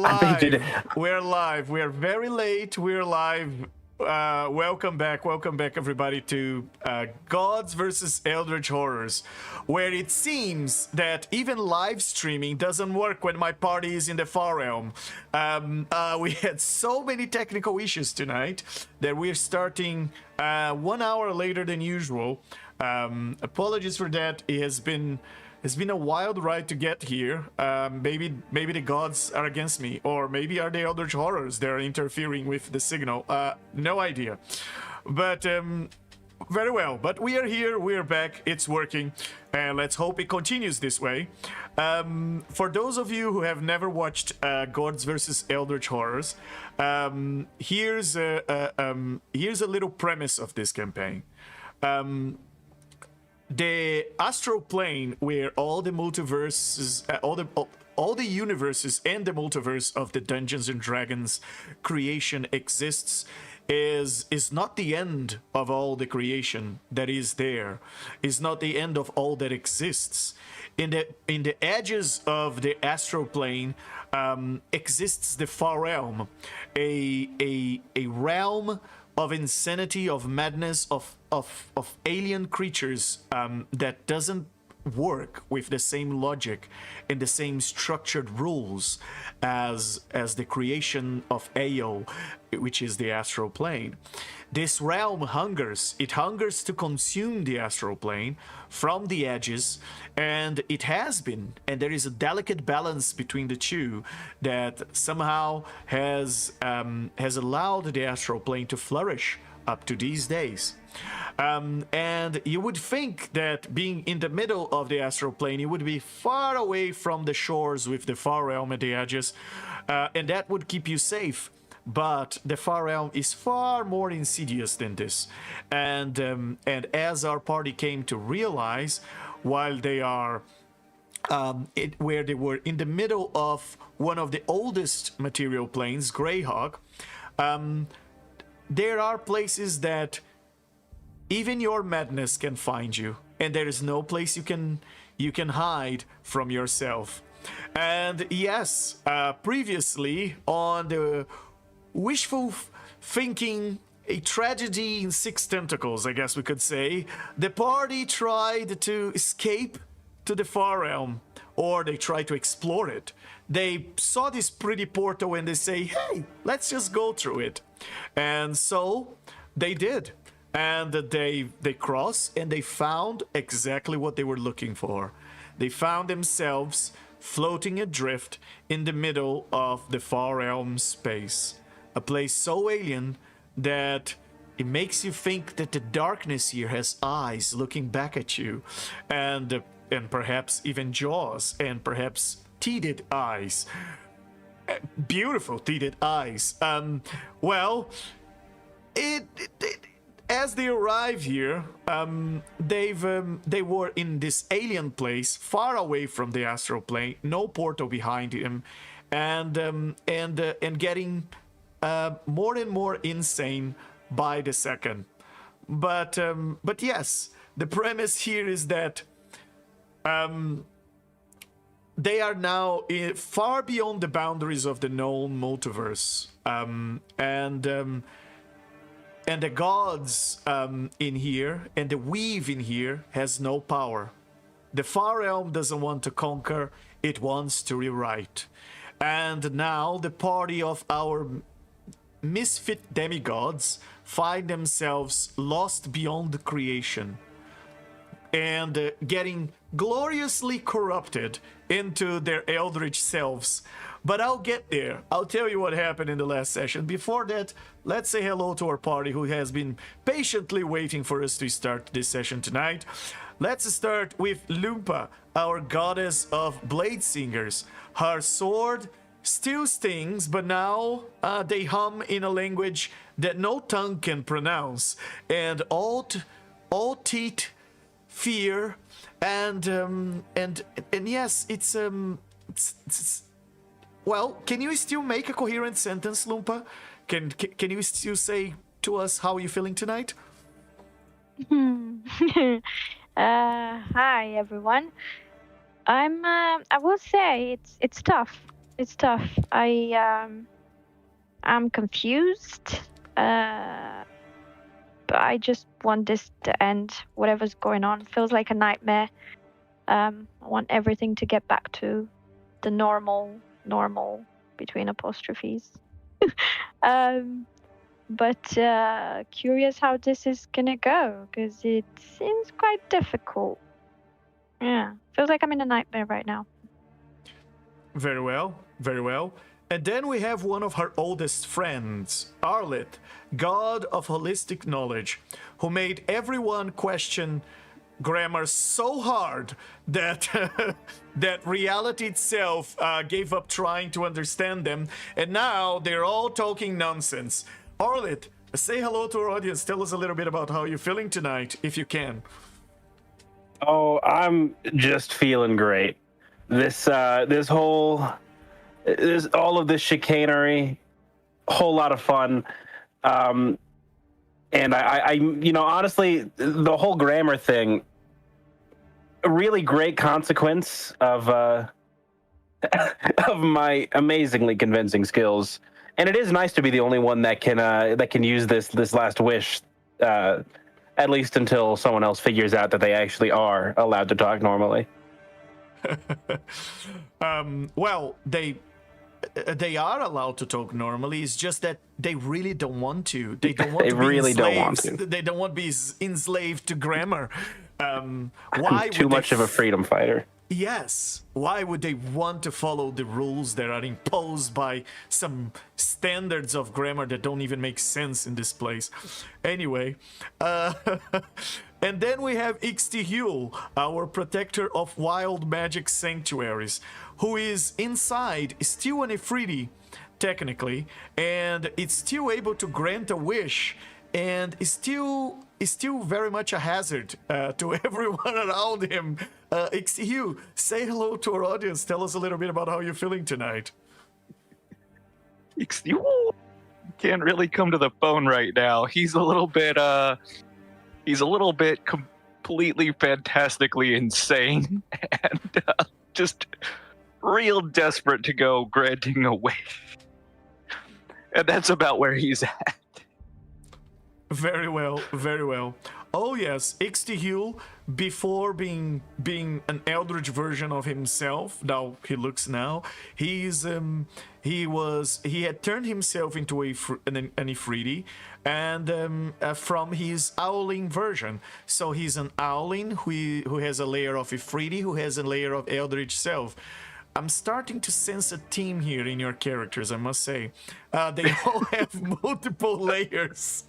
I think it. live. We're live. We're very late. We're live. Welcome back, everybody, to Gods versus Eldritch Horrors, where it seems that even live streaming doesn't work when my party is in the far realm. We had so many technical issues tonight that we're starting 1 hour later than usual. Apologies for that. It's been a wild ride to get here. Maybe the gods are against me, or maybe are the Eldritch Horrors that are interfering with the signal. No idea. But very well. But we are here. We are back. It's working, and let's hope it continues this way. For those of you who have never watched Gods versus Eldritch Horrors, here's a little premise of this campaign. The astral plane, where all the multiverses, all the universes and the multiverse of the Dungeons and Dragons creation exists, is not the end of all the creation that is there. Is not the end of all that exists. In the edges of the astral plane exists the far realm, a realm of insanity, of madness, of alien creatures that doesn't work with the same logic and the same structured rules as the creation of Ao, which is the astral plane. This realm hungers. It hungers to consume the astral plane from the edges, and it has been. And there is a delicate balance between the two that somehow has allowed the astral plane to flourish up to these days. And you would think that being in the middle of the astral plane, you would be far away from the shores with the far realm at the edges, and that would keep you safe. But the far realm is far more insidious than this. And as our party came to realize, while they are where they were in the middle of one of the oldest material planes, Greyhawk, there are places that even your madness can find you, and there is no place you can hide from yourself. And yes, previously on the wishful thinking, a tragedy in six tentacles, I guess we could say, the party tried to escape to the far realm, or they tried to explore it. They saw this pretty portal and they say, hey, let's just go through it. And so they did. And they crossed and they found exactly what they were looking for. They found themselves floating adrift in the middle of the far realm space. A place so alien that it makes you think that the darkness here has eyes looking back at you, and perhaps even jaws, and perhaps teethed eyes. Beautiful teethed eyes. As they arrive here, they were in this alien place, far away from the astral plane, no portal behind him, and getting more and more insane by the second. But yes, the premise here is that they are now far beyond the boundaries of the known multiverse, and the gods in here and the weave in here has no power. The far realm doesn't want to conquer; it wants to rewrite. And now the party of our misfit demigods find themselves lost beyond creation and getting gloriously corrupted into their eldritch selves. But I'll get there. I'll tell you what happened in the last session. Before that, let's say hello to our party who has been patiently waiting for us to start this session tonight. Let's start with Lumpa, our goddess of blade singers. Her sword still stings, but now they hum in a language that no tongue can pronounce. And all teeth, fear, and yes, it's well, can you still make a coherent sentence, Lumpa? Can you still say to us how you're feeling tonight? Hi everyone. I will say it's tough. It's tough. I'm confused. But I just want this to end. Whatever's going on feels like a nightmare. I want everything to get back to the normal between apostrophes. But curious how this is gonna go, because it seems quite difficult. Yeah, feels like I'm in a nightmare right now. Very well, very well. And then we have one of her oldest friends, Arlith, god of holistic knowledge, who made everyone question grammar so hard that that reality itself gave up trying to understand them, and now they're all talking nonsense. Arlith, say hello to our audience. Tell us a little bit about how you're feeling tonight, if you can. Oh, I'm just feeling great. This all of this chicanery, whole lot of fun. And I honestly, the whole grammar thing, a really great consequence of of my amazingly convincing skills. And it is nice to be the only one that can use this last wish, at least until someone else figures out that they actually are allowed to talk normally. Well, they are allowed to talk normally. It's just that they really don't want to. They don't want They to be really enslaved. don't want to. They don't want to be enslaved to grammar. Why I'm too would much they of a freedom fighter. Yes. Why would they want to follow the rules that are imposed by some standards of grammar that don't even make sense in this place? Anyway, and then we have Ixtihul, our protector of wild magic sanctuaries, who is inside still an Ifriti, technically, and it's still able to grant a wish, and is still very much a hazard to everyone around him. Ixtihul, say hello to our audience. Tell us a little bit about how you're feeling tonight. Ixtihul can't really come to the phone right now. He's a little bit completely fantastically insane and just real desperate to go granting a wish. And that's about where he's at. Very well, very well. Oh yes, Ixtihul, before being an eldritch version of himself, now he looks now, he had turned himself into an Ifriti, and from his owling version. So he's an owling who has a layer of Ifriti, who has a layer of eldritch self. I'm starting to sense a theme here in your characters, I must say. They all have multiple layers.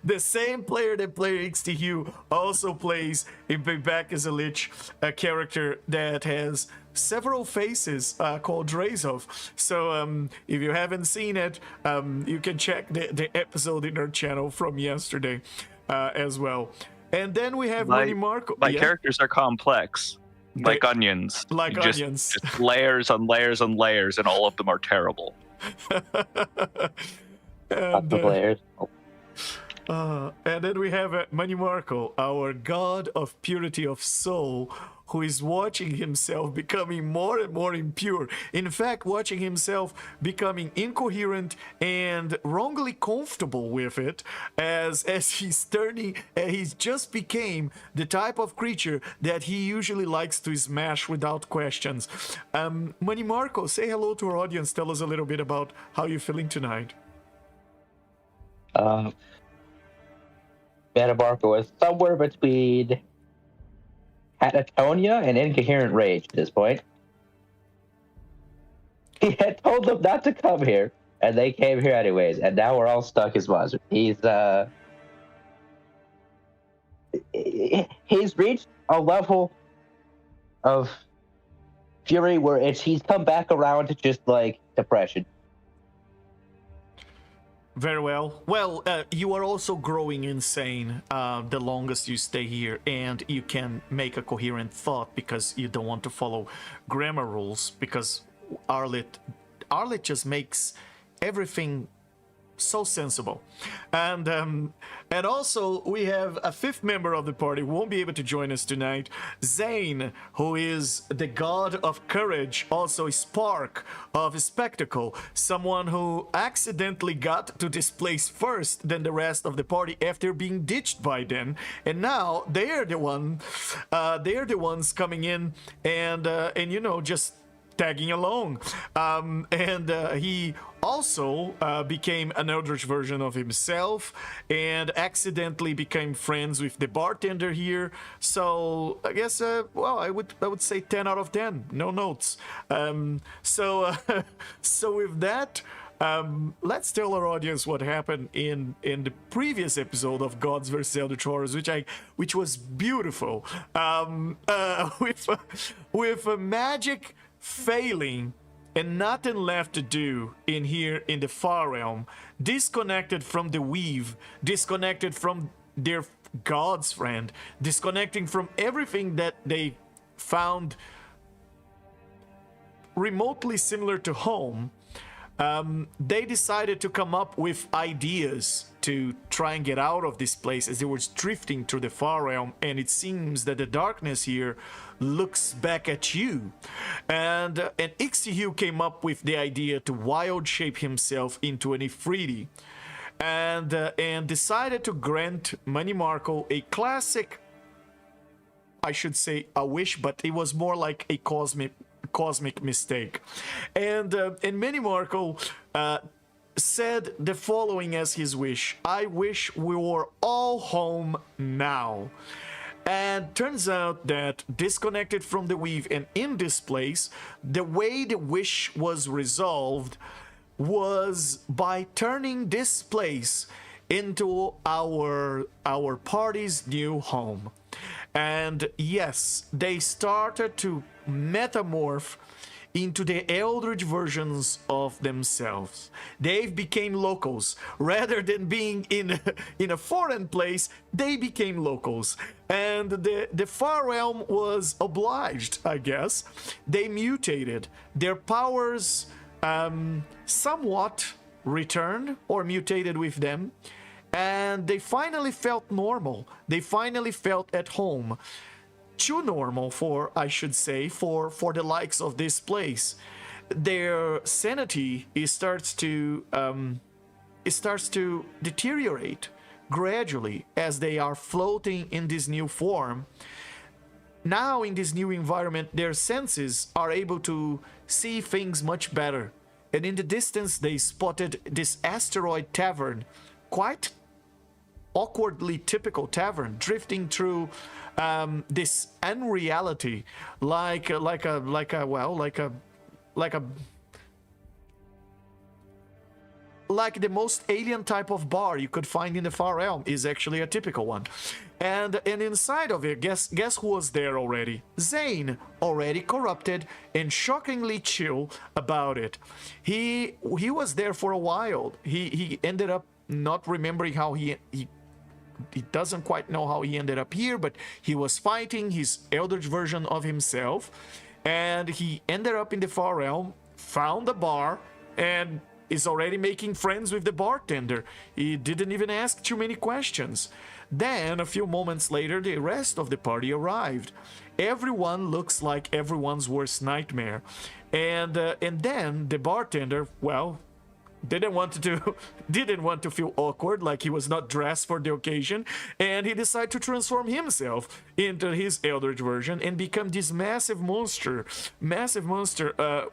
The same player that played Ixtihul also plays in Payback as a Lich, a character that has several faces called Drazov. So if you haven't seen it, you can check the episode in our channel from yesterday as well. And then we have Money Marco. My characters are complex, like onions. Like onions. Just layers on layers on layers, and all of them are terrible. And, players. And then we have Money Marco, our god of purity of soul, who is watching himself becoming more and more impure. In fact, watching himself becoming incoherent and wrongly comfortable with it, as he's just became the type of creature that he usually likes to smash without questions. Money Marco, say hello to our audience. Tell us a little bit about how you're feeling tonight. Metabarco is somewhere between catatonia and incoherent rage at this point. He had told them not to come here, and they came here anyways, and now we're all stuck as was. He's reached a level of fury where he's come back around to just like depression. Very well. Well, you are also growing insane the longest you stay here, and you can make a coherent thought because you don't want to follow grammar rules, because Arlith just makes everything so sensible. And also we have a fifth member of the party who won't be able to join us tonight, Zane, who is the god of courage, also a spark of spectacle, someone who accidentally got to this place first than the rest of the party after being ditched by them, and now they're the ones coming in and you know, just tagging along. And he also became an eldritch version of himself and accidentally became friends with the bartender here. So I guess, well, I would say 10 out of 10. No notes. So with that, let's tell our audience what happened in the previous episode of Gods vs. Eldritch Horrors, which was beautiful. With a magic failing and nothing left to do in here in the far realm, disconnected from the weave, disconnected from their god's friend, disconnecting from everything that they found remotely similar to home, they decided to come up with ideas to try and get out of this place as they were drifting through the far realm, and it seems that the darkness here looks back at you. And Ixtihu came up with the idea to wild shape himself into an Ifriti, and decided to grant Manny Marco a classic, I should say a wish, but it was more like a cosmic mistake. And Manny Marco said the following as his wish: I wish we were all home now. And turns out that, disconnected from the weave and in this place, the way the wish was resolved was by turning this place into our party's new home. And yes, they started to metamorph into the eldritch versions of themselves. They became locals. Rather than being in a foreign place, they became locals. And the far realm was obliged, I guess. They mutated. Their powers somewhat returned or mutated with them. And they finally felt normal. They finally felt at home. Too normal for, I should say, for the likes of this place. Their sanity starts to deteriorate gradually as they are floating in this new form. Now in this new environment, their senses are able to see things much better. And in the distance, they spotted this asteroid tavern, quite awkwardly typical tavern, drifting through this unreality, like the most alien type of bar you could find in the far realm is actually a typical one. And inside of it, guess who was there already? Zane, already corrupted and shockingly chill about it. He was there for a while. He ended up not remembering how he doesn't quite know how he ended up here, but he was fighting his eldritch version of himself, and he ended up in the far realm, found a bar, and is already making friends with the bartender. He didn't even ask too many questions. Then, a few moments later, the rest of the party arrived. Everyone looks like everyone's worst nightmare. And then the bartender, well, didn't want to feel awkward, like he was not dressed for the occasion, and he decided to transform himself into his eldritch version and become this massive monster,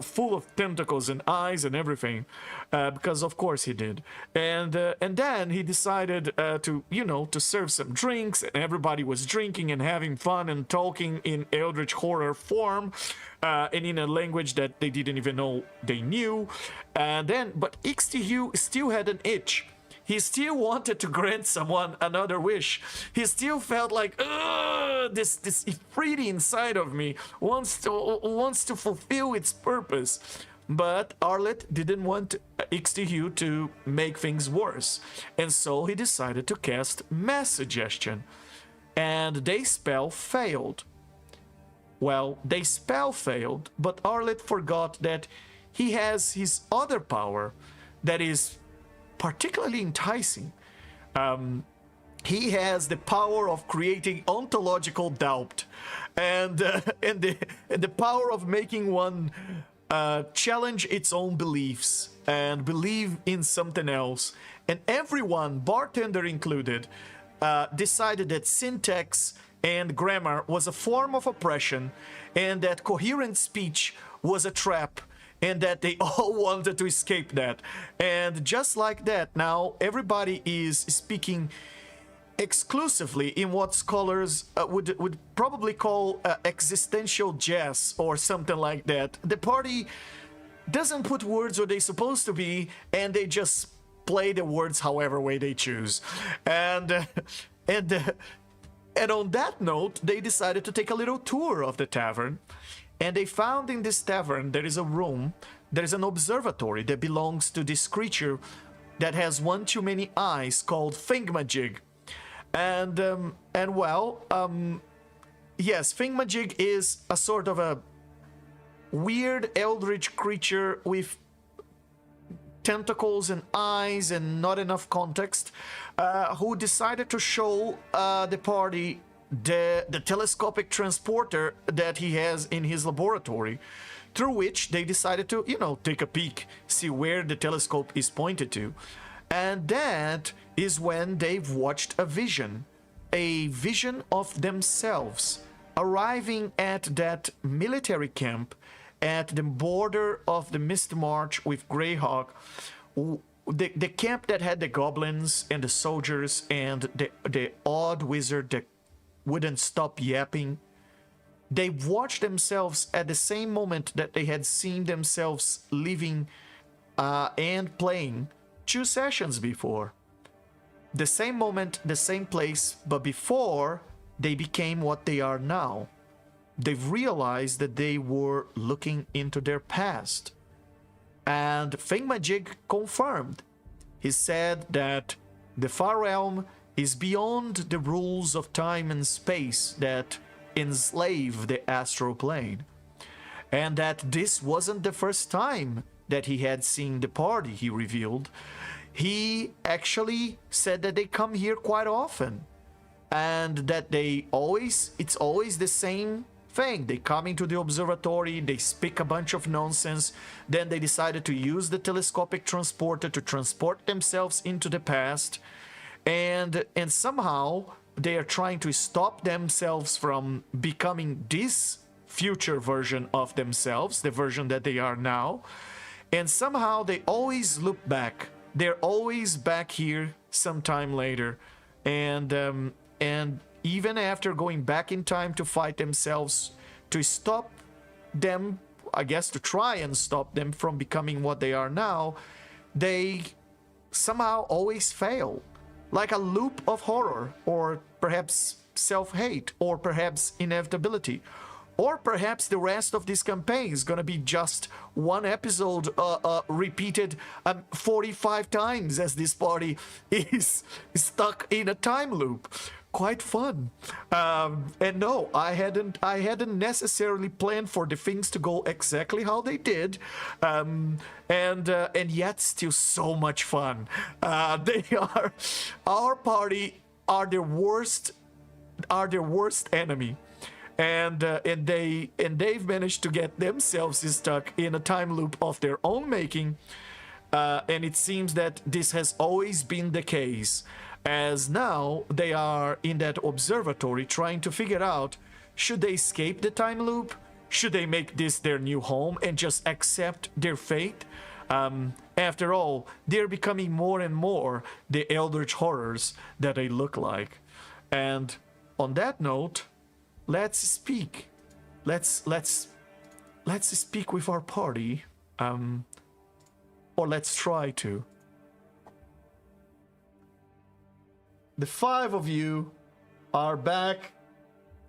full of tentacles and eyes and everything, because of course he did. And then he decided to serve some drinks, and everybody was drinking and having fun and talking in eldritch horror form, and in a language that they didn't even know they knew. But Ixtihu still had an itch. He still wanted to grant someone another wish. He still felt like, this Ifriti inside of me wants to fulfill its purpose. But Arlet didn't want Ixtihu to make things worse, and so he decided to cast Mass Suggestion. And their spell failed. Well, their spell failed, but Arlet forgot that he has his other power that is particularly enticing. He has the power of creating ontological doubt, and the power of making one challenge its own beliefs and believe in something else. And everyone, bartender included, decided that syntax and grammar was a form of oppression, and that coherent speech was a trap, and that they all wanted to escape that. And just like that, now everybody is speaking exclusively in what scholars would probably call existential jazz or something like that. The party doesn't put words where they're supposed to be, and they just play the words however way they choose. And on that note, they decided to take a little tour of the tavern, and they found in this tavern there is a room, there is an observatory that belongs to this creature that has one too many eyes called Thingamajig. Yes, Thingamajig is a sort of a weird eldritch creature with tentacles and eyes and not enough context, who decided to show the party the telescopic transporter that he has in his laboratory, through which they decided to, take a peek, see where the telescope is pointed to. And that is when they've watched a vision of themselves arriving at that military camp at the border of the Mist March with Greyhawk, the camp that had the goblins and the soldiers and the odd wizard that wouldn't stop yapping. They watched themselves at the same moment that they had seen themselves living and playing 2 sessions before. The same moment, the same place, but before they became what they are now. They've realized that they were looking into their past. And Thingamajig confirmed. He said that the Far Realm is beyond the rules of time and space that enslave the astral plane. And that this wasn't the first time that he had seen the party, he revealed. He actually said that they come here quite often, and that it's always the same thing. They come into the observatory, they speak a bunch of nonsense, then they decided to use the telescopic transporter to transport themselves into the past, and somehow they are trying to stop themselves from becoming this future version of themselves, the version that they are now. And somehow they always loop back. They're always back here sometime later. And even after going back in time to fight themselves, to stop them, I guess to try and stop them from becoming what they are now, they somehow always fail. Like a loop of horror, or perhaps self-hate, or perhaps inevitability. Or perhaps the rest of this campaign is going to be just one episode repeated 45 times as this party is stuck in a time loop. Quite fun. And no, I hadn't necessarily planned for the things to go exactly how they did, and yet still so much fun. Our party are their worst enemy. And they've managed to get themselves stuck in a time loop of their own making, and it seems that this has always been the case, as now they are in that observatory trying to figure out, should they escape the time loop? Should they make this their new home and just accept their fate? After all, they're becoming more and more the Eldritch Horrors that they look like. And on that note, let's speak. Let's speak with our party, or let's try to. The 5 of you are back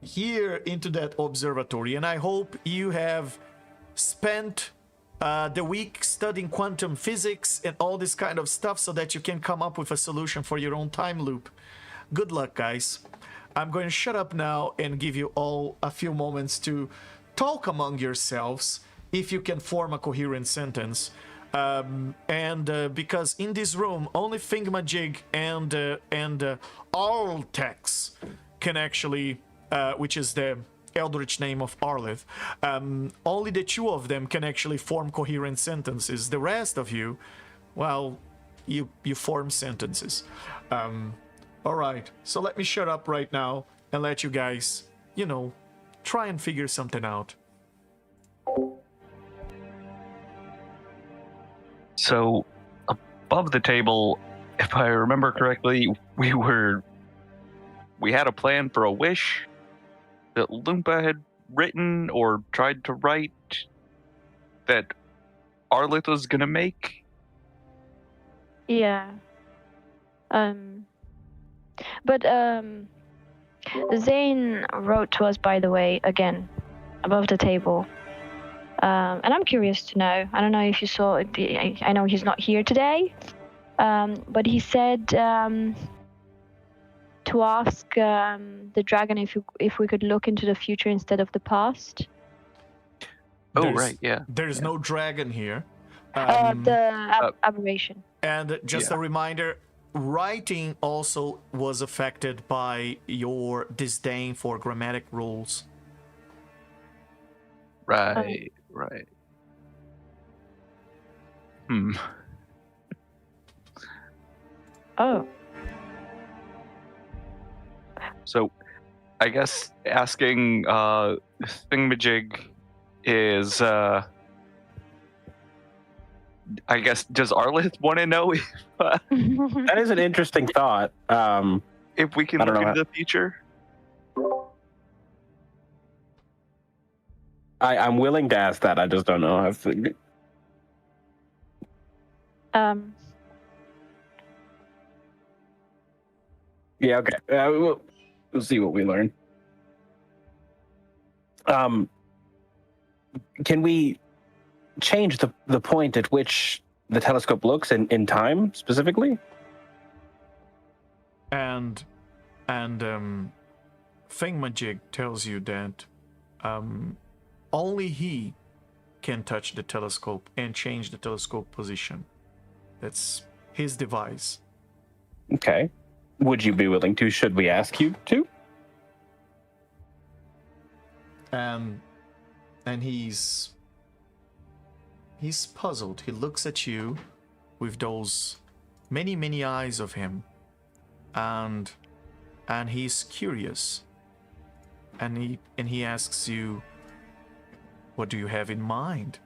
here into that observatory, and I hope you have spent the week studying quantum physics and all this kind of stuff so that you can come up with a solution for your own time loop. Good luck, guys. I'm going to shut up now and give you all a few moments to talk among yourselves, if you can form a coherent sentence, Because in this room only Thingamajig and Arltex can actually, which is the Eldritch name of Arlith, only the two of them can actually form coherent sentences. The rest of you, well, you form sentences. All right, so let me shut up right now and let you guys, try and figure something out. So, above the table, if I remember correctly, we had a plan for a wish that Loompa had written or tried to write that Arlith was gonna make. Yeah. But Zane wrote to us, by the way, again, above the table. And I'm curious to know. I don't know if you saw it. I know he's not here today. But he said to ask the dragon if we could look into the future instead of the past. Right, yeah. There's no dragon here. The aberration. And just a reminder, writing also was affected by your disdain for grammatic rules. Right. Oh. So, I guess asking Thingamajig is, I guess, does Arlith want to know That is an interesting thought. if we can look into the future? I'm willing to ask that. I just don't know. Yeah, okay. We'll see what we learn. Can we change the point at which the telescope looks in time specifically? And Thingamajig tells you that only he can touch the telescope and change the telescope position. That's his device. Okay. Would you be willing to? Should we ask you to? And he's puzzled. He looks at you with those many eyes of him, and he's curious. And he asks you, what do you have in mind?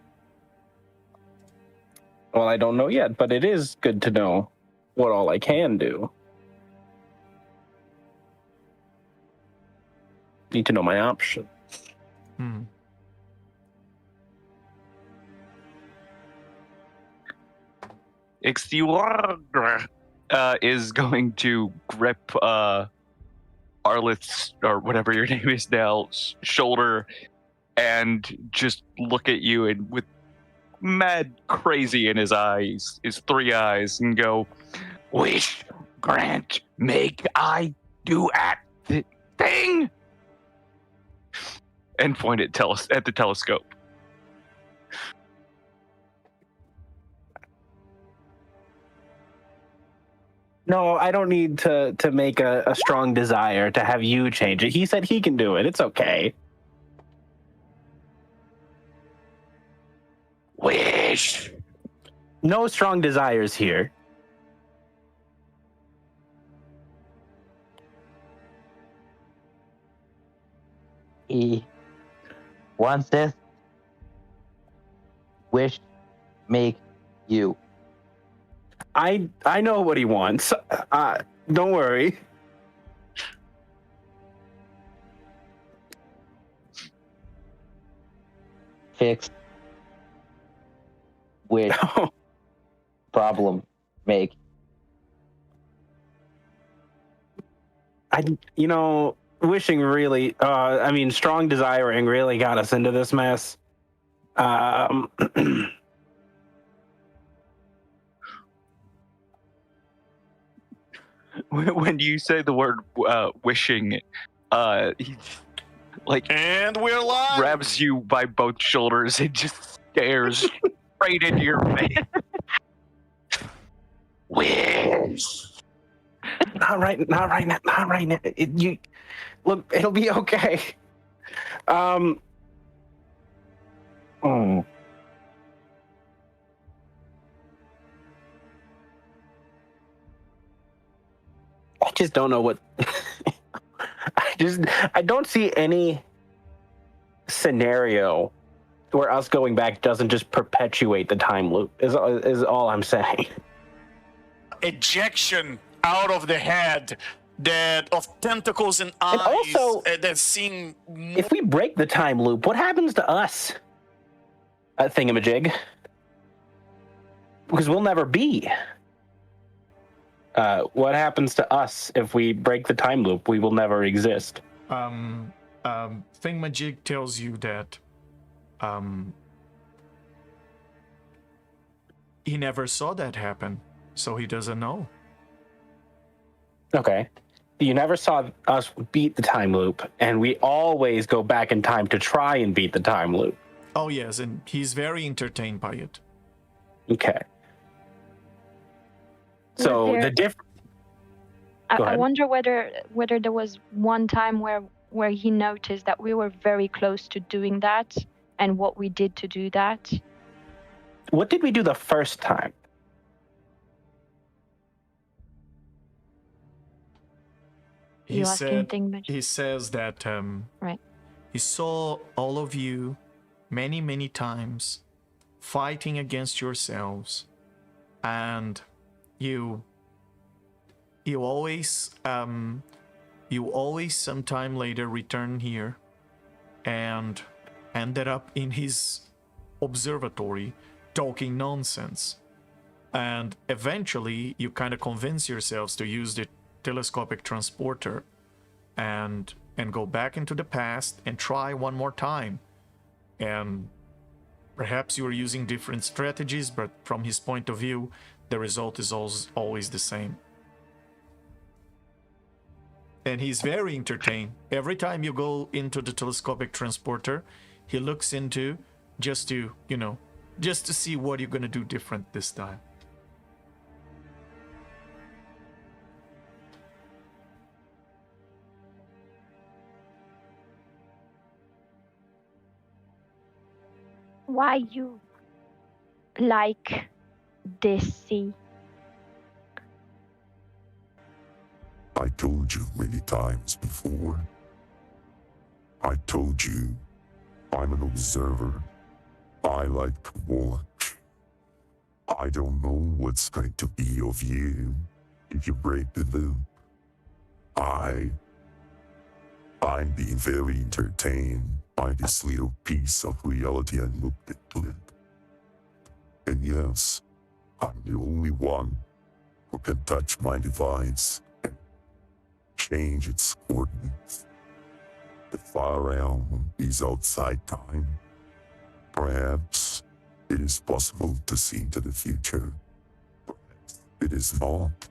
Well, I don't know yet, but it is good to know what all I can do. Need to know my options. Ixtiwagr is going to grip Arlith's, or whatever your name is now, shoulder and just look at you and with mad crazy in his eyes, his three eyes, and go, "Wish, grant, make, I do at the thing," and point at the telescope. No, I don't need to make a strong desire to have you change it. He said he can do it. It's okay. Wish. No strong desires here. He wants this. Wish, make, you. I know what he wants. Don't worry. Fix. Wish. Problem. Make. Wishing really, strong desiring really got us into this mess. When you say the word wishing, he And we're live. grabs you by both shoulders and just stares straight into your face. Wish. Not right now. Look, it'll be okay. Oh. I just don't know what. I don't see any scenario where us going back doesn't just perpetuate the time loop. Is all I'm saying. Ejection out of the head that of tentacles and eyes. And also, that seem. If we break the time loop, what happens to us? A thingamajig. Because we'll never be. What happens to us if we break the time loop? We will never exist. Thingamajig tells you that he never saw that happen, so he doesn't know. Okay. You never saw us beat the time loop, and we always go back in time to try and beat the time loop. Oh, yes, and he's very entertained by it. Okay. So there- the difference. I wonder whether there was one time where he noticed that we were very close to doing that, and what we did to do that. What did we do the first time? He Thingamajig? says that Right. he saw all of you many, many times fighting against yourselves, and you always sometime later return here and ended up in his observatory talking nonsense, and eventually you kind of convince yourselves to use the telescopic transporter and go back into the past and try one more time. And perhaps you are using different strategies, but from his point of view, the result is always the same. And he's very entertained. Every time you go into the telescopic transporter, he looks into just to see what you're going to do different this time. Why you like this sea? I told you many times before. I told you I'm an observer. I like to watch. I don't know what's going to be of you if you break the loop. I'm being very entertained by this little piece of reality I looked into it. And yes, I'm the only one who can touch my device and change its coordinates. The far realm is outside time. Perhaps it is possible to see into the future. Perhaps it is not.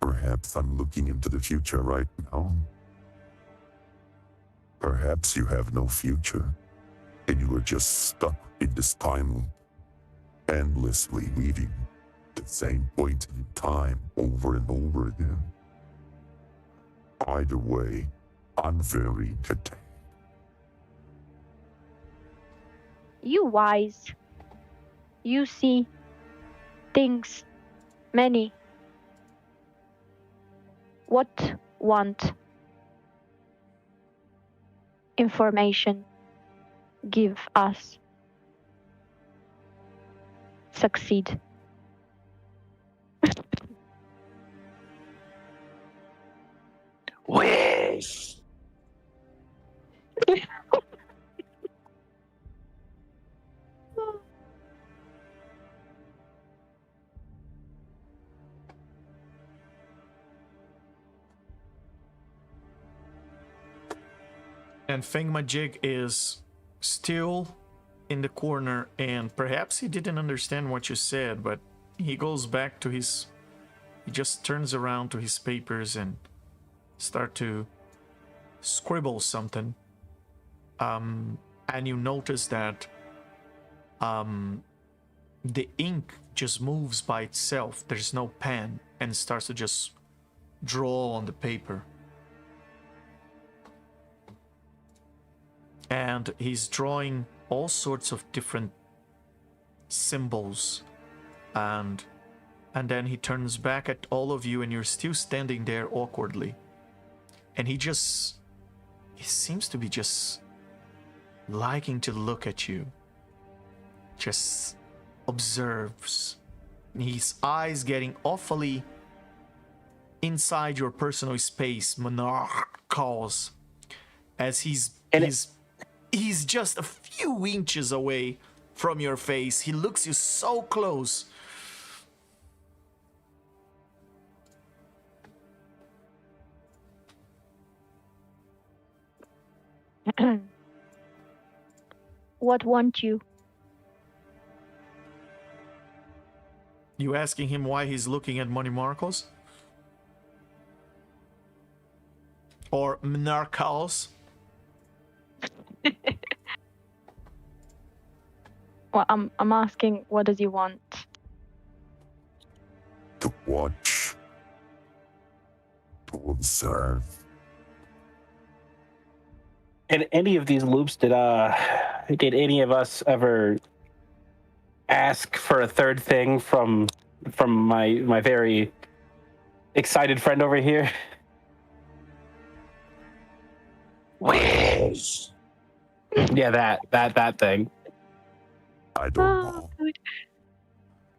Perhaps I'm looking into the future right now. Perhaps you have no future, and you are just stuck in this time loop, endlessly leaving the same point in time over and over again. Either way, I'm very entertained. You wise. You see things, many. What want? Information. Give us. Succeed. Wish. And Thingamajig is still in the corner, and perhaps he didn't understand what you said, but he goes back to his... He just turns around to his papers and start to scribble something. And you notice that the ink just moves by itself. There's no pen, and starts to just draw on the paper. And he's drawing all sorts of different symbols, and then he turns back at all of you, and you're still standing there awkwardly. And he seems to be just liking to look at you. Just observes. His eyes getting awfully inside your personal space, Monarch calls, as he's just a few inches away from your face. He looks you so close. What want you? You asking him why he's looking at Money Marcos? Or Monarchos? Well, I'm asking, what does he want? To watch. To observe. In any of these loops, did any of us ever ask for a third thing from my very excited friend over here? Wish. Yeah, that thing. I don't Oh, know. good.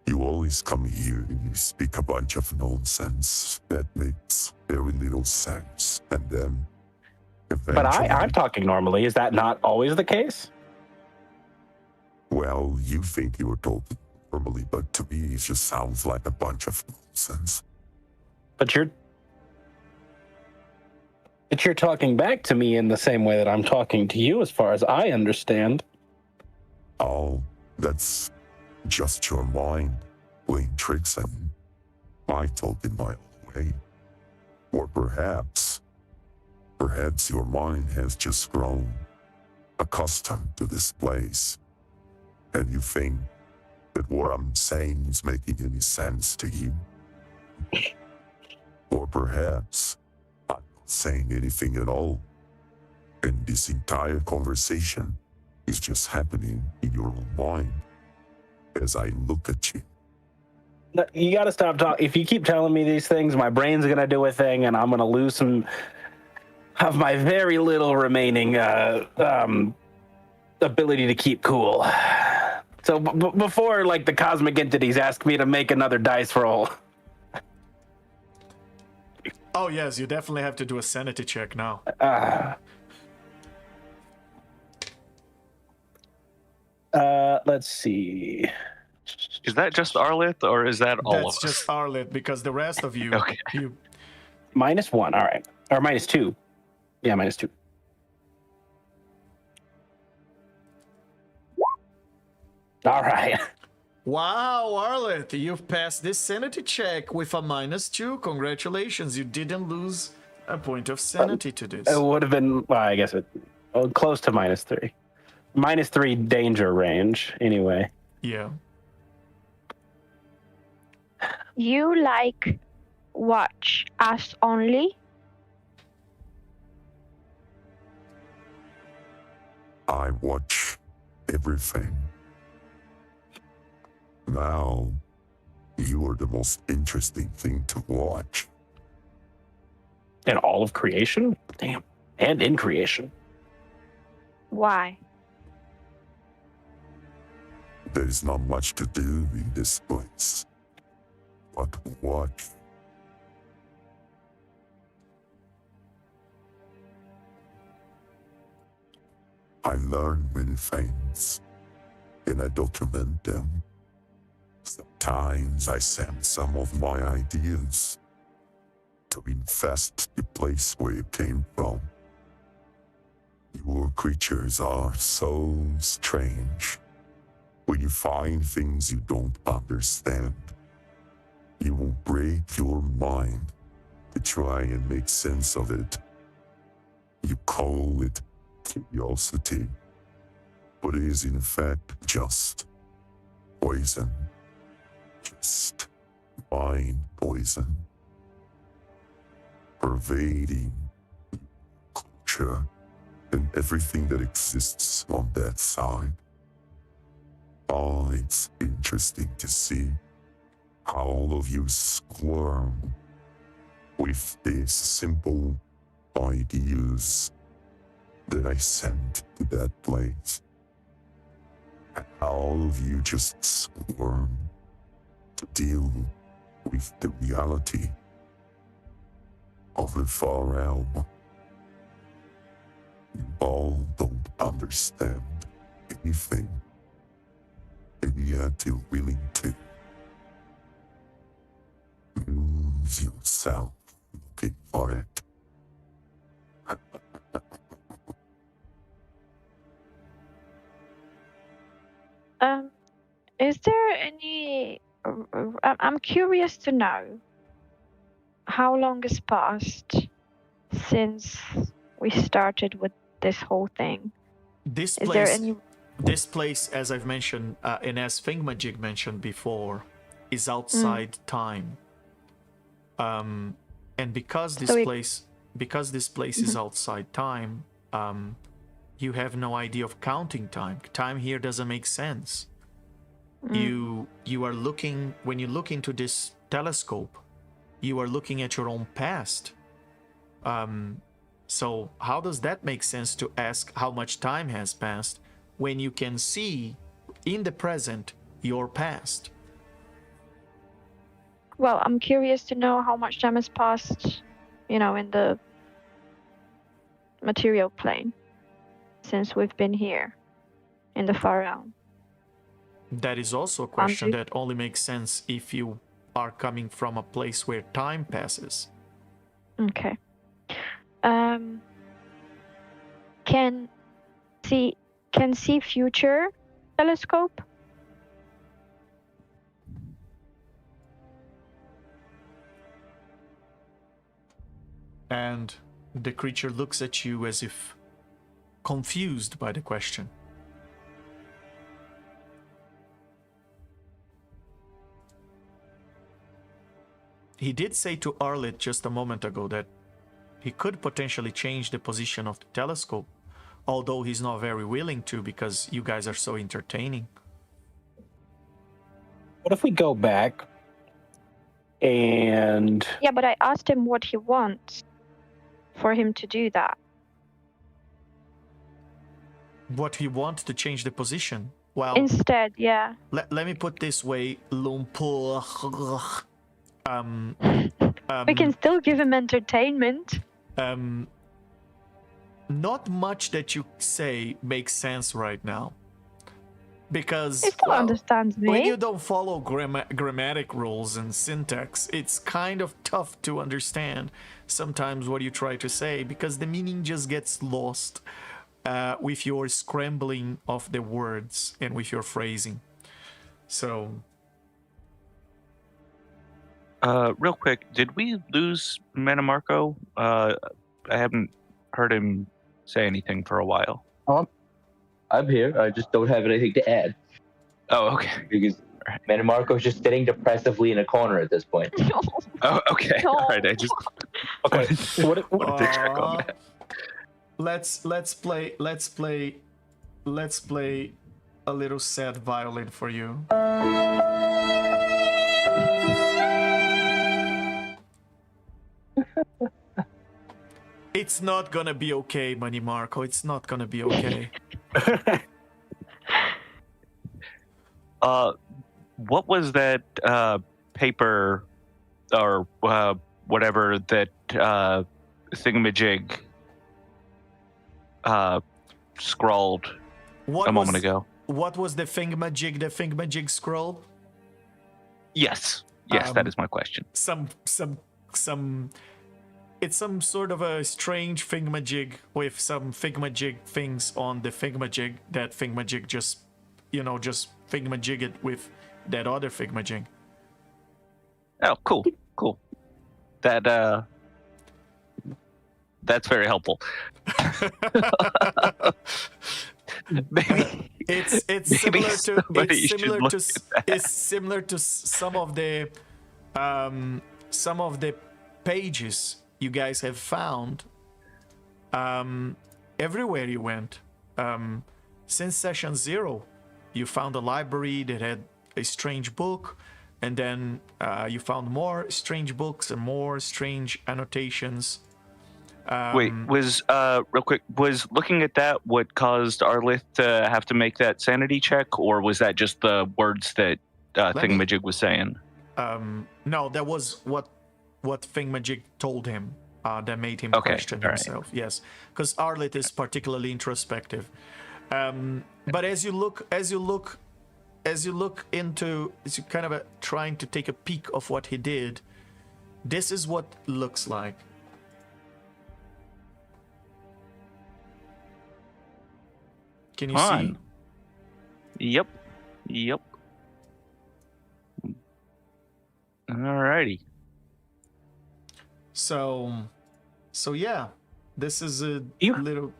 You always come here and you speak a bunch of nonsense that makes very little sense. And then But eventually, I'm talking normally. Is that not always the case? well, you think you're talking normally, but to me it just sounds like a bunch of nonsense. But you're talking back to me in the same way that I'm talking to you, as far as I understand. Oh, that's just your mind playing tricks on you. I talk in my own way. Or perhaps your mind has just grown accustomed to this place. And you think that what I'm saying is making any sense to you. Or perhaps I'm not saying anything at all. And this entire conversation is just happening in your own mind as I look at you. No, you gotta stop talking. If you keep telling me these things, my brain's gonna do a thing, and I'm gonna lose some of my very little remaining ability to keep cool. So before, like, the cosmic entities ask me to make another dice roll. Oh yes, you definitely have to do a sanity check now. Let's see. Is that just Arlith, or is that all of That's us? just Arlet, because the rest of you, Okay. you -1, all right. Or -2. Yeah, -2. All right. Wow, Arlet, you've passed this sanity check with a -2. Congratulations, you didn't lose a point of sanity to this. It would have been, well, I guess close to -3. -3 danger range, anyway. Yeah. You like watch us only? I watch everything. Now, you are the most interesting thing to watch. In all of creation? Damn. And in creation. Why? There's not much to do in this place but to watch. I learn many things, and I document them. Sometimes I send some of my ideas to infest the place where it came from. Your creatures are so strange. When you find things you don't understand, you will break your mind to try and make sense of it. You call it curiosity, but it is in fact just poison. Just mind poison. Pervading culture and everything that exists on that side. Oh, it's interesting to see how all of you squirm with these simple ideas that I sent to that place. And how all of you just squirm to deal with the reality of the far realm. You all don't understand anything, and yet you're willing to lose yourself looking for it. Is there any? I'm curious to know how long has passed since we started with this whole thing. This Is there place, any? this place, as I've mentioned, and as Thingamajig mentioned before, is outside time. And because this place is outside time, you have no idea of counting time. Time here doesn't make sense. You are looking, when you look into this telescope, you are looking at your own past. So how does that make sense to ask how much time has passed when you can see in the present your past? Well, I'm curious to know how much time has passed, in the material plane since we've been here in the far realm. That is also a question that only makes sense if you are coming from a place where time passes. Okay. Can see future telescope? And the creature looks at you as if confused by the question. He did say to Arlet just a moment ago that he could potentially change the position of the telescope, although he's not very willing to because you guys are so entertaining. What if we go back and... Yeah, but I asked him what he wants for him to do that. What he wants to change the position? Well, instead, yeah. Let me put this way, Lumpur. We can still give him entertainment. Not much that you say makes sense right now. Because he still understands me. When you don't follow grammatic rules and syntax, it's kind of tough to understand sometimes what you try to say because the meaning just gets lost with your scrambling of the words and with your phrasing. So... real quick, did we lose Manamarco? I haven't heard him say anything for a while. I'm here. I just don't have anything to add. Oh, okay. Because Manamarco's just sitting depressively in a corner at this point. Oh, okay. No. All right. I just wanted to check on that. Let's play a little sad violin for you. It's not gonna be okay, Money Marco. It's not gonna be okay. What was that paper or whatever that thingamajig scrawled a moment ago? What was the thingamajig scroll? Yes, that is my question. It's some sort of a strange thingamajig with some thingamajig things on the thingamajig that thingamajig just thingamajig it with that other thingamajig. Oh, cool. That's very helpful. Maybe, It's maybe similar to somebody it's should similar look to at that. it's similar to some of the pages you guys have found everywhere you went. Since session 0, you found a library that had a strange book, and then you found more strange books and more strange annotations. Wait, was real quick, was looking at that what caused Arlith to have to make that sanity check, or was that just the words that Thingamajig was saying? No, that was what Thingamajig told him that made him Okay, question all right. himself. Yes, because Arlith is particularly introspective. But as you kind of trying to take a peek of what he did, this is what looks like. Can you see? Yep. Alrighty. So yeah, this is a little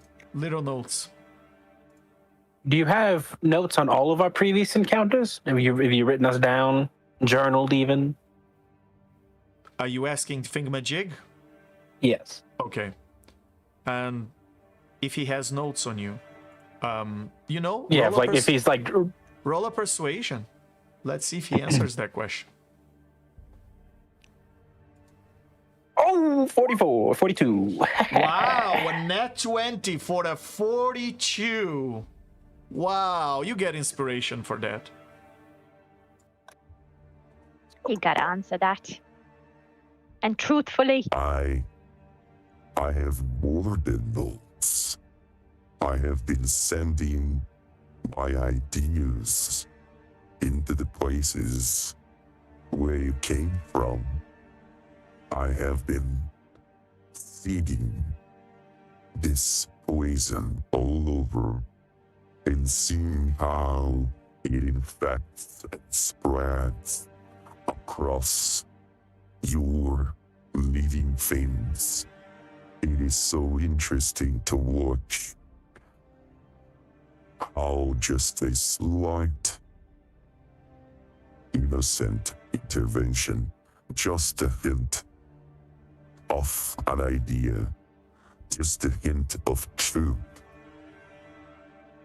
notes. Do you have notes on all of our previous encounters? Have you written us down, journaled even? Are you asking Thingamajig? Yes. Okay. And if he has notes on you, Yeah, like if he's like... roll a persuasion. Let's see if he answers that question. Oh, 42. Wow, a nat 20 for the 42. Wow, you get inspiration for that. You gotta answer that. And truthfully. I have more than notes. I have been sending my ideas into the places where you came from. I have been feeding this poison all over and seeing how it infects and spreads across your living things. It is so interesting to watch how just a slight, innocent intervention, just a hint of an idea, just a hint of truth,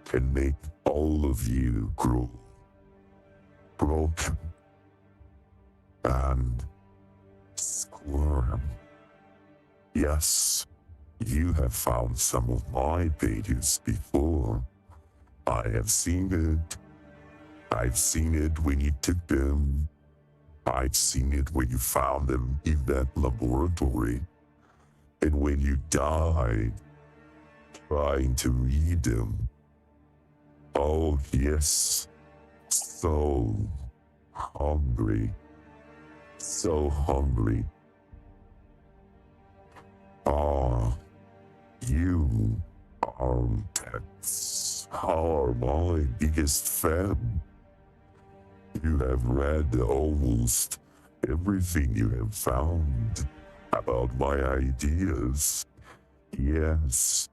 can make all of you grow broken and squirm. Yes, you have found some of my pages before. I have seen it. I've seen it when you took them. I've seen it when you found them in that laboratory. And when you died trying to read them. Oh, yes. So hungry. So hungry. Ah, you architects are my biggest fan. You have read almost everything you have found about my ideas. Yes.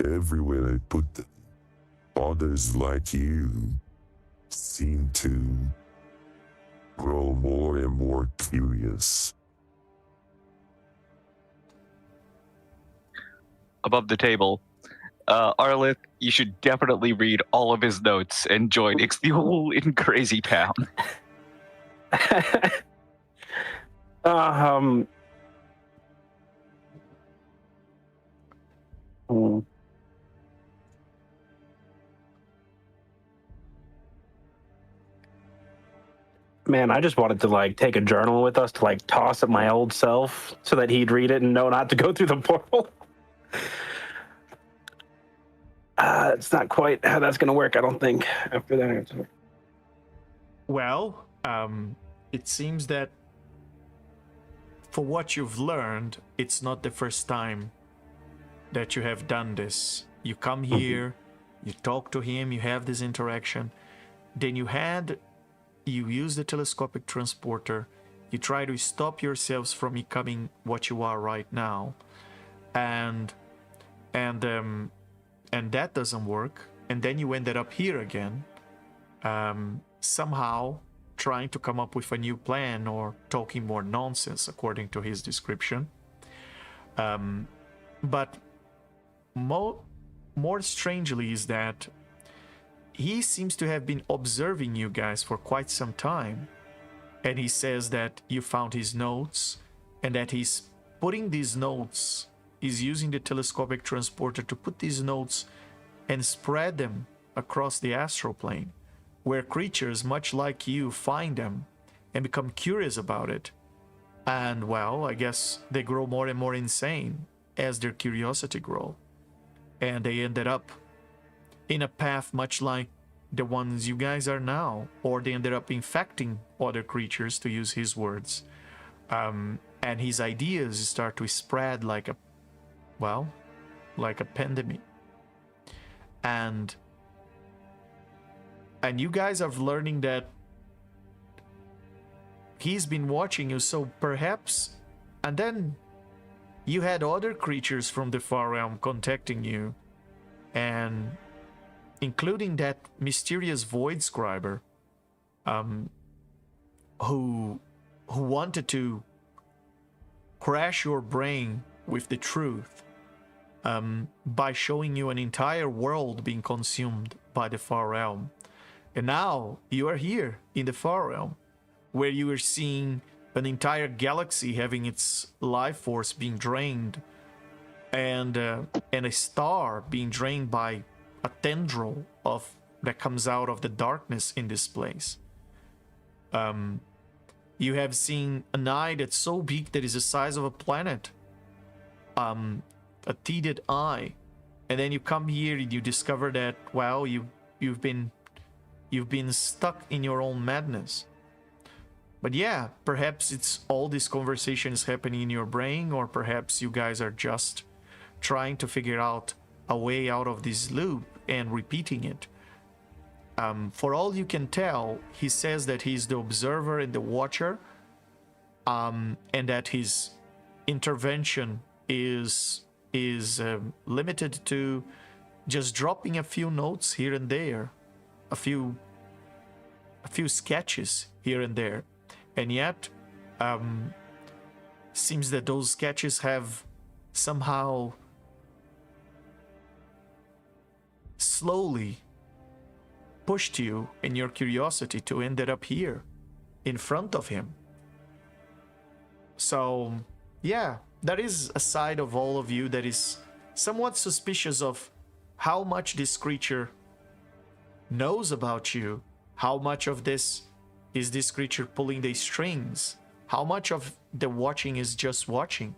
Everywhere I put them, others like you seem to grow more and more curious. Above the table, Arlith, you should definitely read all of his notes and join Ixtiel in Crazy Town. Man, I just wanted to like take a journal with us to like toss at my old self so that he'd read it and know not to go through the portal. It's not quite how that's going to work, I don't think, after that answer. Well, it seems that for what you've learned, it's not the first time that you have done this. You come here, you talk to him, you have this interaction, then you use the telescopic transporter, you try to stop yourselves from becoming what you are right now, and and that doesn't work, and then you ended up here again, somehow trying to come up with a new plan or talking more nonsense according to his description. But more strangely is that he seems to have been observing you guys for quite some time, and he says that you found his notes and that he's putting these notes, he's using the telescopic transporter to put these notes and spread them across the astral plane, where creatures much like you find them and become curious about it. And well, I guess they grow more and more insane as their curiosity grows. And they ended up in a path much like the ones you guys are now, or they ended up infecting other creatures, to use his words. And his ideas start to spread like a pandemic. And you guys are learning that he's been watching you, so perhaps... And then you had other creatures from the far realm contacting you, and including that mysterious void scriber, who wanted to crash your brain with the truth, by showing you an entire world being consumed by the far realm. And now you are here in the far realm, where you are seeing an entire galaxy having its life force being drained, and a star being drained by a tendril that comes out of the darkness in this place. You have seen an eye that's so big that is the size of a planet, a teethid eye, and then you come here and you discover that, well, you've been stuck in your own madness. But yeah, perhaps it's all this conversation is happening in your brain, or perhaps you guys are just trying to figure out a way out of this loop and repeating it. For all you can tell, he says that he's the observer and the watcher, and that his intervention is limited to just dropping a few notes here and there, a few sketches here and there. And yet, seems that those sketches have somehow slowly pushed you in your curiosity to end up here in front of him. So, yeah, that is a side of all of you that is somewhat suspicious of how much this creature knows about you, how much of this is this creature pulling the strings, how much of the watching is just watching,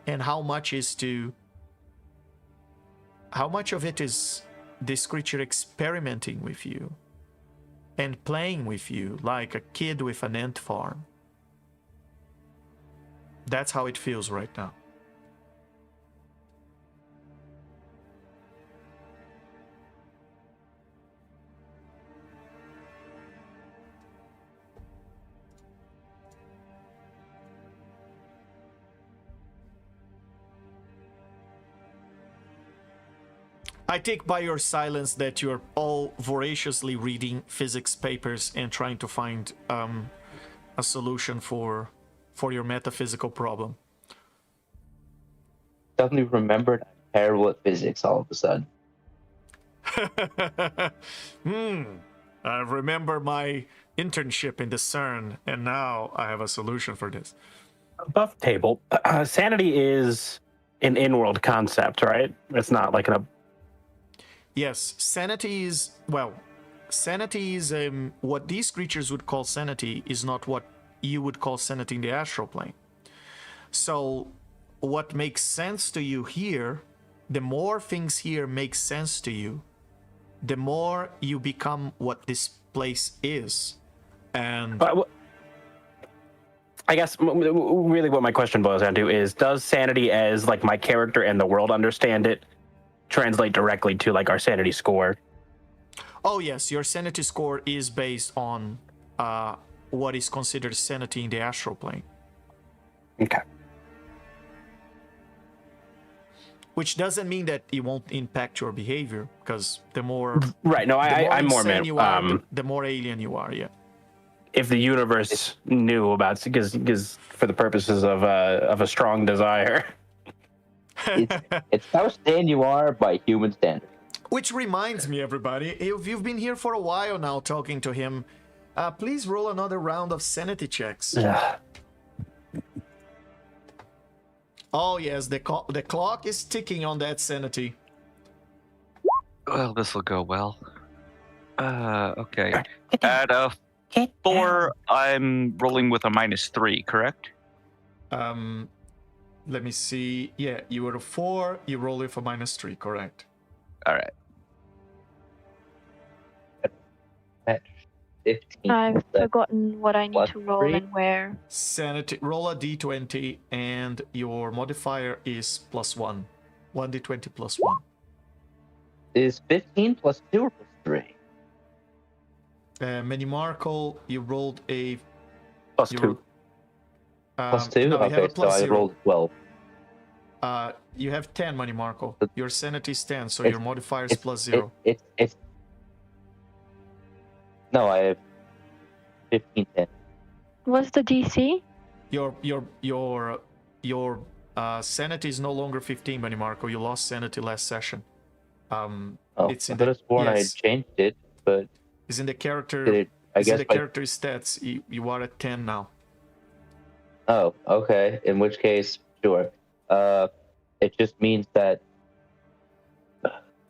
and how much of it is this creature experimenting with you and playing with you like a kid with an ant farm. That's how it feels right now. I take by your silence that you're all voraciously reading physics papers and trying to find a solution for your metaphysical problem. Suddenly remembered I'm terrible at physics all of a sudden. I remember my internship in the CERN, and now I have a solution for this. Above table, sanity is an in-world concept, right? It's not like Yes, sanity is, what these creatures would call sanity is not what you would call sanity in the astral plane. So what makes sense to you here, the more things here make sense to you, the more you become what this place is. And I guess really what my question boils down to is, does sanity as like my character and the world understand it translate directly to like our sanity score? Oh yes, your sanity score is based on what is considered sanity in the astral plane. Okay. which doesn't mean that it won't impact your behavior, because the more Right. No, I'm more insane man. you are, the more alien you are. Yeah. If the universe knew about, because for the purposes of a strong desire. It's how sane you are by human standards. Which reminds me, everybody, if you've been here for a while now talking to him, please roll another round of sanity checks. Oh yes, the clock is ticking on that sanity. Well, this will go well. Okay. At a 4, I'm rolling with a -3, correct? Let me see. Yeah, you were a 4. You roll with a -3, correct? All right. 15. I've forgotten what I need plus to roll 3? and where. Sanity. Roll a d20, and your modifier is +1. 1d20 +1. Is 15 plus 2 or plus 3? Minimarco, you rolled a Plus you 2. rolled- Plus 2? No, you have Okay, a so plus I 0. rolled 12. You have 10, Money Marco. Your sanity is 10, so It's- your modifier is +0. It's no, I have 15, 10. What's the DC? Your sanity is no longer 15, Money Marco. You lost sanity last session. Oh, It's I in could the have sworn yes, I changed it, but it's in the character. did it? I It's in guess the by, character stats. You are at 10 now. oh, okay. In which case, sure. It just means that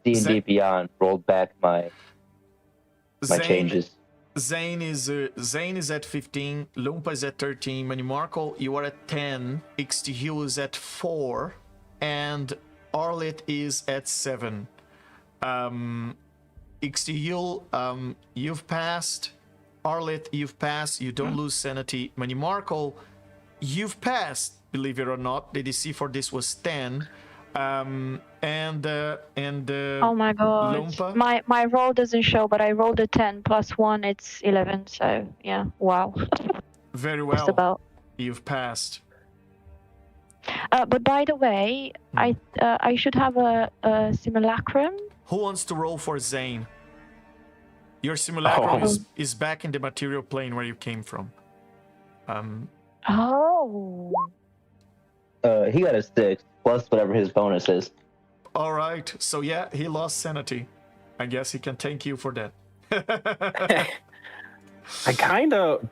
D&D Zane- Beyond rolled back my changes. Zane is at 15. Lumpa is at 13. Money Marco, you are at 10. Ixtihil is at 4, and Arlet is at 7. Ixtihil, you've passed. Arlet, you've passed. You don't lose sanity. Money Marco, you've passed. Believe it or not, the DC for this was 10. Oh my god. Lumpa? My roll doesn't show, but I rolled a 10 plus 1, it's 11. So yeah, wow. Very Just well. about. You've passed. But by the way, I should have a simulacrum. Who wants to roll for Zane? Your simulacrum Oh. is back in the material plane where you came from. Oh. He got a 6 plus whatever his bonus is. All right. So yeah, he lost sanity. I guess he can thank you for that. I kind of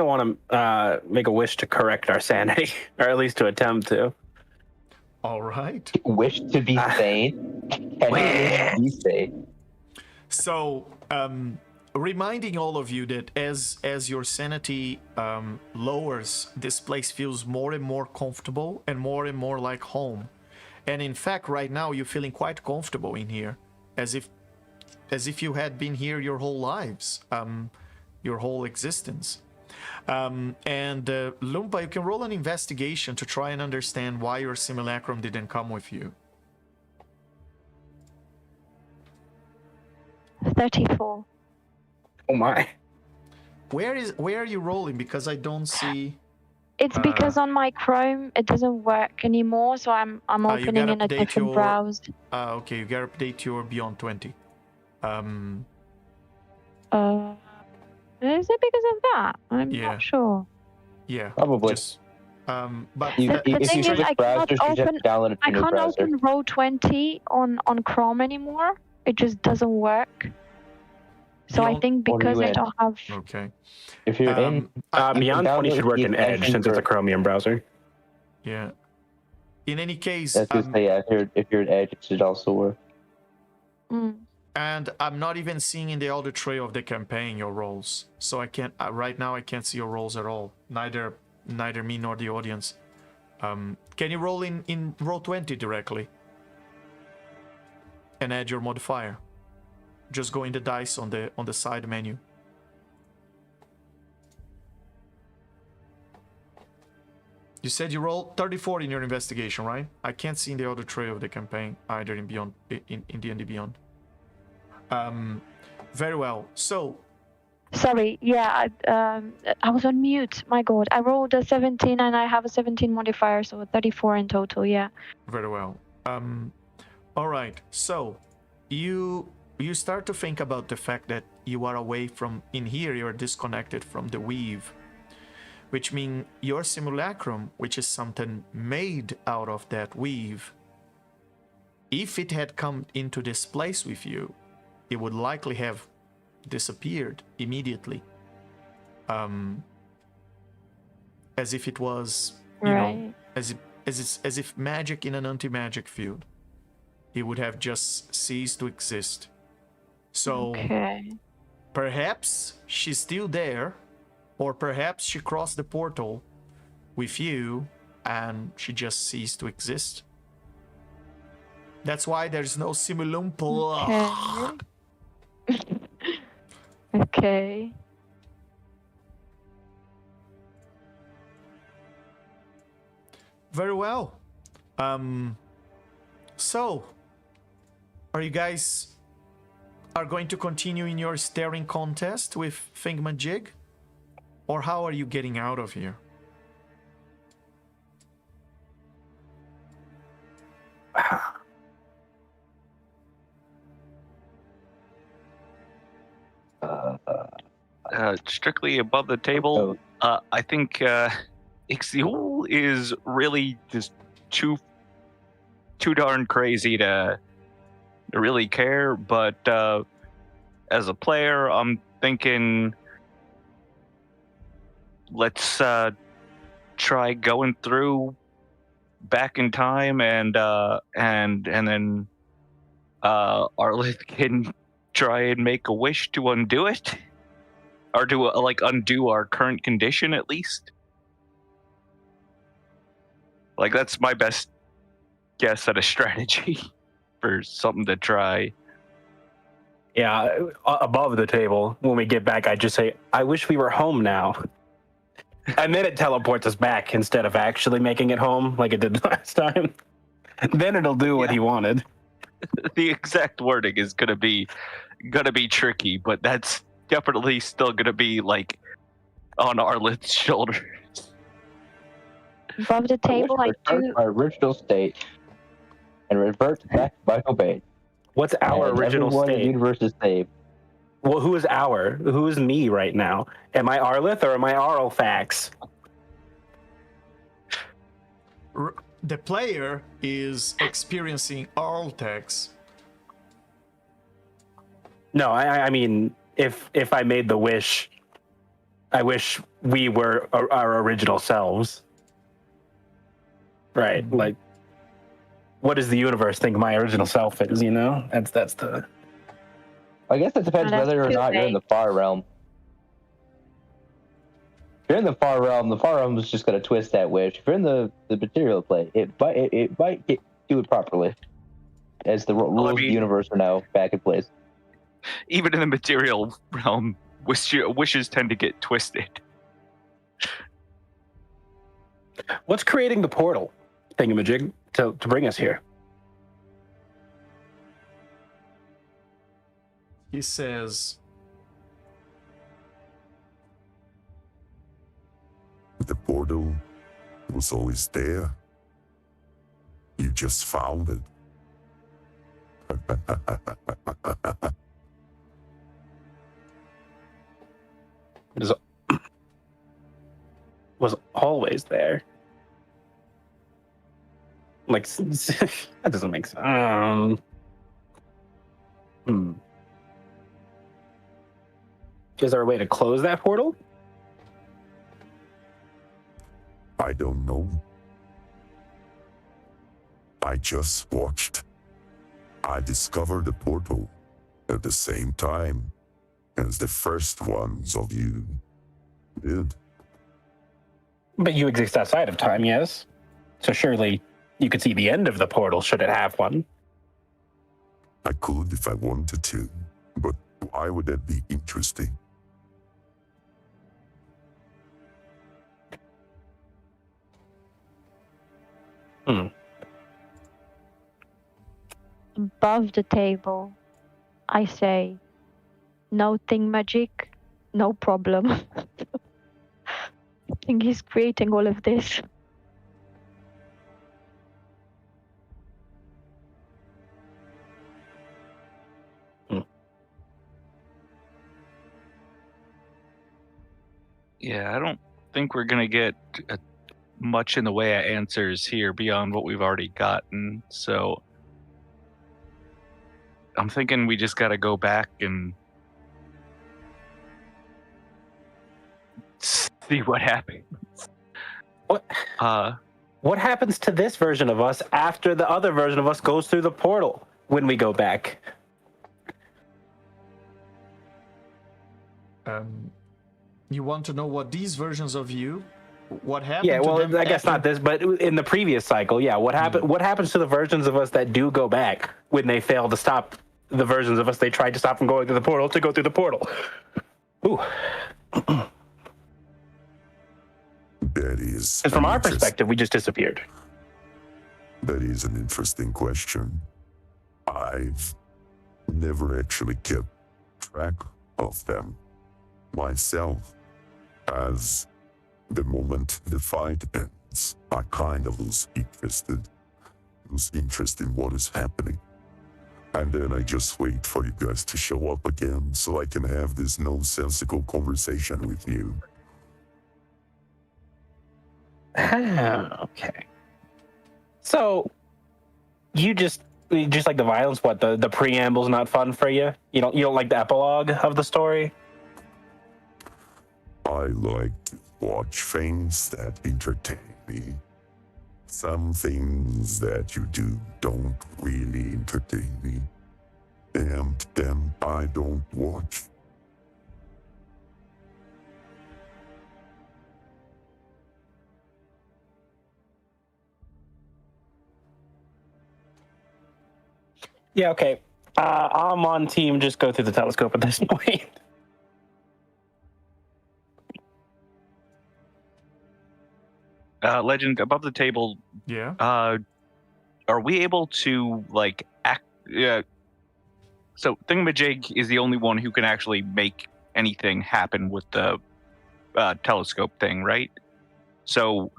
want to make a wish to correct our sanity, or at least to attempt to. All right. Wish to be sane. Can you wish to be sane? So, reminding all of you that as your sanity lowers, this place feels more and more comfortable and more like home. And in fact, right now you're feeling quite comfortable in here, as if you had been here your whole lives, your whole existence. Lumpa, you can roll an investigation to try and understand why your simulacrum didn't come with you. 34. Oh my. Where are you rolling? Because I don't see. It's because on my Chrome it doesn't work anymore, so I'm you opening gotta in a update different your- browser. Okay, you gotta update your Beyond 20. Is it because of that? I'm Yeah. not sure. Yeah, Probably. Just, but You, The if you thing is, switch I cannot browsers, you just have to download it I from your can't browser. open Roll20 on Chrome anymore. It just doesn't work. So I Beyond- think Or because you I in. don't have. okay. If you're in, Beyond 20 should work in the Edge extension since it's a for- Chromium browser. Yeah. In any case, that's just say, yeah, if you're in Edge, it should also work. and I'm not even seeing in the audio tray of the campaign your roles, so I can't right now. I can't see your roles at all. Neither me nor the audience. Can you roll in Roll20 directly and add your modifier? Just go in the dice on the side menu. You said you rolled 34 in your investigation, right? I can't see in the audio tray of the campaign either in Beyond in D&D Beyond. Very well. So Sorry, yeah, I was on mute. My God, I rolled a 17 and I have a 17 modifier, so a 34 in total. Yeah. Very well. All right. So, you start to think about the fact that you are away from in here. You are disconnected from the weave, which means your simulacrum, which is something made out of that weave, if it had come into this place with you, it would likely have disappeared immediately. As if it was, you know, as if magic in an anti-magic field. It would have just ceased to exist. So perhaps she's still there, or perhaps she crossed the portal with you and she just ceased to exist. That's why there's no simulum. Okay. Very well. So, are you guys going to continue in your staring contest with Thingamajig? Or how are you getting out of here? Strictly above the table, I think Ixiol is really just too darn crazy to really care. But as a player, I'm thinking, let's try going through back in time, and then Arlith can try and make a wish to undo it, or to undo our current condition at least. Like, that's my best guess at a strategy for something to try. Yeah, above the table, when we get back, I just say, I wish we were home now. And then it teleports us back instead of actually making it home like it did last time. Then it'll do what he wanted. The exact wording is gonna be tricky, but that's definitely still gonna be like on Arlith's shoulders. Above the table, I do. My original state and revert back to Michael Bay. What's our original everyone state? In the universe is saved. Well, who is our? Who is me right now? Am I Arlith or am I Arlfax? The player is experiencing Arltex. No, I mean, if I made the wish, I wish we were our original selves. Right, like, what does the universe think my original self is, you know? That's the... I guess it depends whether or not you're in the far realm. If you're in the far realm is just going to twist that wish. If you're in the material plane, it might do it properly, as the rules of the universe are now back in place. Even in the material realm, wishes tend to get twisted. What's creating the portal thingamajig to bring us here? He says, The portal was always there. You just found it. Was always there. Like, that doesn't make sense. Is there a way to close that portal? I don't know. I just watched. I discovered the portal at the same time as the first ones of you did. But you exist outside of time, yes? So surely you could see the end of the portal should it have one. I could if I wanted to, but why would that be interesting? Above the table, I say, no thingamagic, no problem. I think he's creating all of this. Yeah, I don't think we're gonna get much in the way of answers here beyond what we've already gotten. So I'm thinking we just gotta go back and see what happens. What happens to this version of us after the other version of us goes through the portal when we go back? You want to know what these versions of you, what happened? Yeah, well, to them I guess after- not this, but in the previous cycle, yeah. What happens to the versions of us that do go back when they fail to stop the versions of us they tried to stop from going through the portal to go through the portal? Ooh. That is. And from an our interest- perspective, we just disappeared. That is an interesting question. I've never actually kept track of them myself. As the moment the fight ends, I kind of lose interest in what is happening. And then I just wait for you guys to show up again so I can have this nonsensical conversation with you. Okay. So, you just like the violence. What the preamble's not fun for you? You don't like the epilogue of the story? I like to watch things that entertain me. Some things that you do don't really entertain me. And then I don't watch. Yeah. Okay. I'm on team. Just go through the telescope at this point. Legend, above the table, Yeah. are we able to like act? So Thingamajig is the only one who can actually make anything happen with the telescope thing, right? So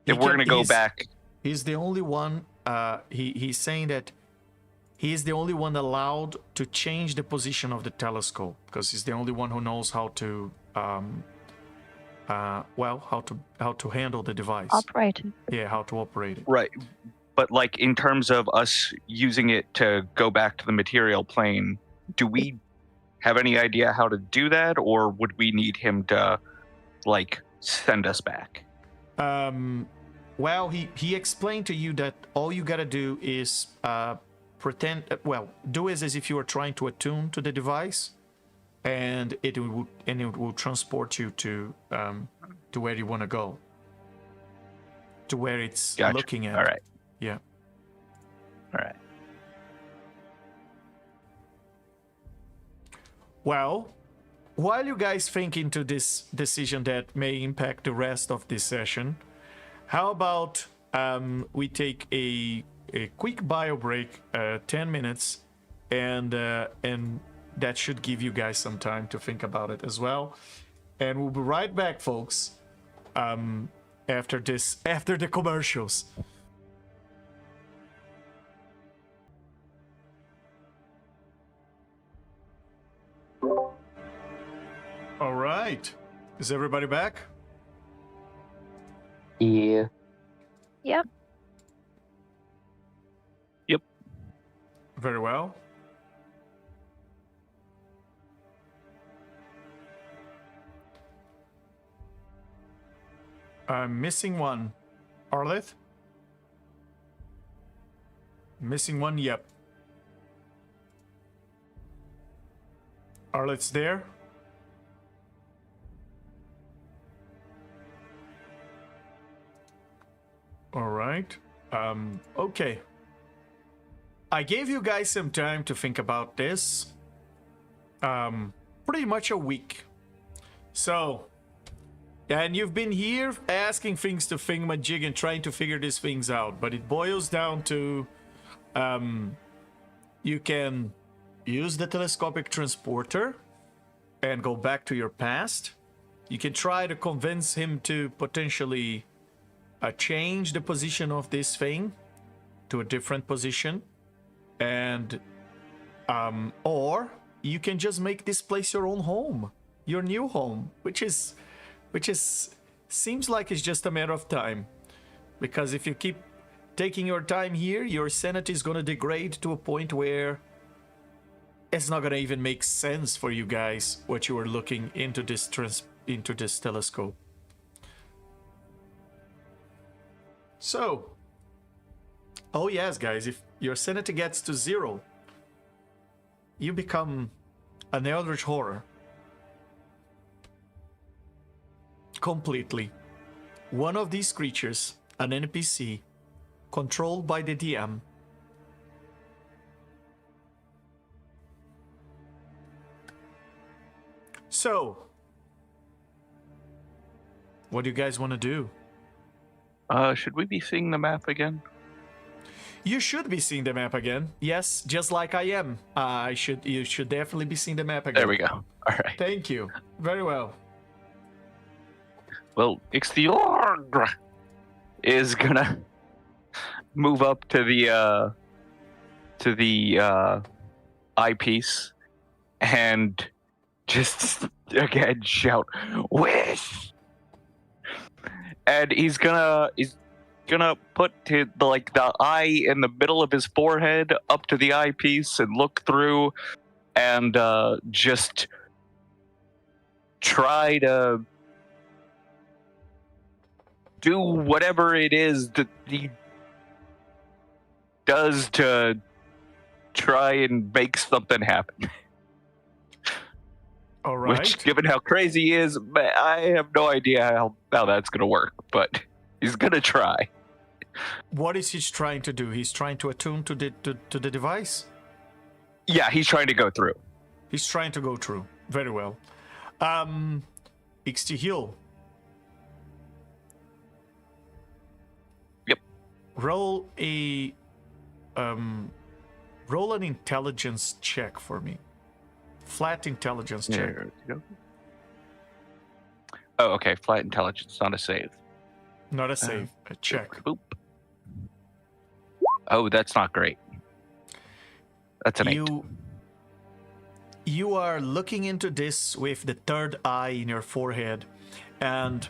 if we're gonna go back, He's the only one. He's saying that he is the only one allowed to change the position of the telescope because he's the only one who knows how to, how to handle the device. Operating. Yeah, how to operate it. right? But like in terms of us using it to go back to the material plane, do we have any idea how to do that, or would we need him to like send us back? Well, he explained to you that all you gotta do is pretend. Do it as if you were trying to attune to the device, and it will transport you to where you want to go, to where it's Gotcha. looking at. All right. Yeah. All right. Well, while you guys think into this decision that may impact the rest of this session, how about we take a quick bio break, 10 minutes, and that should give you guys some time to think about it as well. And we'll be right back, folks, after the commercials. All right. Is everybody back? Yeah. Yep. Very well. I'm missing one. Arleth? Missing one, yep. Arleth's there? All right. Okay. I gave you guys some time to think about this. Pretty much a week. So, and you've been here asking things to Thingamajig and trying to figure these things out, but it boils down to you can use the telescopic transporter and go back to your past. You can try to convince him to potentially change the position of this thing to a different position, and or you can just make this place your own home, your new home, which seems like it's just a matter of time, because if you keep taking your time here, your sanity is going to degrade to a point where it's not going to even make sense for you guys what you are looking into this telescope. So, oh yes, guys, if your sanity gets to 0, you become an Eldritch Horror. Completely. One of these creatures, an NPC, controlled by the DM. So, what do you guys want to do? Should we be seeing the map again? You should be seeing the map again. Yes, just like I am. You should definitely be seeing the map again. There we go. All right. Thank you. Very well. Well, Ixtiorg is gonna move up to the eyepiece and just again shout, "Wish!" And he's gonna put the eye in the middle of his forehead up to the eyepiece and look through and just try to do whatever it is that he does to try and make something happen. All right. Which, given how crazy he is, I have no idea how that's going to work, but he's going to try. What is he trying to do? He's trying to attune to the device? Yeah, he's trying to go through. He's trying to go through. Very well. Ixtihill. Yep. Roll an intelligence check for me. Flat intelligence check. There we go. Oh, okay. Flat intelligence, not a save. Not a save, a check. Boop. Oh, that's not great. That's an 8. You are looking into this with the third eye in your forehead, and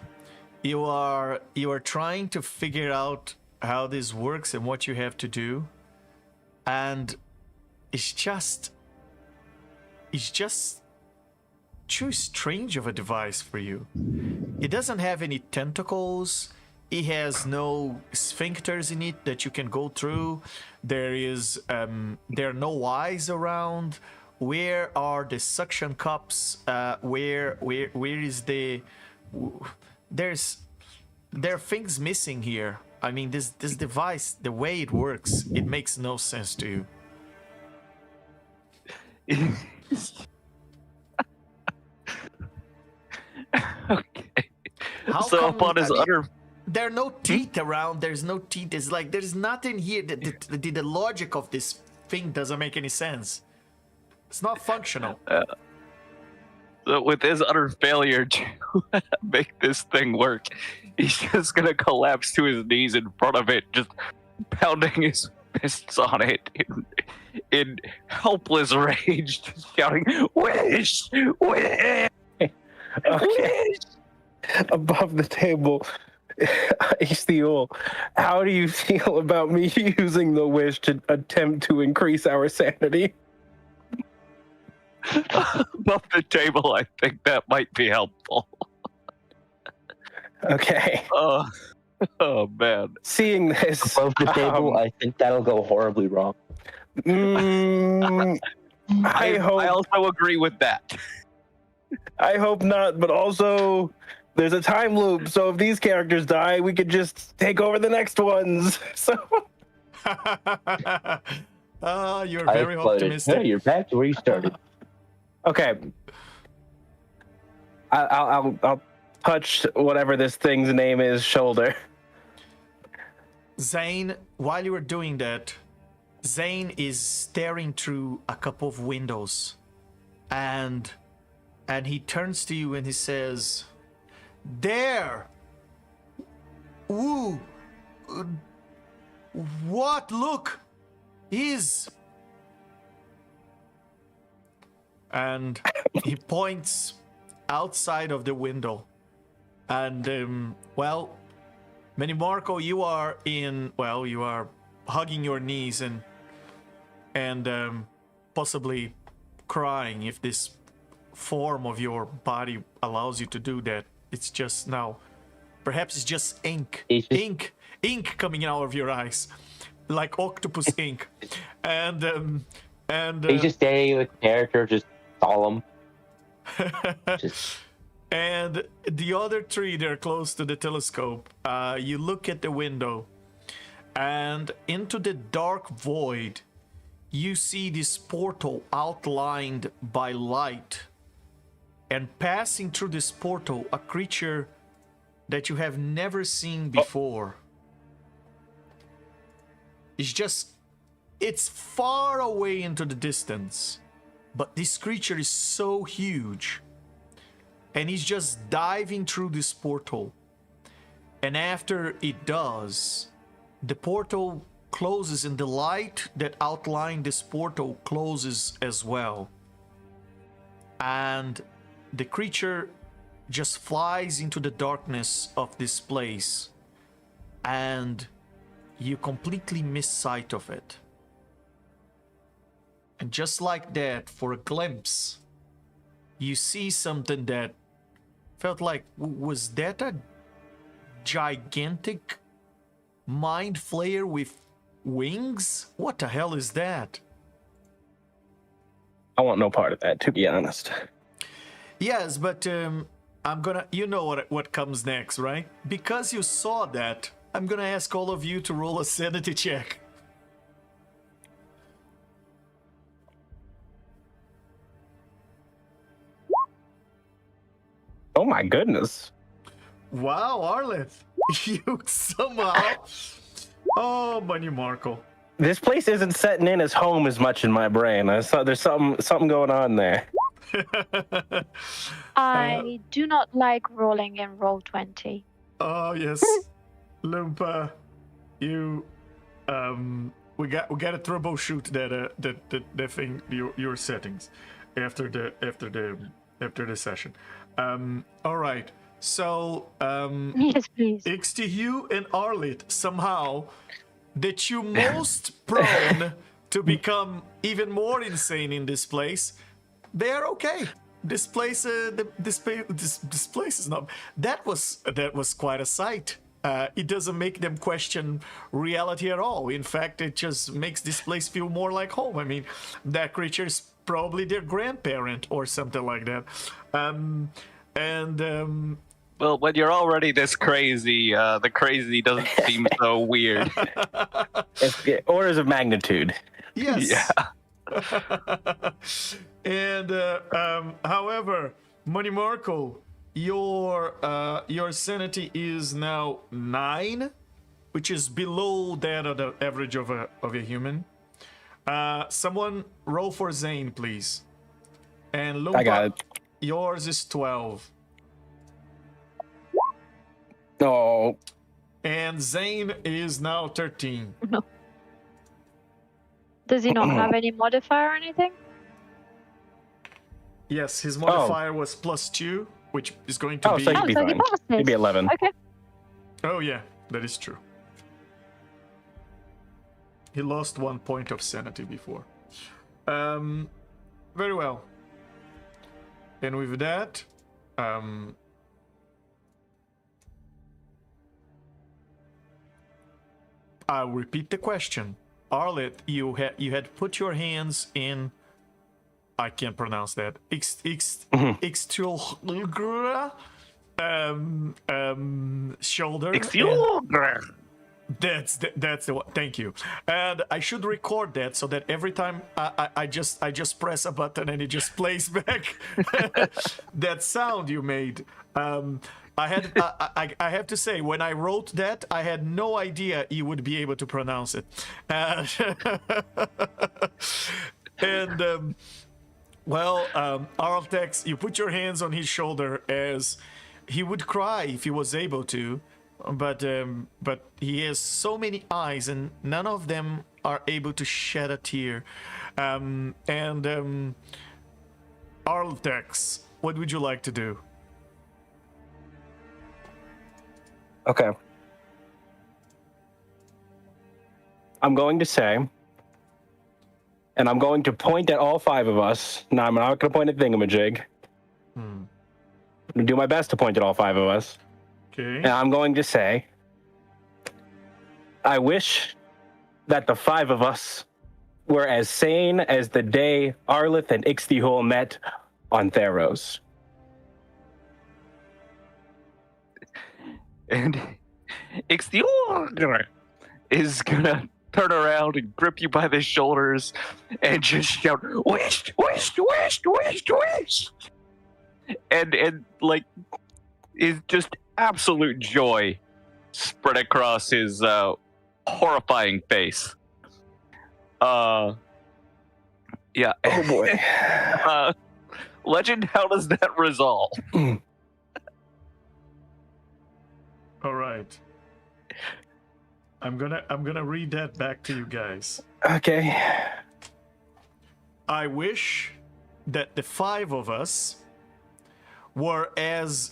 you are trying to figure out how this works and what you have to do, and it's just too strange of a device for you. It doesn't have any tentacles. It has no sphincters in it that you can go through. There are no eyes around. Where are the suction cups? Where is the? There are things missing here. I mean, this device, the way it works, it makes no sense to you. Okay. How upon his utter... There are no teeth around. There's no teeth. It's like there's nothing here. The logic of this thing doesn't make any sense. It's not functional. So with his utter failure to make this thing work, he's just gonna collapse to his knees in front of it, just pounding his fists on it in helpless rage, just shouting, "Wish! Wish! Okay. Above the table, Ixtiol, how do you feel about me using the wish to attempt to increase our sanity? Above the table, I think that might be helpful. Okay. Oh man. Seeing this Above the table, I think that'll go horribly wrong. I hope. I also agree with that. I hope not, but also there's a time loop, so if these characters die, we could just take over the next ones. So You're very optimistic. Hey, you're back to where you started. okay. I'll touch whatever this thing's name is shoulder. Zane, while you are doing that, Zane is staring through a couple of windows, and and he turns to you and he says, "There! Ooh! What? Look! Is..." And he points outside of the window. And, well, Marco, you are hugging your knees and possibly crying if this form of your body allows you to do that. It's just now, perhaps it's just ink coming out of your eyes, like octopus ink. And he's just staying with character, just solemn. And the other three, they're close to the telescope. You look at the window, and into the dark void, you see this portal outlined by light. And passing through this portal, a creature that you have never seen before. It's far away into the distance, but this creature is so huge. And he's just diving through this portal. And after it does, the portal closes and the light that outlined this portal closes as well. And the creature just flies into the darkness of this place. And you completely miss sight of it. And just like that, for a glimpse, you see something that felt like, was that a gigantic mind flayer with wings? What the hell is that? I want no part of that, to be honest. Yes, but I'm gonna... You know what comes next, right? Because you saw that, I'm gonna ask all of you to roll a sanity check. Oh my goodness. Wow, Arleth. You somehow... Oh, Money Marco. This place isn't setting in as home as much in my brain. I saw there's something going on there. I do not like rolling in roll 20. Oh, yes. Lumpa, you... We got to troubleshoot that thing, your settings after the session. All right. So, Yes, please. Ixtihu and Arlit, somehow, that you most prone to become even more insane in this place, they are okay. This place, this place is not. That was quite a sight. It doesn't make them question reality at all. In fact, it just makes this place feel more like home. I mean, that creature is probably their grandparent or something like that. Well, when you're already this crazy, the crazy doesn't seem so weird. It's orders of magnitude. Yes. Yeah. And however, Money Marco, your sanity is now 9, which is below that of the average of a human. Someone roll for Zane, please. And Lumpa, I got it. Yours is 12. No. And Zane is now 13. No. Does he not have any modifier or anything? Yes, his modifier was +2, which is going to be... So he'd be so he fine. passes. He'd be 11. Okay. Oh yeah, that is true. He lost 1 point of sanity before. Very well. And with that, I'll repeat the question. Arlet, you had put your hands in... I can't pronounce that. Extral shoulder. That's the one. Thank you. And I should record that so that every time I just press a button and it just plays back that sound you made. I have to say, when I wrote that, I had no idea you would be able to pronounce it. And Well, Arltex, you put your hands on his shoulder as he would cry if he was able to, but he has so many eyes and none of them are able to shed a tear. Arltex, what would you like to do? Okay. I'm going to say, and I'm going to point at all 5 of us. No, I'm not going to point at Thingamajig. I'm going to do my best to point at all 5 of us. Okay. And I'm going to say, I wish that the 5 of us were as sane as the day Arlith and Ixtihul met on Theros. And Ixtihul is gonna turn around and grip you by the shoulders and just shout, "Wish, wish, wish, wish, wish!" And like, is just absolute joy spread across his horrifying face. Yeah. Oh boy. Legend, how does that resolve? All right. I'm gonna read that back to you guys. Okay. I wish that the 5 of us were as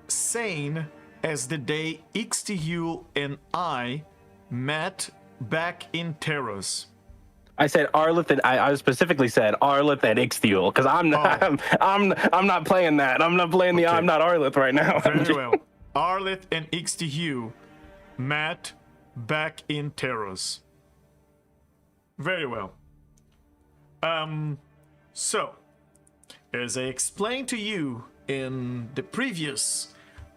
sane as the day Ixtihul and I met back in Theros. I said Arlith, and I specifically said Arlith and Ixtihul because I'm not I'm not playing that. I'm not playing the Okay. I'm not Arlith right now. Very well. Arlith and Ixtihul met back in Theros. Very well. So, as I explained to you in the previous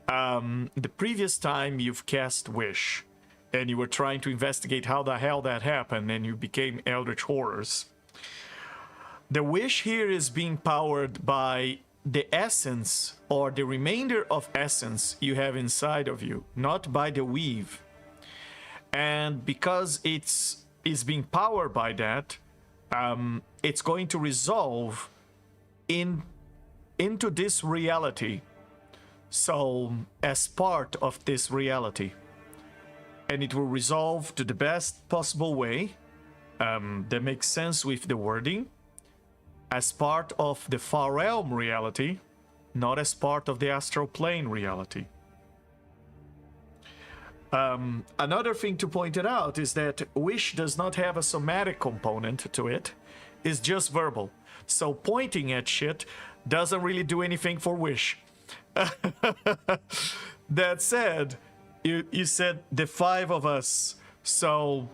time you've cast Wish, and you were trying to investigate how the hell that happened, and you became Eldritch Horrors. The Wish here is being powered by the essence or the remainder of essence you have inside of you, not by the weave. And because it's being powered by that, it's going to resolve into this reality. So, as part of this reality. And it will resolve to the best possible way. That makes sense with the wording. As part of the far realm reality, not as part of the astral plane reality. Another thing to point it out is that Wish does not have a somatic component to it. It's just verbal. So pointing at shit doesn't really do anything for Wish. That said, you said the 5 of us. So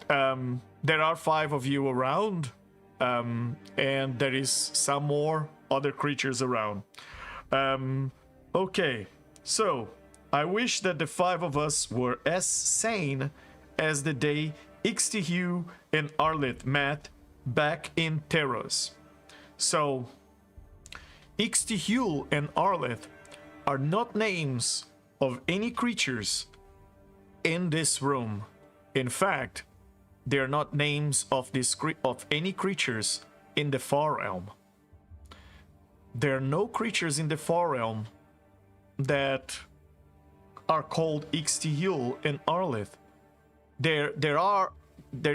there are 5 of you around. And there is some more other creatures around. Okay, so I wish that the 5 of us were as sane as the day Ixtihul and Arlith met back in Theros. So, Ixtihul and Arlith are not names of any creatures in this room. In fact, they are not names of any creatures in the far realm. There are no creatures in the far realm that are called Ixtihul and Arlith. There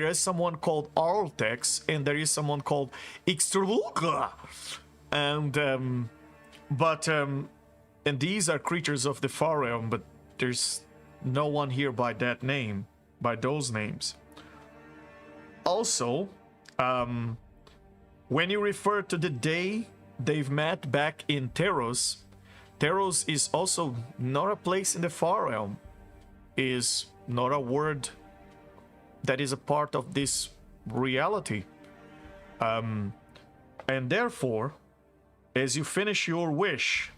is someone called Arltex, and there is someone called Ixtihul. And these are creatures of the far realm, but there's no one here by that name, by those names. Also, when you refer to the day they've met back in Theros, Theros is also not a place in the far realm, is not a word that is a part of this reality. And therefore, as you finish your wish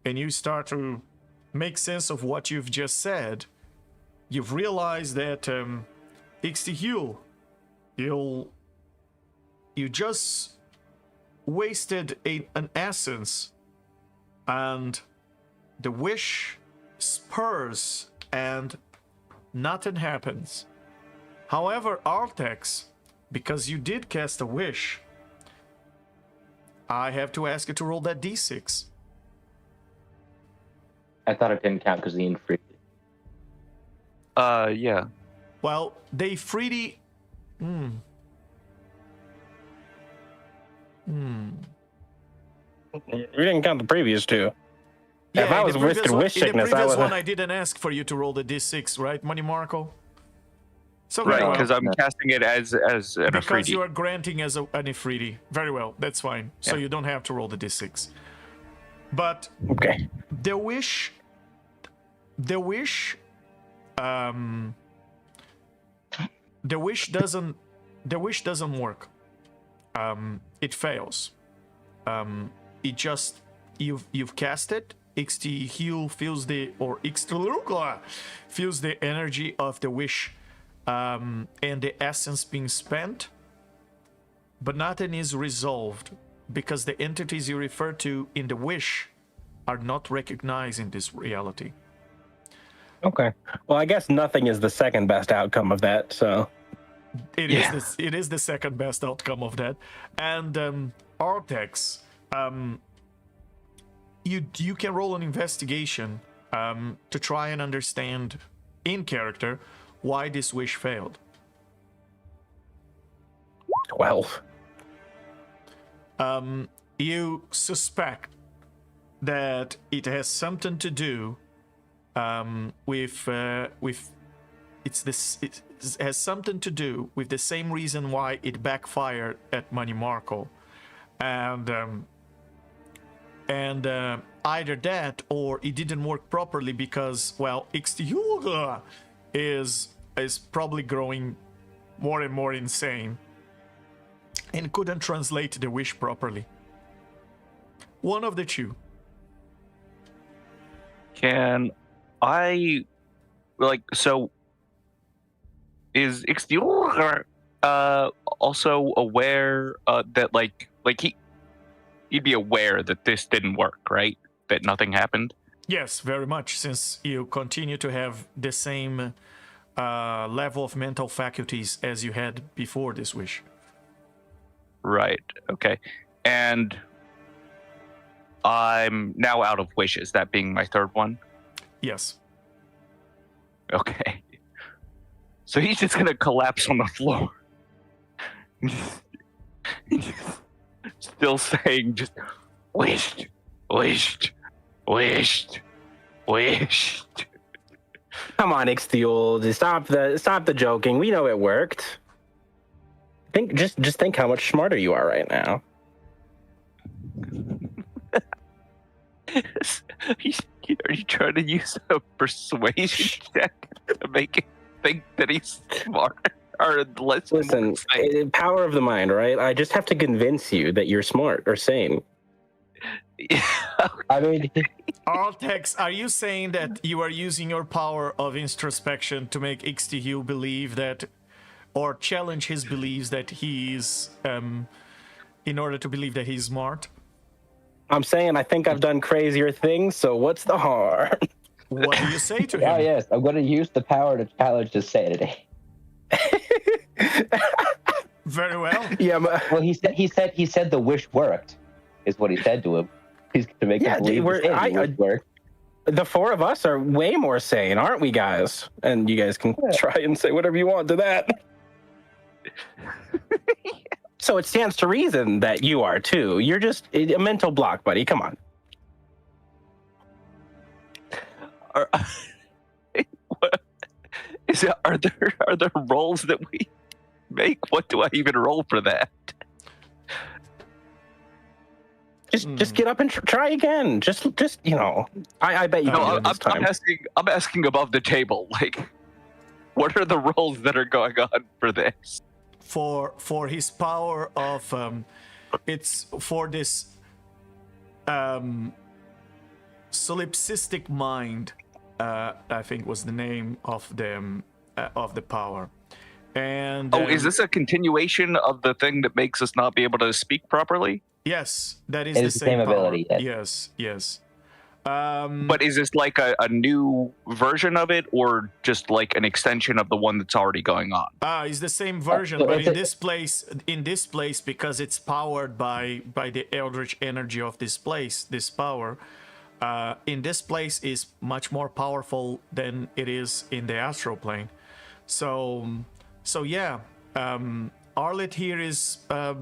and you start to make sense of what you've just said, you've realized that Ixtihul, you just wasted an essence, and the wish spurs and nothing happens. However, Artex, because you did cast a wish, I have to ask you to roll that d6. I thought it didn't count because Ian freed it. Yeah. Well, they freely. We didn't count the previous two. Yeah, If I was risking wish in the sickness, I previous would. one, I didn't ask for you to roll the d6, right, Money Marco? So Right, very well. because I'm casting it as an Because Afridi. you are granting as an Ifriti. Very well, that's fine. So Yeah. you don't have to roll the d6. But Okay. the wish, the wish doesn't work. It fails. It just you've cast it. Ixtihil feels the energy of the wish, and the essence being spent, but nothing is resolved because the entities you refer to in the wish are not recognized in this reality. Okay. Well, I guess nothing is the second best outcome of that. So. It is the second best outcome of that. And Artex, you can roll an investigation to try and understand in character why this wish failed. 12. You suspect that it has something to do with it has something to do with the same reason why it backfired at Money Marco, and either that or it didn't work properly because, well, Ixtihil is probably growing more and more insane and couldn't translate the wish properly. One of the two. Can I, so is Ixtior also aware that he'd be aware that this didn't work, right? That nothing happened? Yes, very much, since you continue to have the same level of mental faculties as you had before this wish. Right, okay. And I'm now out of wishes, that being my third one? Yes. Okay. So he's just gonna collapse on the floor. Still saying just wished, wished, wished, wished. Come on, Ixtiol. Stop the joking. We know it worked. Just think how much smarter you are right now. Are you trying to use a persuasion check to make it think that he's smart or less? Listen, power of the mind, right? I just have to convince you that you're smart or sane. I mean, Artex, are you saying that you are using your power of introspection to make Ixtihil believe that, or challenge his beliefs that he's, in order to believe that he's smart? I'm saying I think I've done crazier things, so what's the harm? What do you say to him? oh yes, I'm going to use the power to challenge his sanity. Very well. Yeah, Well, he said the wish worked, is what he said to him. He's going to make him believe the sanity wish worked. the four of us are way more sane, aren't we, guys? And you guys can try and say whatever you want to that. So it stands to reason that you are too. You're just a mental block, buddy. Come on. Are there rolls that we make? What do I even roll for that? Just get up and try again. Just you know, I bet you can do it this time. I'm asking above the table. Like, what are the rolls that are going on for this? For his power of it's for this solipsistic mind, I think was the name of the power. And is this a continuation of the thing that makes us not be able to speak properly? Yes, that is It the is the same same power. ability, yes. Yes. But is this like a new version of it, or just like an extension of the one that's already going on? It's the same version, but in this place, because it's powered by the eldritch energy of this place, this power, in this place is much more powerful than it is in the astral plane. So yeah, Arlet here is a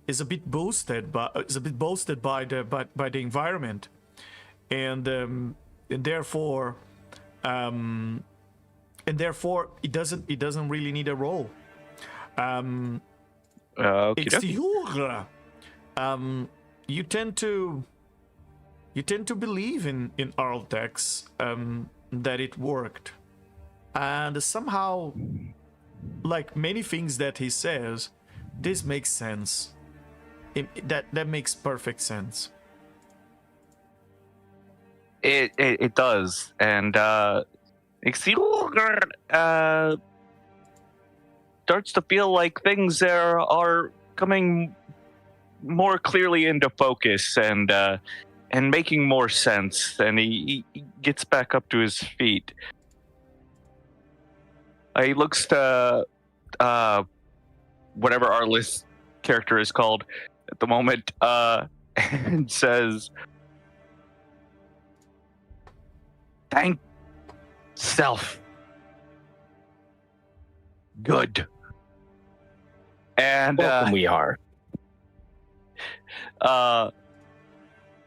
bit boosted, but is a bit boosted by the environment, and therefore it doesn't really need a roll. Okey-dokey. You tend to believe in Arltex that it worked, and somehow, like many things that he says, this makes sense. That makes perfect sense. It does, and starts to feel like things there are coming more clearly into focus and making more sense. And he gets back up to his feet. He looks to whatever our list character is called at the moment, and says, "Thank self. Good." And Welcome we are.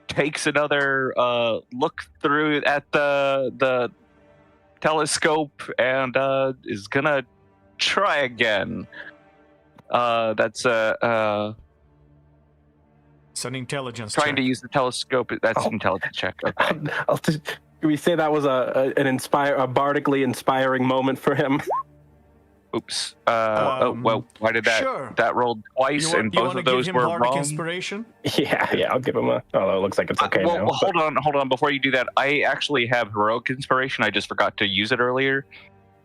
Takes another look through at the telescope and is gonna try again. That's It's an intelligence trying check. to use the telescope. That's an intelligence check. Okay. Can we say that was a bardically inspiring moment for him? Oops. Well, why did that? Sure. That rolled twice, and both of those were bardic wrong. inspiration? Yeah, I'll give him a. Although it looks like it's okay now. Well, hold on. Before you do that, I actually have heroic inspiration. I just forgot to use it earlier.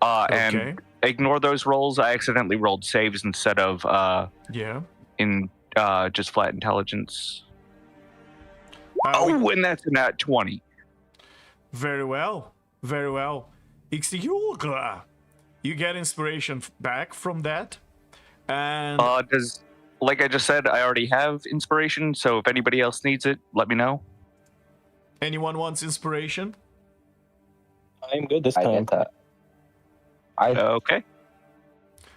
Okay. And ignore those rolls. I accidentally rolled saves instead of just flat intelligence. And that's a nat 20. Very well. Very well. Ixiugra. You get inspiration back from that. And like I just said, I already have inspiration, so if anybody else needs it, let me know. anyone wants inspiration? I'm good this I time. get that. Okay.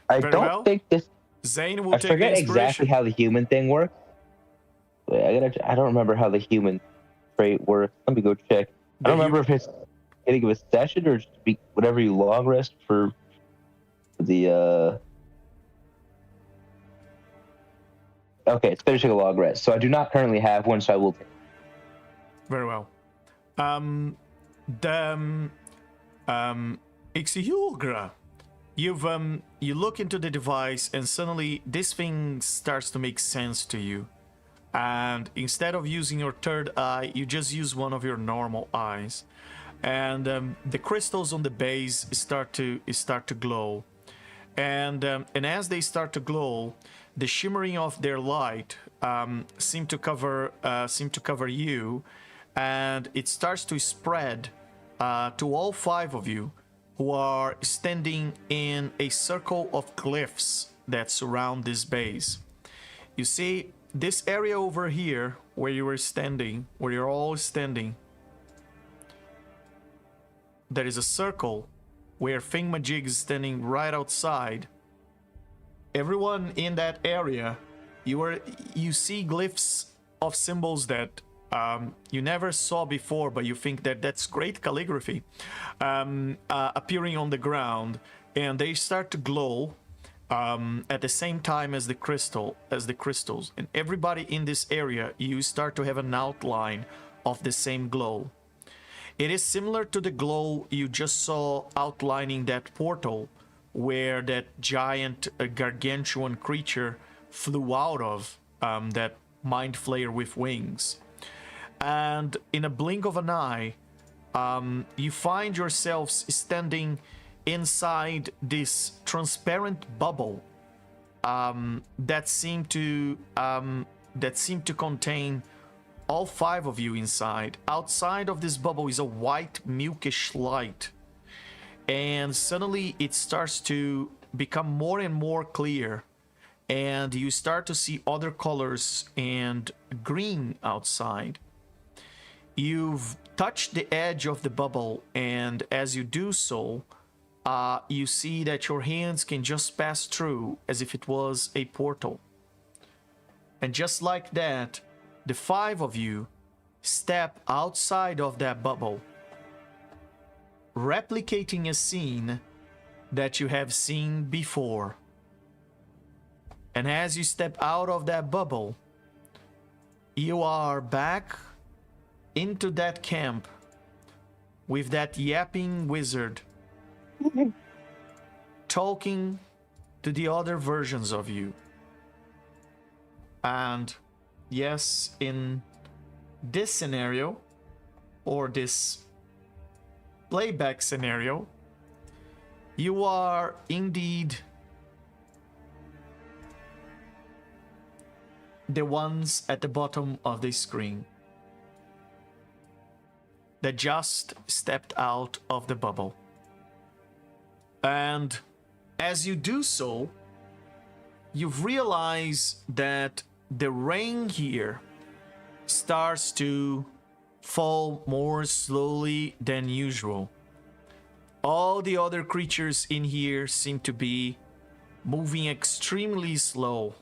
I Very don't well. think this. Zane will I take the forget inspiration. exactly how the human thing works. Wait, I don't remember how the human trait works. Let me go check. I don't remember if it's getting a session or just whatever you long rest for the. Okay, it's finishing a long rest. So I do not currently have one, so I will take it. Very well. Ixiugra, you look into the device and suddenly this thing starts to make sense to you. And instead of using your third eye, you just use one of your normal eyes. And the crystals on the base start to glow. And as they start to glow, the shimmering of their light seem to cover you, and it starts to spread to all five of you who are standing in a circle of glyphs that surround this base. You see, this area over here where you were standing, where you're all standing, there is a circle where Thingmajig is standing right outside. Everyone in that area, you see glyphs of symbols that you never saw before, but you think that that's great calligraphy, appearing on the ground, and they start to glow at the same time as the crystals. And everybody in this area, you start to have an outline of the same glow. It is similar to the glow you just saw outlining that portal where that giant gargantuan creature flew out of, that mind flayer with wings. And in a blink of an eye, you find yourselves standing inside this transparent bubble that seemed to contain all 5 of you inside. Outside of this bubble is a white milkish light, and suddenly it starts to become more and more clear, and you start to see other colors and green outside. You've touched the edge of the bubble, and as you do so, you see that your hands can just pass through as if it was a portal. And just like that, the 5 of you step outside of that bubble, replicating a scene that you have seen before. And as you step out of that bubble, you are back into that camp with that yapping wizard talking to the other versions of you. And yes, in this scenario, or this playback scenario, you are indeed the ones at the bottom of the screen that just stepped out of the bubble. And as you do so, you've realized that the rain here starts to fall more slowly than usual. All the other creatures in here seem to be moving extremely slow.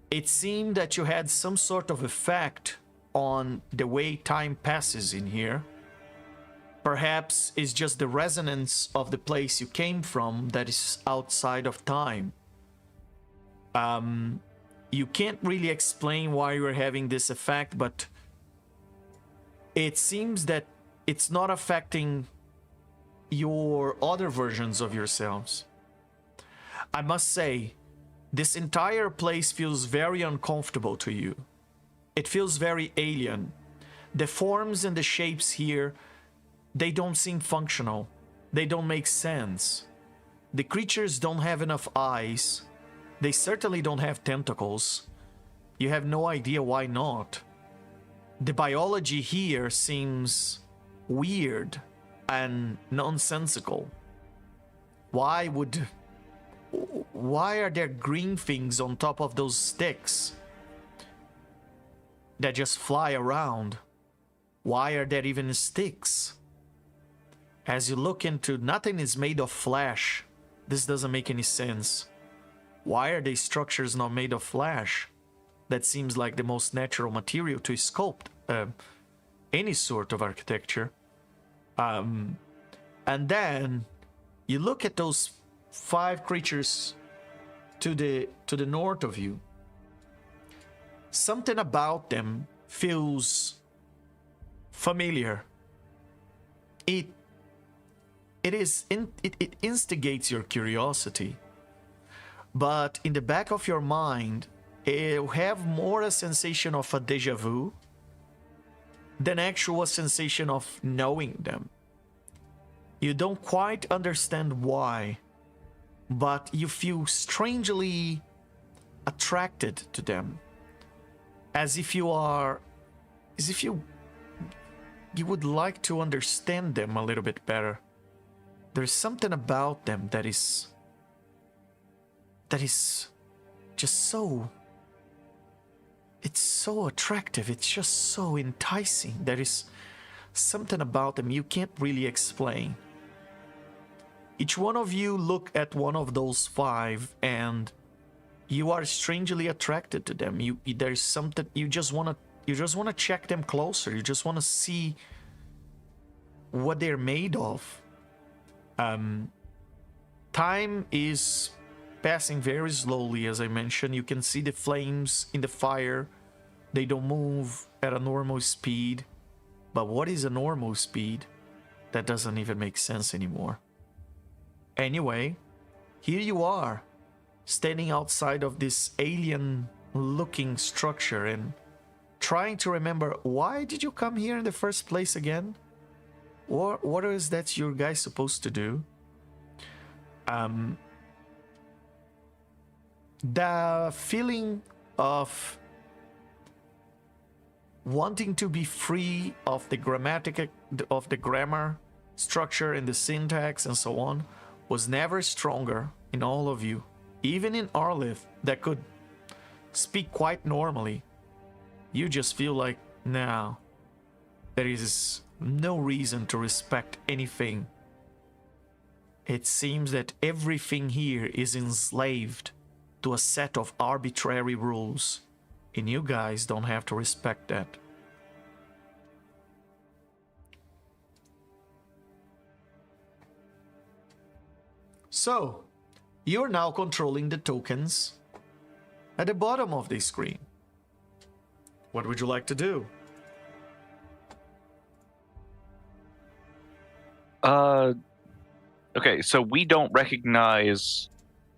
It seemed that you had some sort of effect on the way time passes in here. Perhaps it's just the resonance of the place you came from that is outside of time. You can't really explain why you're having this effect, but it seems that it's not affecting your other versions of yourselves. I must say, this entire place feels very uncomfortable to you. It feels very alien. The forms and the shapes here, they don't seem functional. They don't make sense. The creatures don't have enough eyes. They certainly don't have tentacles. You have no idea why not. The biology here seems weird and nonsensical. Why are there green things on top of those sticks that just fly around? Why are there even sticks? As you look into, nothing is made of flesh. This doesn't make any sense. Why are these structures not made of flesh? That seems like the most natural material to sculpt any sort of architecture. And then you look at those 5 creatures to the north of you. Something about them feels familiar. It instigates your curiosity, but in the back of your mind, you have more a sensation of a déjà vu than actual sensation of knowing them. You don't quite understand why, but you feel strangely attracted to them, as if you would like to understand them a little bit better. There's something about them that is just so, it's so attractive. It's just so enticing. There is something about them you can't really explain. Each one of you look at one of those 5 and you are strangely attracted to them. There's something you just want to check them closer. You just want to see what they're made of. Time is passing very slowly, as I mentioned. You can see the flames in the fire. They don't move at a normal speed. But what is a normal speed? That doesn't even make sense anymore. Anyway, here you are, standing outside of this alien-looking structure and trying to remember, why did you come here in the first place again? What is that you guys supposed to do? The feeling of wanting to be free of the grammar structure and the syntax and so on was never stronger in all of you. Even in Arlith, that could speak quite normally, you just feel like, now, there is no reason to respect anything. It seems that everything here is enslaved to a set of arbitrary rules, and you guys don't have to respect that. So, you're now controlling the tokens at the bottom of the screen. What would you like to do? Okay, so we don't recognize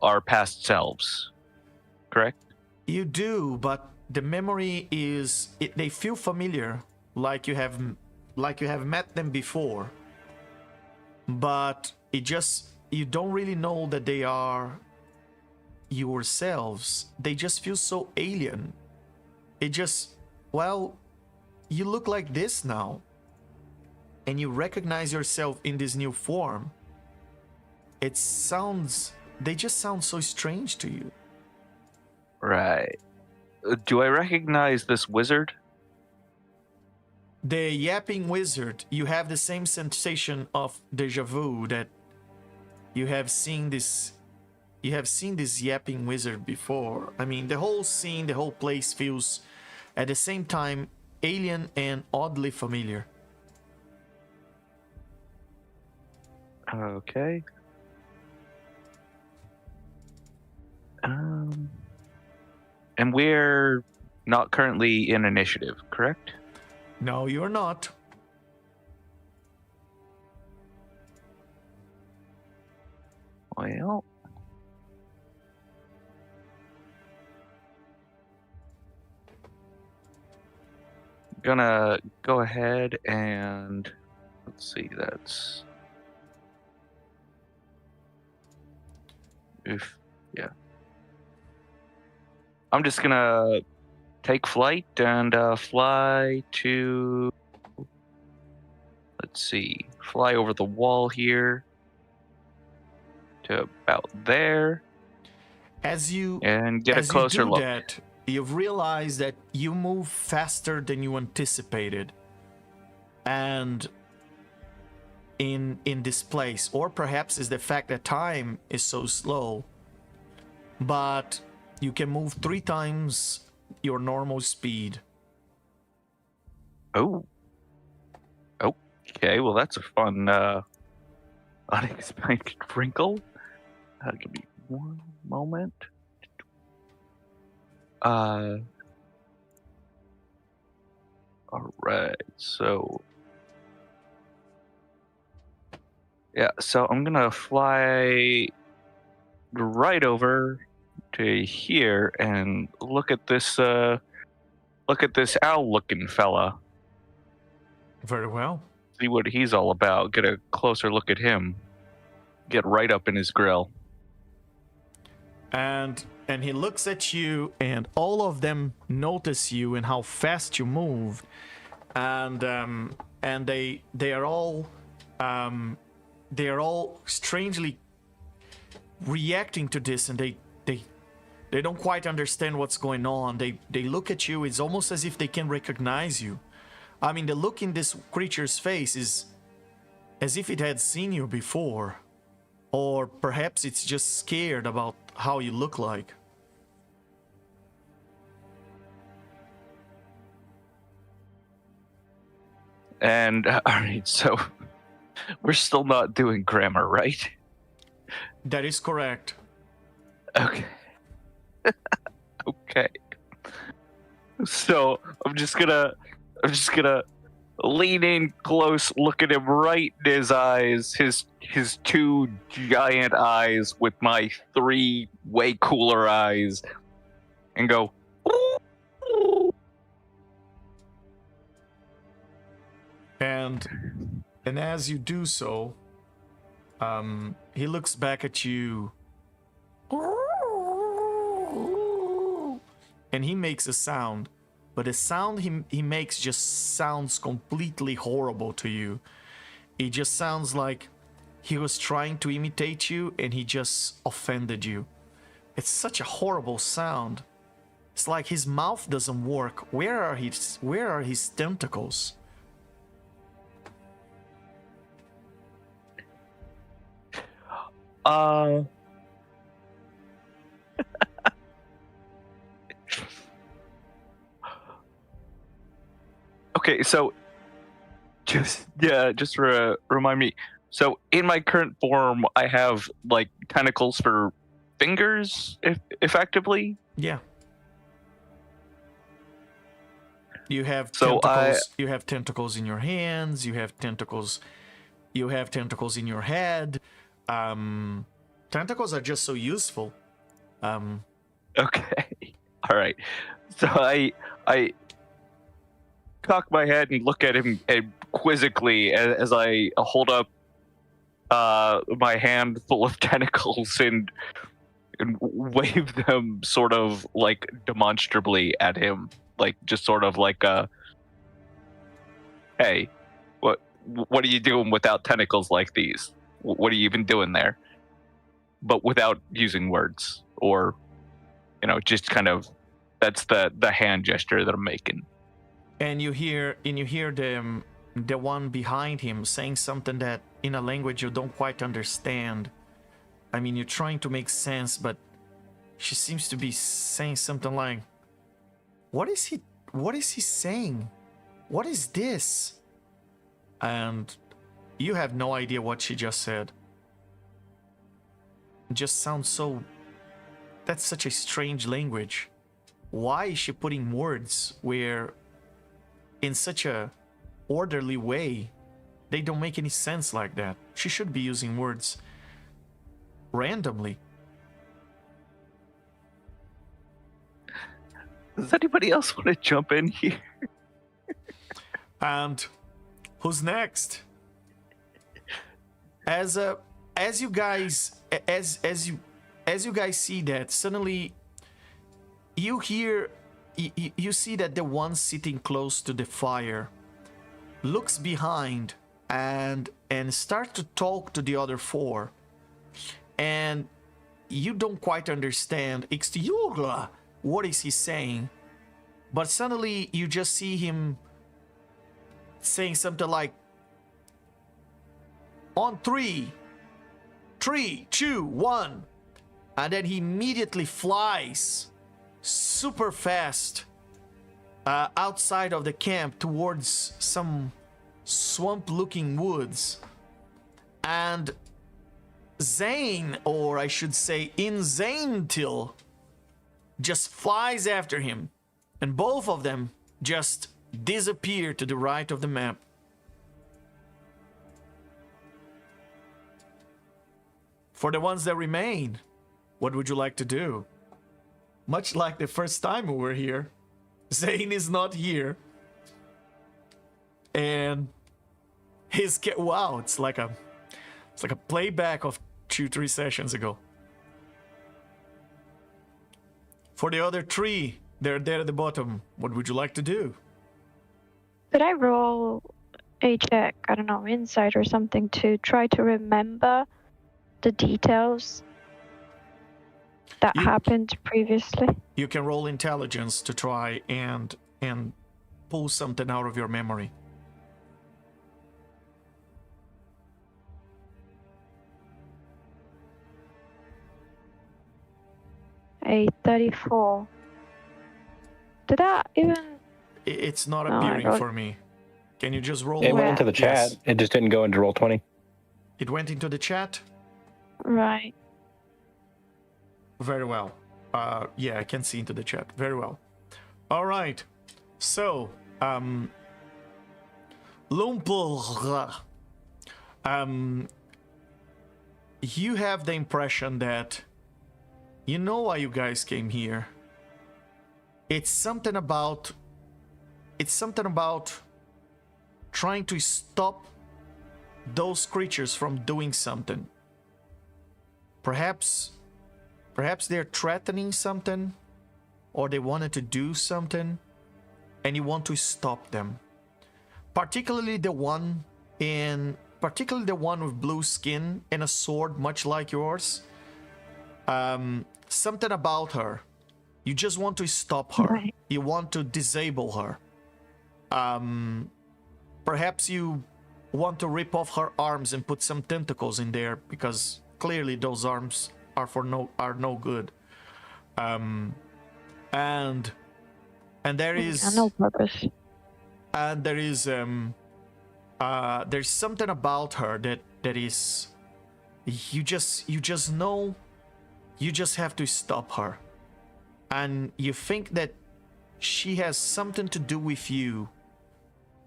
our past selves, correct? You do, but the memory is they feel familiar, like you have met them before. But you don't really know that they are yourselves. They just feel so alien. You look like this now. And you recognize yourself in this new form. They just sound so strange to you. Right. Do I recognize this wizard? The yapping wizard, you have the same sensation of deja vu that you have seen this yapping wizard before. I mean, the whole scene, the whole place feels at the same time alien and oddly familiar. Okay. And we're not currently in initiative, correct? No, you're not. Well, gonna go ahead and let's see. I'm just gonna take flight and fly to. Let's see. Fly over the wall here to about there. And get a closer look. That, you've realized that you move faster than you anticipated. And in this place, or perhaps it's the fact that time is so slow, but you can move 3 times your normal speed. Oh. Okay, well that's a fun unexpected wrinkle. Give me one moment. All right, so I'm gonna fly right over to here and look at this owl-looking fella. Very well. See what he's all about. Get a closer look at him. Get right up in his grill. And he looks at you, and all of them notice you and how fast you move, and they are all strangely reacting to this, and they don't quite understand what's going on. They look at you. It's almost as if they can recognize you. I mean, the look in this creature's face is as if it had seen you before, or perhaps it's just scared about how you look like. And all right, so we're still not doing grammar, right? That is correct. Okay. Okay. So I'm just gonna lean in close, look at him right in his eyes, his 2 giant eyes with my 3 way cooler eyes, and go. And as you do so, he looks back at you, and he makes a sound but the sound he makes just sounds completely horrible to you. It just sounds like he was trying to imitate you and he just offended you. It's such a horrible sound. It's like his mouth doesn't work. Where are his tentacles? Okay, so just remind me. So in my current form, I have like tentacles for fingers, effectively. Yeah. You have So tentacles. You have tentacles in your hands. You have tentacles. You have tentacles in your head. Tentacles are just so useful. Okay, all right. So I cock my head and look at him quizzically as I hold up my hand full of tentacles and wave them sort of like demonstrably at him, like just sort of like a, hey, what are you doing without tentacles like these? What are you even doing there? But without using words, or just kind of, that's the hand gesture that I'm making. And you hear the one behind him saying something that in a language you don't quite understand. I mean, you're trying to make sense, but she seems to be saying something like, what is he saying? What is this? And you have no idea what she just said. It just sounds so... That's such a strange language. Why is she putting words where, in such a orderly way, they don't make any sense like that? She should be using words randomly. Does anybody else want to jump in here? And who's next? As you guys see that, suddenly you see that the one sitting close to the fire looks behind and start to talk to the other four, and you don't quite understand what is he saying, but suddenly you just see him saying something like, on 3, 2, 1, and then he immediately flies super fast outside of the camp towards some swamp-looking woods. And Zane, or I should say Insanetil, just flies after him, and both of them just disappear to the right of the map. For the ones that remain, what would you like to do? Much like the first time we were here, Zane is not here. And wow, it's like a playback of 2-3 sessions ago. For the other 3, they're there at the bottom. What would you like to do? Could I roll a check, I don't know, insight or something, to try to remember the details that happened previously? You can roll intelligence to try and pull something out of your memory. A 34. Did that even... It's not No, appearing I got- for me. Can you just roll? It went Where? into the chat. Yes. It just didn't go into roll 20. It went into the chat? Right. Very well. Yeah, I can see into the chat. Very well. All right. So, Lumpur, you have the impression that you know why you guys came here. It's something about trying to stop those creatures from doing something. Perhaps they're threatening something, or they wanted to do something. and you want to stop them. Particularly the one with blue skin and a sword much like yours. Something about her. You just want to stop her. Right. You want to disable her. Perhaps you want to rip off her arms and put some tentacles in there, because clearly those arms are no good. And there is no purpose. And there is there's something about her that is, you just know, you just have to stop her. And you think that she has something to do with you,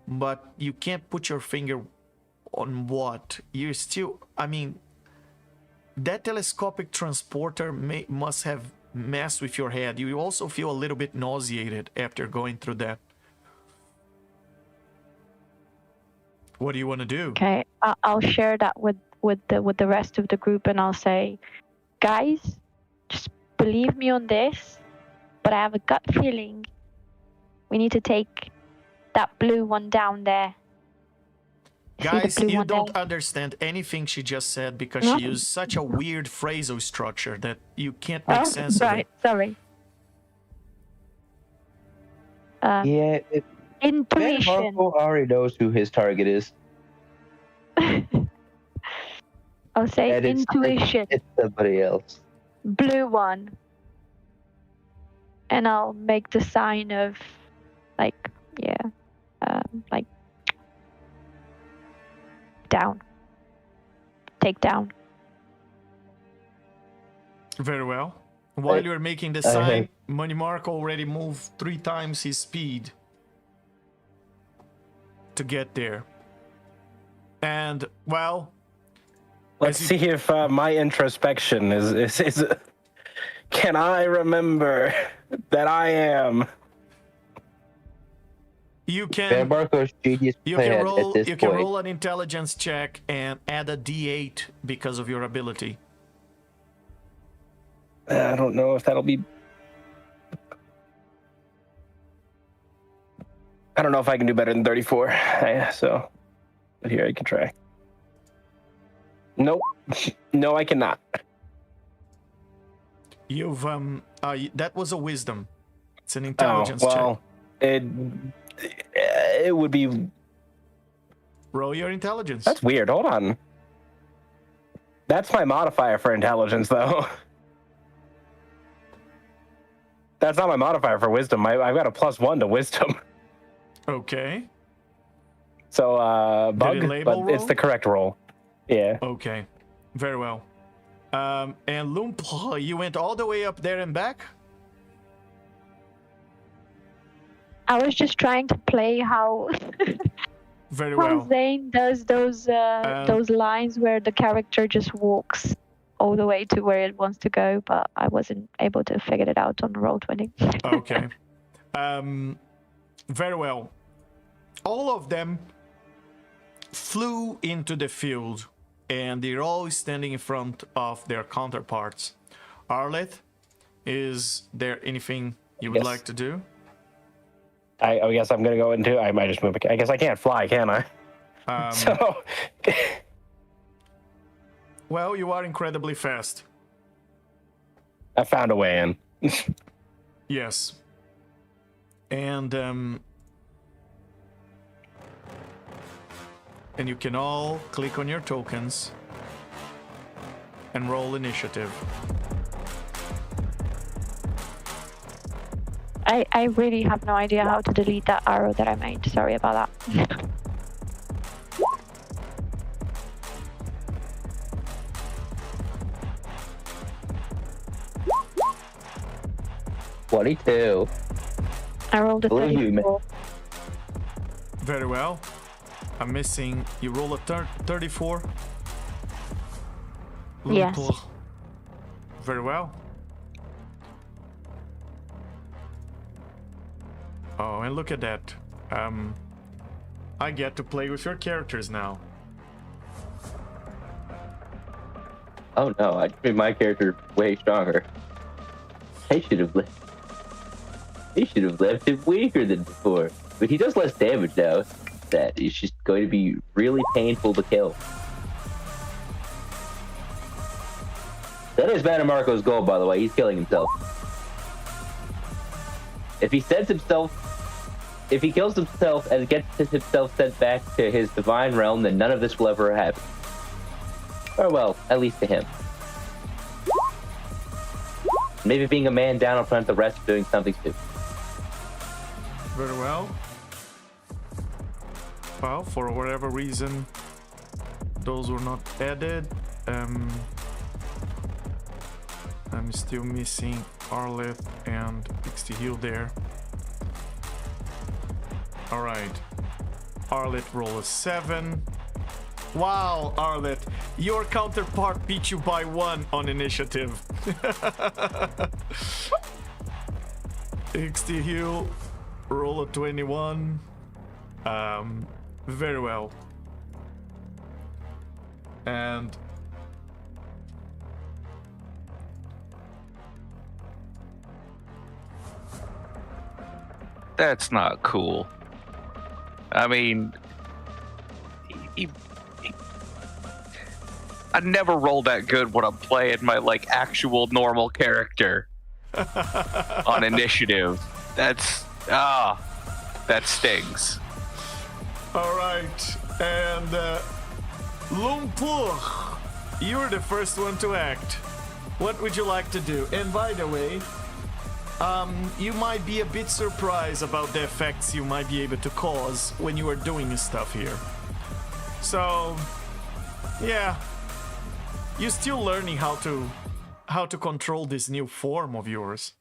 but you can't put your finger on what. You're still, I mean, that telescopic transporter must have messed with your head. You also feel a little bit nauseated after going through that. What do you want to do? Okay, I'll share that with the rest of the group, and I'll say, guys, just believe me on this, but I have a gut feeling we need to take that blue one down there. Guys, you don't understand anything she just said, because she used such a weird phrasal structure that you can't make sense of it. Sorry. Yeah, Intuition. Marco already knows who his target is. I'll say And intuition. It's somebody else. Blue one. And I'll make the sign of, like down. Take down. Very well. While you're making the sign, Money Mark already moved 3 times his speed to get there. And, well... Let's see if my introspection is can I remember that I am... You can Marco's genius plan roll, at this you point. can roll an intelligence check and add a d8 because of your ability. I don't know if that'll be... I don't know if I can do better than 34. So, but here I can try. Nope. No, I cannot. You've that was a wisdom. It's an intelligence check. It would be... Roll your intelligence. That's weird. Hold on. That's my modifier for intelligence, though. That's not my modifier for wisdom. I've got a +1 to wisdom. Okay. So, bug, but roll? it's the correct roll. Yeah. Okay. Very well. And Lump, you went all the way up there and back? I was just trying to play how Very well. Zane does those lines where the character just walks all the way to where it wants to go, but I wasn't able to figure it out on Roll20. Okay. Very well. All of them flew into the field, and they're all standing in front of their counterparts. Arleth, is there anything you would like to do? I guess I'm gonna go into... I might just move. I guess I can't fly, can I? So... Well, you are incredibly fast. I found a way in. Yes. And you can all click on your tokens and roll initiative. I really have no idea how to delete that arrow that I made. Sorry about that. 22. I rolled a Believe you, 34. Very well. I'm missing. You roll a 34. Yes. Very well. Oh, and look at that. I get to play with your characters now. Oh no, I just made my character way stronger. I should have. He should have left him weaker than before. But he does less damage now. That is just going to be really painful to kill. That is Marco's goal, by the way. He's killing himself. If he kills himself and gets himself sent back to his divine realm, then none of this will ever happen. Or well, at least to him. Maybe being a man down in front of the rest of doing something stupid. Very well. Well, for whatever reason, those were not added. I'm still missing Arleth and Pixie Hill there. Alright. Arleth roll a 7. Wow, Arleth, your counterpart beat you by 1 on initiative. Pixie Hill roll a 21. Very well. And That's not cool. I mean, I never roll that good when I'm playing my like actual normal character on initiative. That stings. all right, and Lumpur, you're the first one to act. What would you like to do? And by the way, you might be a bit surprised about the effects you might be able to cause when you are doing stuff here. So, yeah, you're still learning how to control this new form of yours.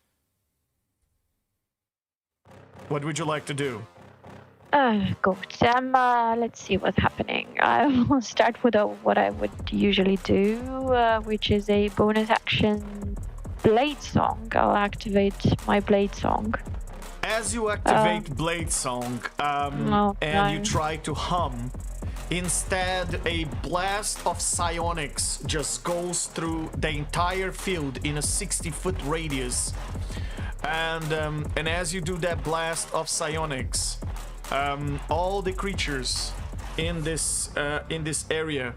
What would you like to do? Good. Let's see what's happening. I will start with what I would usually do, which is a bonus action blade song. I'll activate my blade song. As you activate Blade Song, and you try to hum, instead a blast of psionics just goes through the entire field in a 60-foot radius. And as you do that blast of psionics, all the creatures in this area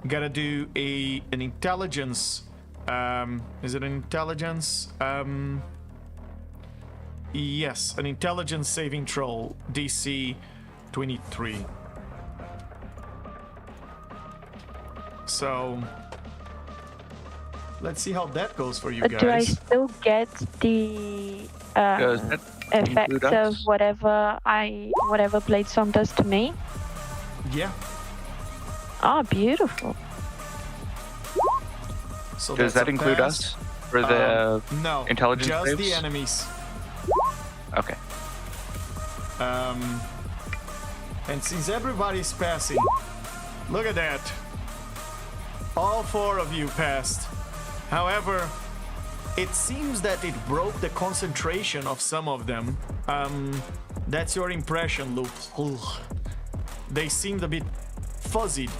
gotta do an intelligence. Is it an intelligence? Yes, an intelligence saving throw, DC 23. So let's see how that goes for you guys. Do I still get the effect of whatever blade song does to me? Yeah. Oh, beautiful. So Does that include us for the no, intelligence just saves? the enemies. Okay. And since everybody's passing, look at that. All 4 of you passed. However, it seems that it broke the concentration of some of them. That's your impression, Luke. They seemed a bit fuzzied.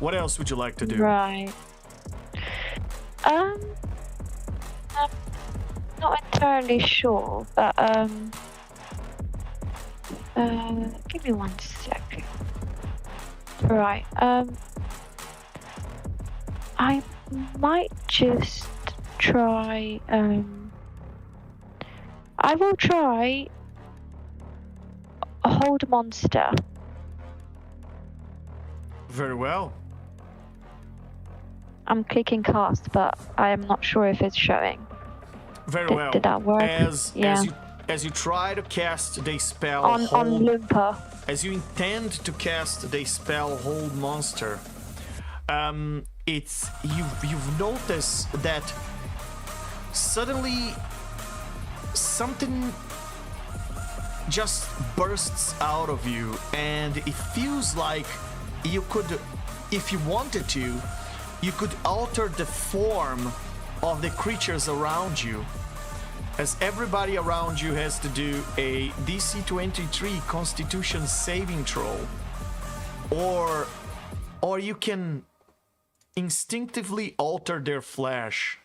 What else would you like to do? Right. I'm not entirely sure, but give me 1 second. Right. I might just try. I will try hold monster. Very well. I'm clicking cast, but I am not sure if it's showing. Very well. Did that work? As you try to cast the spell on Lumpa. As you intend to cast the spell Hold Monster, you've noticed that suddenly something just bursts out of you, and it feels like you could, if you wanted to, you could alter the form of the creatures around you, as everybody around you has to do a DC 23 Constitution saving throw, or you can instinctively alter their flesh.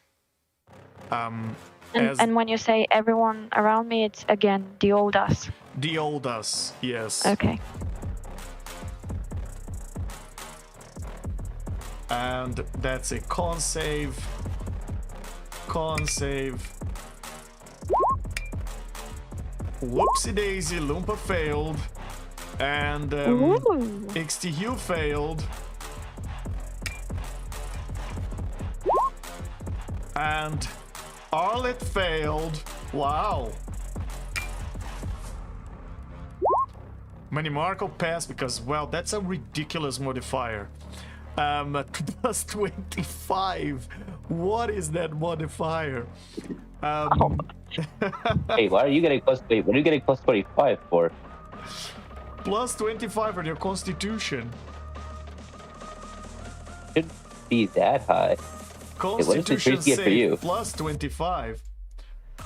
as And when you say everyone around me, it's again the old us. the old us. Yes. Okay. And that's a con save. Con save. Whoopsie daisy, Loompa failed. And Ooh. Xthu failed. And Arlet failed. Wow. Manimarco passed because, well, that's a ridiculous modifier. Plus 25. What is that modifier? Hey, why are you getting plus? Wait, what are you getting plus 25 for? Plus 25 on your constitution. Shouldn't be that high. what does the Constitution priest get for save you? plus 25.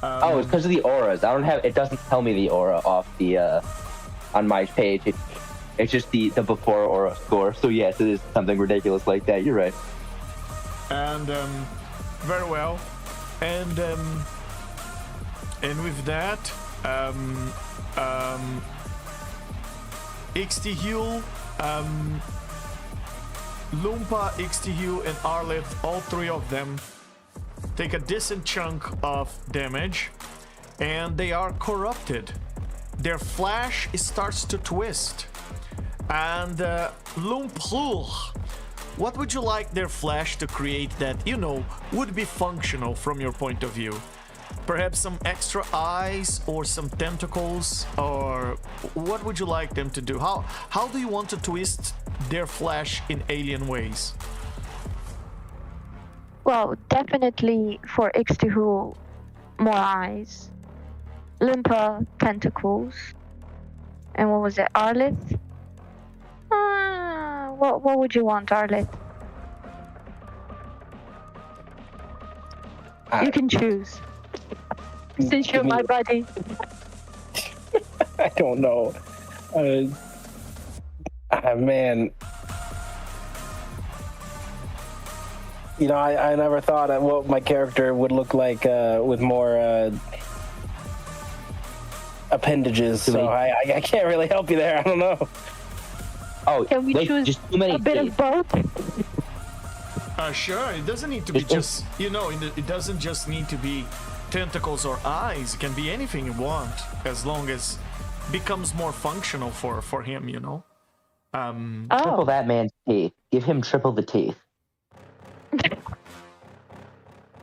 Oh, it's because of the auras. I don't have. It doesn't tell me the aura off the on my page. It's just the before aura score. So yes, it is something ridiculous like that. You're right. And very well. And with that, Xthu, Loompa, Xthu, and Arlet, all three of them take a decent chunk of damage, and they are corrupted. Their flesh starts to twist. And Loompa, what would you like their flesh to create that, you know, would be functional from your point of view? Perhaps some extra eyes or some tentacles, or what would you like them to do? How do you want to twist their flesh in alien ways? Well, definitely for Xthu, more eyes. Loompa, tentacles. And what was it? Arlith? What would you want, Arlith? You can choose. Since you're my buddy. I don't know. Man. You know, I never thought of what my character would look like with more appendages, so I can't really help you there. I don't know. Oh, Can we choose just too many a bit things. of both? Sure, it doesn't need to be just, you know, it doesn't just need to be tentacles or eyes. It can be anything you want, as long as it becomes more functional for him, you know? Triple that man's teeth. Give him triple the teeth.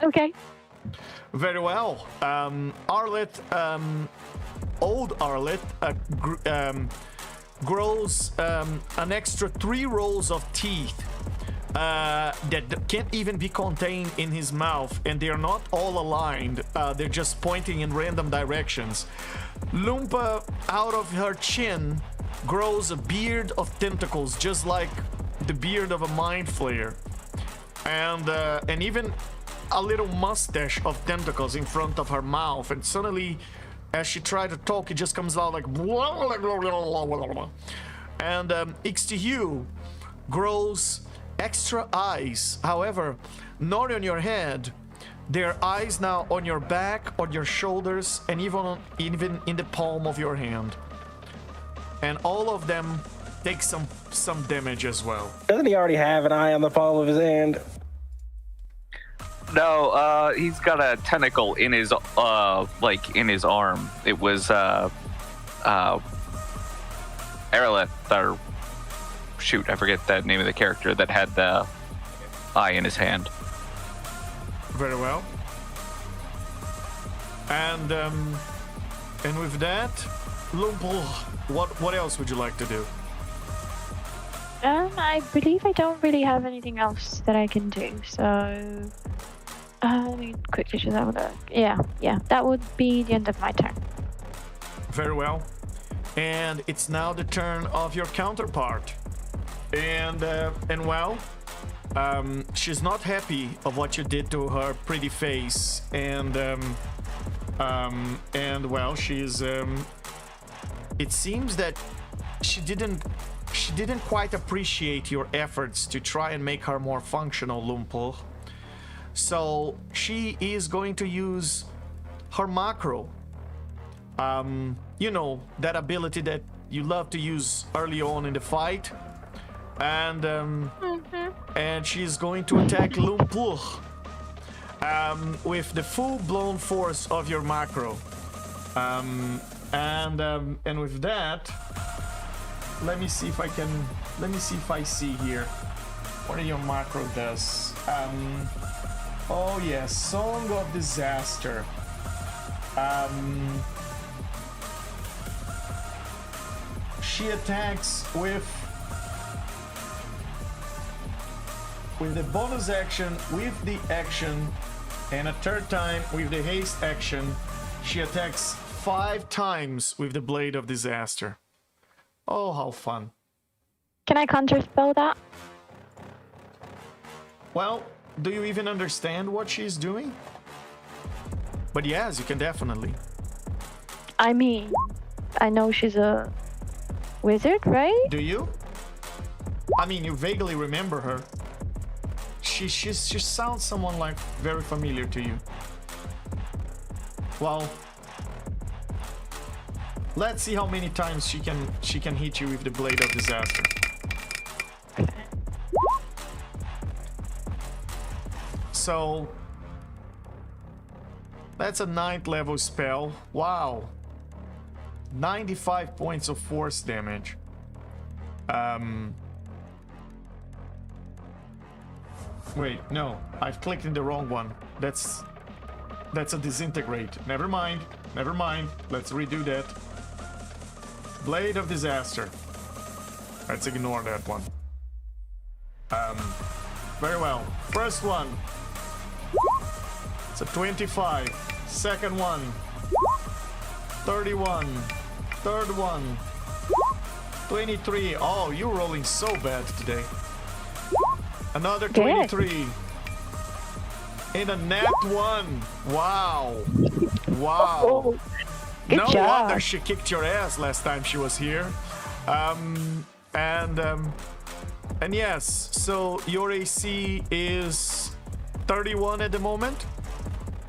Okay. Very well. Arlet, old Arlet, grows an extra 3 rows of teeth that can't even be contained in his mouth, and they are not all aligned. They're just pointing in random directions. Loompa, out of her chin, grows a beard of tentacles, just like the beard of a mind flayer, and even a little mustache of tentacles in front of her mouth. And suddenly, as she tried to talk, it just comes out like blah, blah, blah, blah, blah, blah. And Xthu grows extra eyes, however, not on your head. There are eyes now on your back, on your shoulders, and even in the palm of your hand. And all of them take some damage as well. Doesn't he already have an eye on the palm of his hand? No, he's got a tentacle in his in his arm. It was Aerolith, or shoot, I forget the name of the character that had the eye in his hand. Very well. And with that, Lumpel, what else would you like to do? I believe I don't really have anything else that I can do, so let me quickly just have a look. Yeah, that would be the end of my turn. Very well. And it's now the turn of your counterpart. And well, she's not happy of what you did to her pretty face, and well, she's it seems that she didn't quite appreciate your efforts to try and make her more functional, Lumpel. So she is going to use her macro. You know, that ability that you love to use early on in the fight. And and she's going to attack Lumpur with the full-blown force of your macro. And with that, let me see if I see here what your macro does. Oh yes, Song of Disaster. She attacks with the bonus action, with the action, and a third time with the haste action. She attacks 5 times with the Blade of Disaster. Oh, how fun. Can I counterspell that? Well, do you even understand what she's doing? But yes, you can definitely. I mean, I know she's a wizard, right? Do you? I mean, you vaguely remember her. She sounds someone like very familiar to you. Well, let's see how many times she can hit you with the Blade of Disaster. So that's a 9th level spell. Wow. 95 points of force damage. Wait, no, I've clicked in the wrong one. That's a disintegrate. Never mind. Let's redo that. Blade of Disaster. Let's ignore that one. Very well. First one. It's a 25. Second one. 31. Third one. 23. Oh, you're rolling so bad today. Another 23. In a nat 1. Wow. Oh, good No job. wonder she kicked your ass last time she was here. And yes, so your AC is 31 at the moment.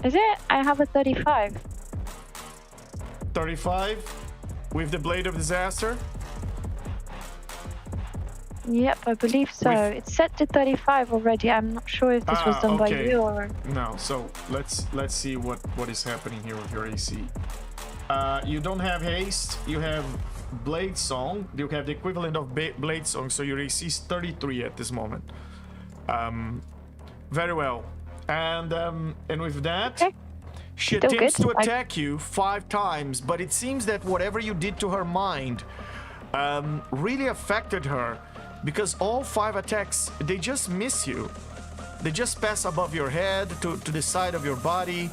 Is it? I have a 35. 35 with the Blade of Disaster. Yep, I believe so. With- It's set to 35 already. I'm not sure if this was done by okay. you or... No, so let's see what is happening here with your AC. You don't have haste. You have Blade Song. You have the equivalent of Blade Song, so your AC is 33 at this moment. Very well. And with that, Okay. she Still attempts good. to attack you 5 times, but it seems that whatever you did to her mind really affected her, because all 5 attacks, they just miss you. They just pass above your head to the side of your body.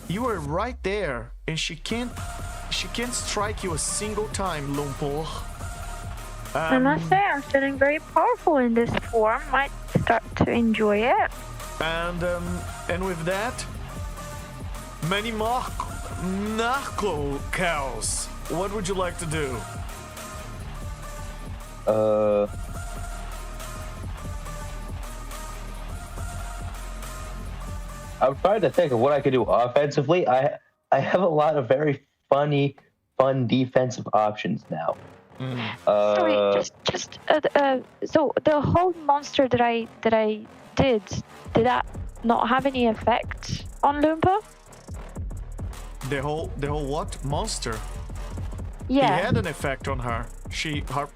You are right there, and she can't strike you a single time, Lumpur. I must say, I'm feeling very powerful in this form. Might start to enjoy it. And with that, many more narco cows. What would you like to do? I'm trying to think of what I could do offensively. I have a lot of very fun defensive options now. Sorry, so the whole monster that I did that not have any effect on Loompa? The whole what? Monster. Yeah. It had an effect on her. She so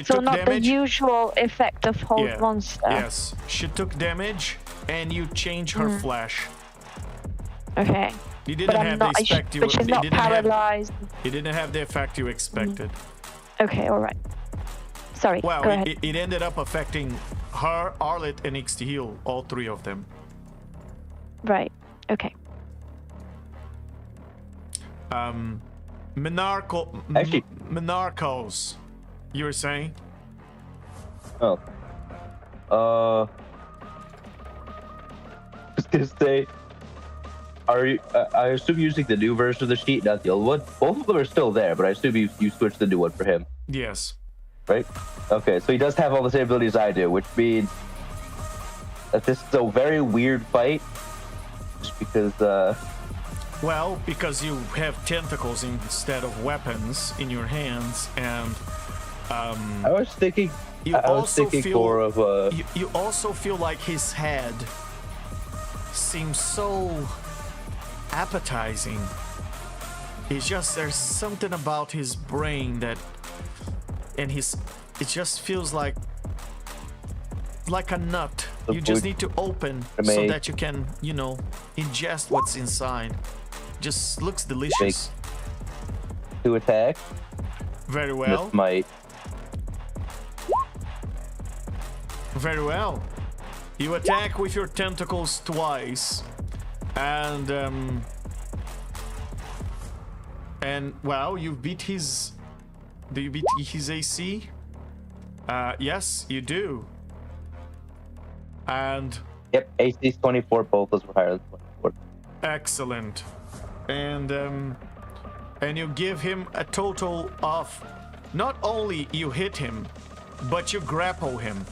took not damage. the usual effect of whole Yeah. monster. Yes, she took damage, and you change her flash. Okay. You didn't But I'm have not. the effect you. But she's it not didn't have- paralyzed. It didn't have the effect you expected. Okay. All right. Sorry. Well, go ahead. it ended up affecting her, Arlet, and Ixtihil, all 3 of them. Right. Okay. Actually- Monarchos, you were saying? Oh. I was gonna say, are you? I assume you're using the new version of the sheet, not the old one. Both of them are still there, but I assume you switched the new one for him, Yes. right? Okay, so he does have all the same abilities I do, which means that this is a very weird fight, just because Well, because you have tentacles instead of weapons in your hands, and I was thinking. you I was also thinking feel more of a. you also feel like his head seems so appetizing. It's just there's something about his brain that, and it just feels like a nut. You just need to open so that you can, ingest what's inside. Just looks delicious. To attack. Very well. This might. Very well. You attack with your tentacles twice, and wow, you beat his. Do you beat his AC? Yes, you do. And Yep, AC's 24. Both those were higher than 24. excellent. And you give him a total of. Not only you hit him, but you grapple him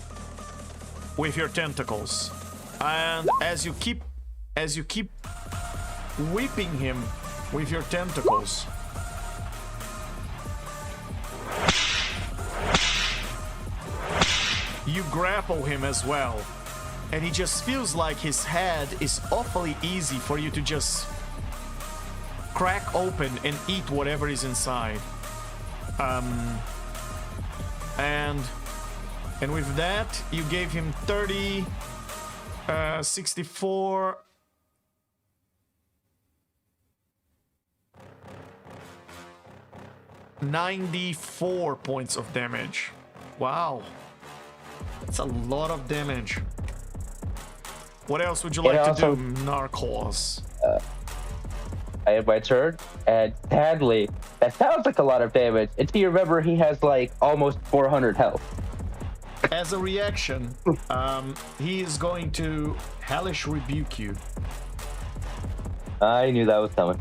with your tentacles. And as you keep whipping him with your tentacles, you grapple him as well. And he just feels like his head is awfully easy for you to just crack open and eat whatever is inside. And with that, you gave him 30, 64, 94 points of damage. Wow. That's a lot of damage. What else would you like to do, Narcos? I had my turn, and sadly, that sounds like a lot of damage. Until you remember, he has like almost 400 health. As a reaction, he is going to hellish rebuke you. I knew that was coming.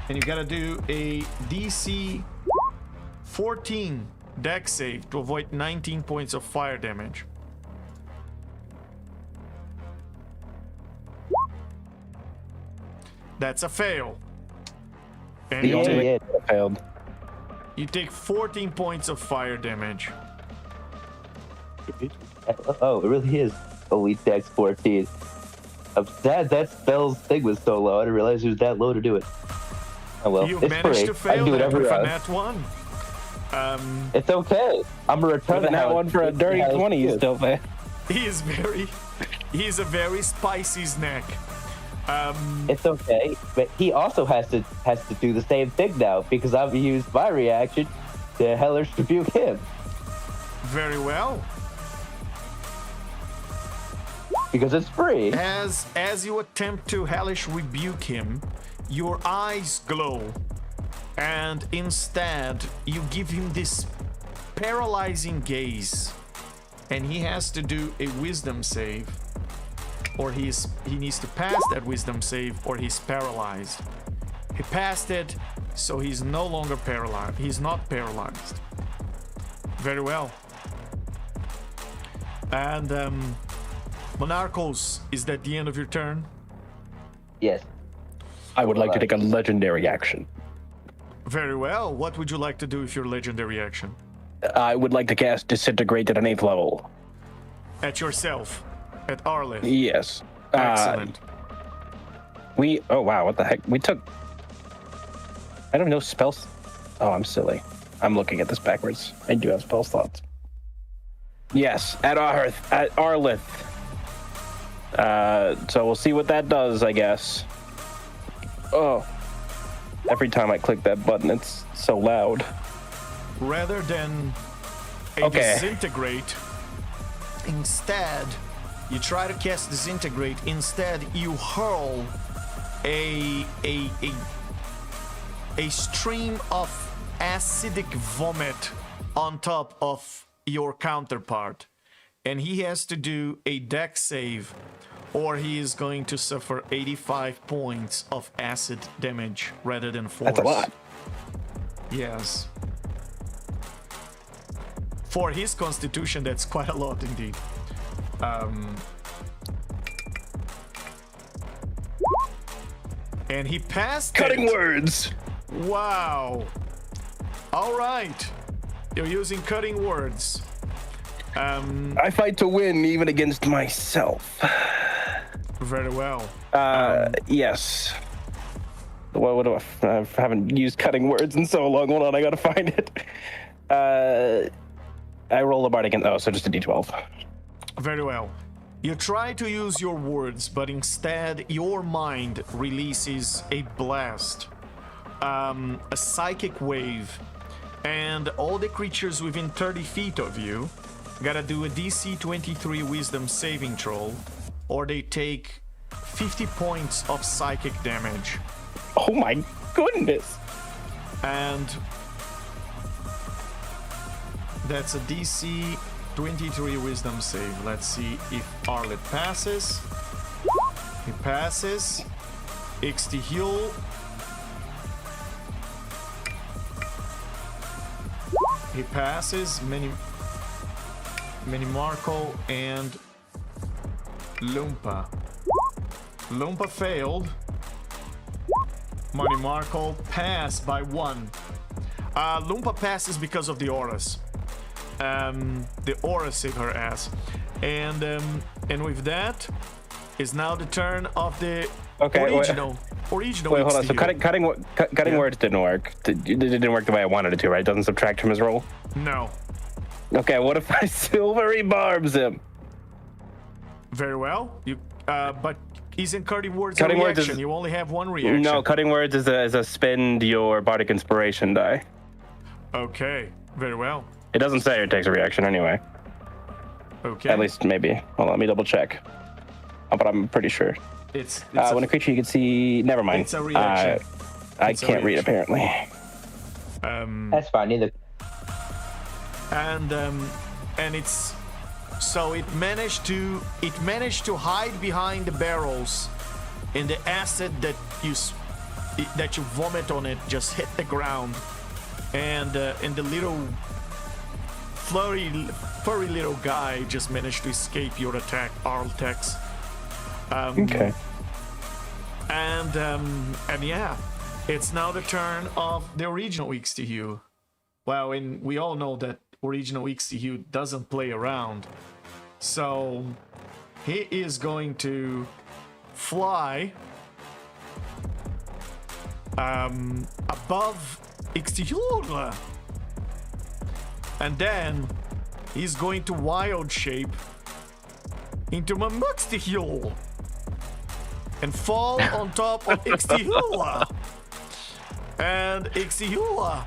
And you gotta do a DC 14 dex save to avoid 19 points of fire damage. That's a fail. And Failed. you take 14 points of fire damage. Oh, it really is Elite Dex 14. I'm sad that spell's thing was so low. I didn't realize it was that low to do it. Oh well, You've it's managed free. to I fail can do that whatever with a else. nat 1. It's okay. I'm gonna return With that one for a dirty 20, you still fail. He's a very spicy snack. It's okay, but he also has to do the same thing now because I've used my reaction to hellish rebuke him Very well. because it's free. As you attempt to hellish rebuke him, your eyes glow, and instead you give him this paralyzing gaze, and he has to do a wisdom save, or he needs to pass that wisdom save, or he's paralyzed. He passed it, so he's no longer paralyzed. He's not paralyzed. Very well. And Monarchos, is that the end of your turn? Yes. I would like to take a legendary action. Very well. What would you like to do with your legendary action? I would like to cast Disintegrate at an 8th level. At yourself. At Arlith. Yes. Excellent. Oh wow, what the heck? We took... I don't know spells. Oh, I'm silly. I'm looking at this backwards. I do have spell slots. Yes, at Arlith. So we'll see what that does, I guess. Oh. Every time I click that button, it's so loud. Rather than a disintegrate, instead, you try to cast disintegrate. Instead, you hurl a stream of acidic vomit on top of your counterpart, and he has to do a dex save, or he is going to suffer 85 points of acid damage rather than force. That's a lot. Yes. For his constitution, that's quite a lot indeed. And he passed Cutting it. words. Wow. All right. You're using cutting words. I fight to win even against myself. Very well. Yes. What do I haven't used cutting words in so long. Hold on, I gotta find it. I roll a bardic so just a d12. Very well. You try to use your words, but instead your mind releases a blast, a psychic wave, and all the creatures within 30 feet of you gotta do a DC 23 Wisdom saving throw, or they take 50 points of psychic damage. Oh my goodness. And that's a DC 23 Wisdom save. Let's see if Arlet passes. He passes. Ixtihul. He passes. Marco and Lumpa. Lumpa failed. Marco passed by 1. Lumpa passes because of the auras. The aura saved her ass, and with that is now the turn of the original. Wait, hold on. So cutting words didn't work. It didn't work the way I wanted it to, right? It doesn't subtract from his roll. No. Okay, what if I silvery barbs him? Very well. But isn't cutting words Cutting a words reaction? You only have one reaction. No, cutting words is a spend your bardic inspiration die. Okay. Very well. It doesn't say it takes a reaction anyway. Okay. At least maybe. Hold on, let me double check. But I'm pretty sure. It's when a creature you can see. Never mind. It's a reaction. I can't read apparently. That's fine. Neither. And it's so it managed to hide behind the barrels, and the acid that you vomit on it just hit the ground, and the little furry little guy just managed to escape your attack, Arltex. Okay. And yeah, it's now the turn of the original Ixtihul. Well, and we all know that original Ixtihul doesn't play around, so he is going to fly above Ixtihul. And then he's going to wild shape into Mamuxtihul and fall on top of Ixtihul. And Ixtihul,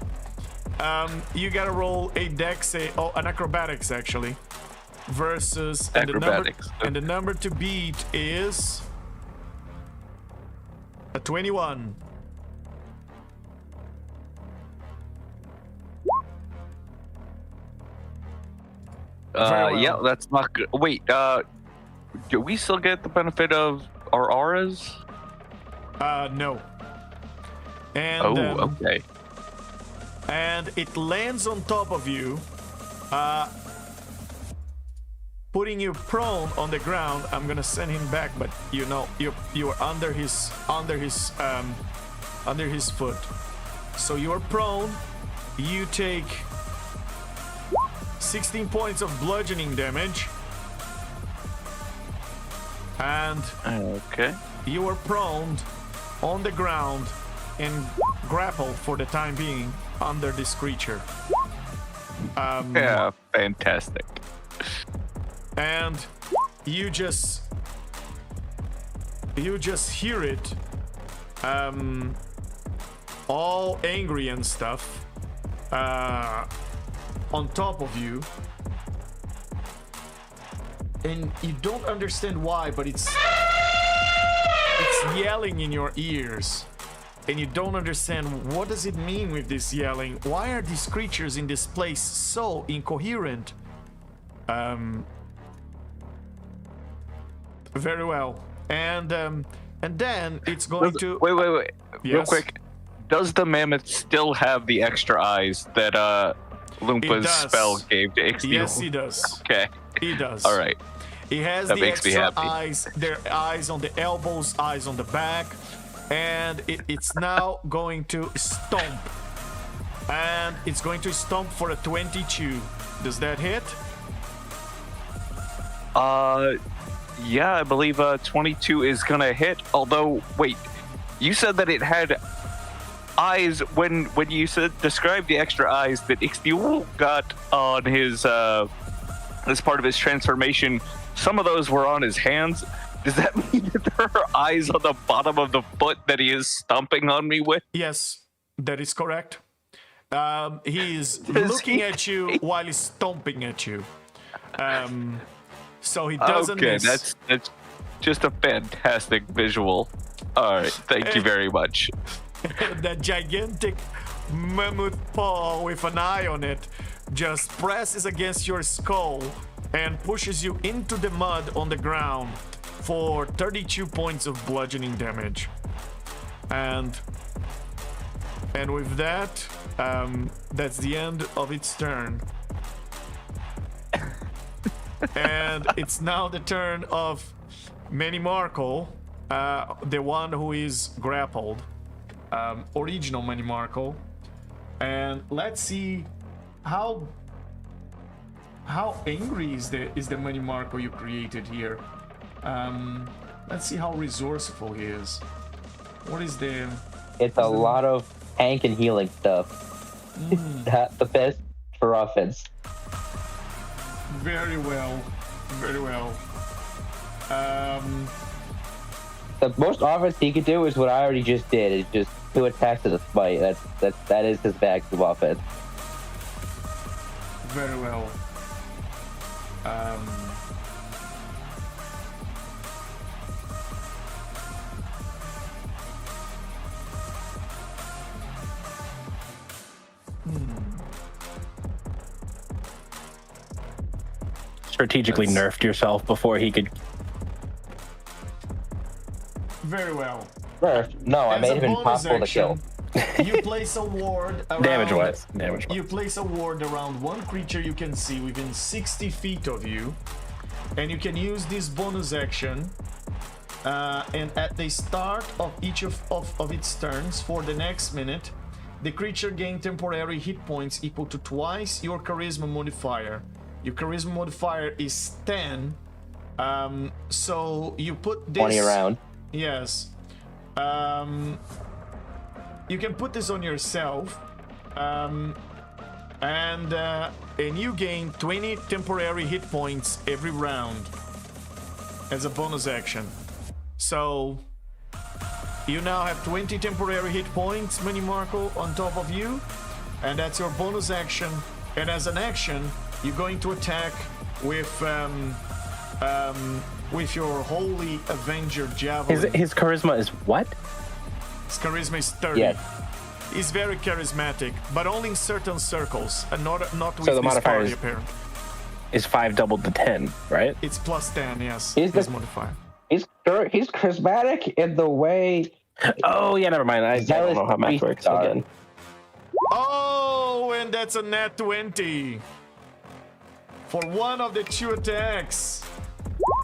you gotta roll a dex, an acrobatics actually, versus Acrobatics. And the number to beat is a 21. Well. Yeah, that's not good. Wait, do we still get the benefit of our auras? No. And okay. And it lands on top of you, putting you prone on the ground. I'm gonna send him back, but you are under his foot. So you're prone. You take 16 points of bludgeoning damage, and okay, you are prone on the ground and grappled for the time being under this creature. Yeah, fantastic. And you just hear it, all angry and stuff, on top of you, and you don't understand why, but it's yelling in your ears, and you don't understand what does it mean with this yelling. Why are these creatures in this place so incoherent? Very well, and then it's going to wait. Yes? Real quick, does the mammoth still have the extra eyes that Lumpa's spell gave to Ixtihul? Yes, he does. Okay. He does. All right. He has That the makes me extra happy. eyes. There are eyes on the elbows, eyes on the back, and it's now going to stomp. And it's going to stomp for a 22. Does that hit? Yeah, I believe 22 is gonna hit. Although, wait, you said that it had eyes when you said described the extra eyes that Ixtiu got on his as part of his transformation. Some of those were on his hands. Does that mean that there are eyes on the bottom of the foot that he is stomping on me with? Yes, that is correct. He is looking at you while he's stomping at you. So he doesn't Okay, miss. that's just a fantastic visual. All right, thank you very much. That gigantic mammoth paw with an eye on it just presses against your skull and pushes you into the mud on the ground for 32 points of bludgeoning damage. And with that, that's the end of its turn. And it's now the turn of Manny Markle, the one who is grappled. Original Manny Markle. And let's see how angry is the Manny Markle you created here. Let's see how resourceful he is. What is the... It's a lot of tank and healing stuff. Not the best for offense. Very well. Very well. The most offense he could do is what I already just did. Is just 2 attacks with a smite. That is his bag of offense. Very well. Strategically nerfed yourself before he could. Very well. No, I As made a him bonus impossible to kill. action, you place a ward around... Damage-wise. You place a ward around one creature you can see within 60 feet of you, and you can use this bonus action. And at the start of each of its turns for the next minute, the creature gains temporary hit points equal to twice your charisma modifier. Your charisma modifier is 10. So you put this 20 around. Yes. You can put this on yourself. And you gain 20 temporary hit points every round as a bonus action. So you now have 20 temporary hit points, Manny Markle, on top of you, and that's your bonus action. And as an action, you're going to attack with your Holy Avenger Javelin. His charisma is what? His charisma is 30. Yes. He's very charismatic, but only in certain circles, and not with So the this modifier party, is- apparently. Is 5 doubled to 10, right? It's plus 10, yes. He's His the- modifier. He's charismatic in the way. Oh yeah, never mind. I don't know how math works again. Oh, and that's a nat 20 for one of the 2 attacks.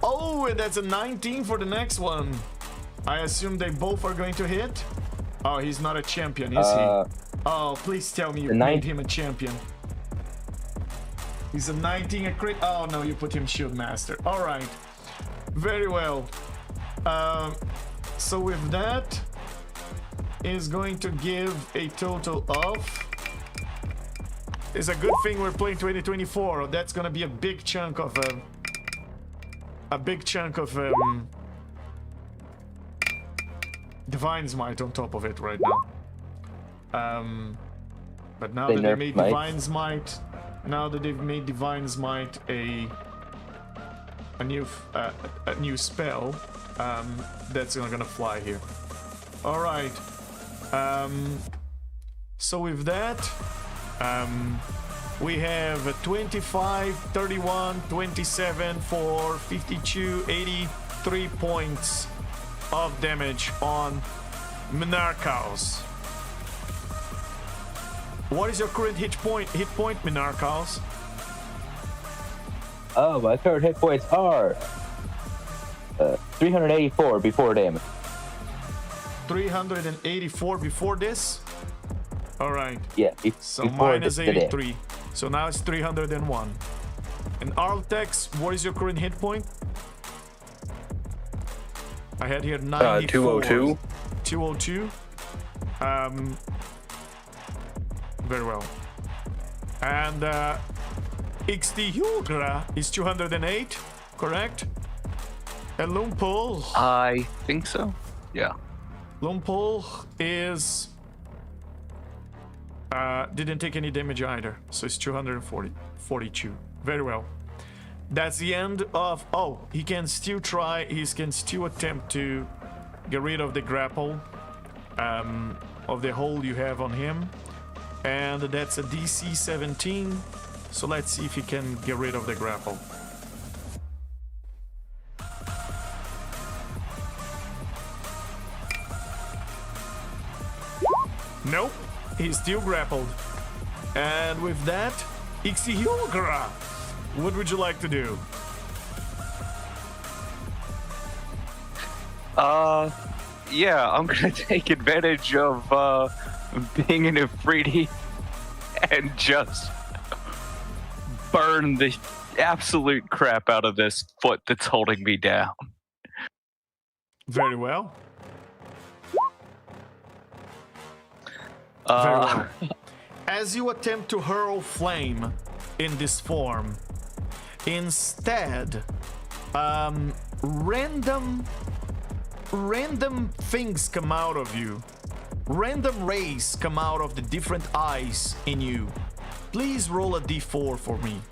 Oh, and that's a 19 for the next one. I assume they both are going to hit. Oh, he's not a champion, is he? Oh, please tell me you made him a champion. He's a 19, a crit. Oh no, you put him shield master. All right, very well. So with that, is going to give a total of... It's a good thing we're playing 2024. That's gonna be a big chunk of Divine Smite on top of it right now. But now that they made Divine Smite, Divine Smite a new spell, that's gonna fly here. All right. So with that, we have a 25, 31, 27 for 52, 83 points of damage on Minarkaos. What is your current hit point, Minarkaos? Oh, my current hit points are 384 before damage. 384 before this? All right. Yeah. So before minus today. 83. So now it's 301. And Arltex, what is your current hit point? I had here 94. 202. 202. Very well. And XD Hugra is 208, correct? And Lumpul. I think so. Yeah. Lumpul is didn't take any damage either, so it's 242. Very well. That's the end of. Oh, he can still try. He can still attempt to get rid of the grapple of the hold you have on him, and that's a DC 17. So let's see if he can get rid of the grapple. Nope, he's still grappled. And with that, Ixihugra, what would you like to do? Yeah, I'm gonna take advantage of being an Ifriti and just burn the absolute crap out of this foot that's holding me down. Very well. Very well. As you attempt to hurl flame in this form, instead, random things come out of you. Random rays come out of the different eyes in you. Please roll a d4 for me.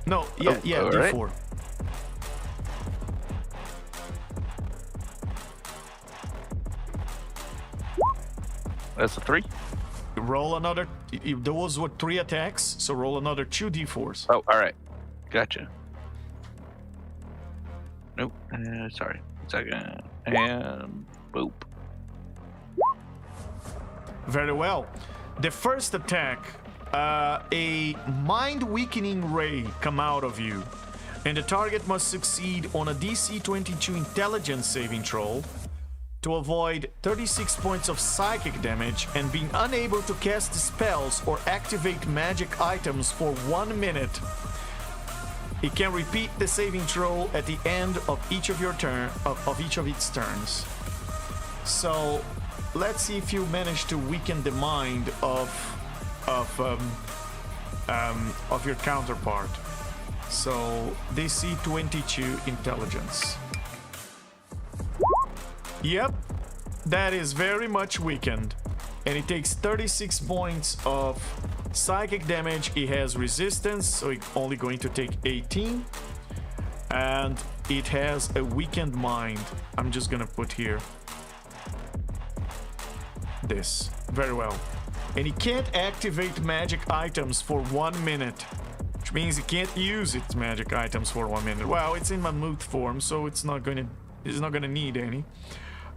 No, yeah, d4. Right. That's a 3. Roll another. Those were 3 attacks, so roll another 2 d4s. Oh, all right. Gotcha. Nope. Sorry. Second. And boop. Very well. The first attack, a mind-weakening ray come out of you, and the target must succeed on a DC 22 intelligence saving throw to avoid 36 points of psychic damage and being unable to cast spells or activate magic items for 1 minute. It can repeat the saving throw at the end of each of your of each of its turns. So let's see if you manage to weaken the mind of your counterpart. So DC 22 intelligence. Yep, that is very much weakened, and it takes 36 points of psychic damage. It has resistance, so it's only going to take 18, and it has a weakened mind. I'm just gonna put here this. Very well. And it can't activate magic items for 1 minute, which means it can't use its magic items for 1 minute. Well, it's in mammoth form, so it's not gonna need any.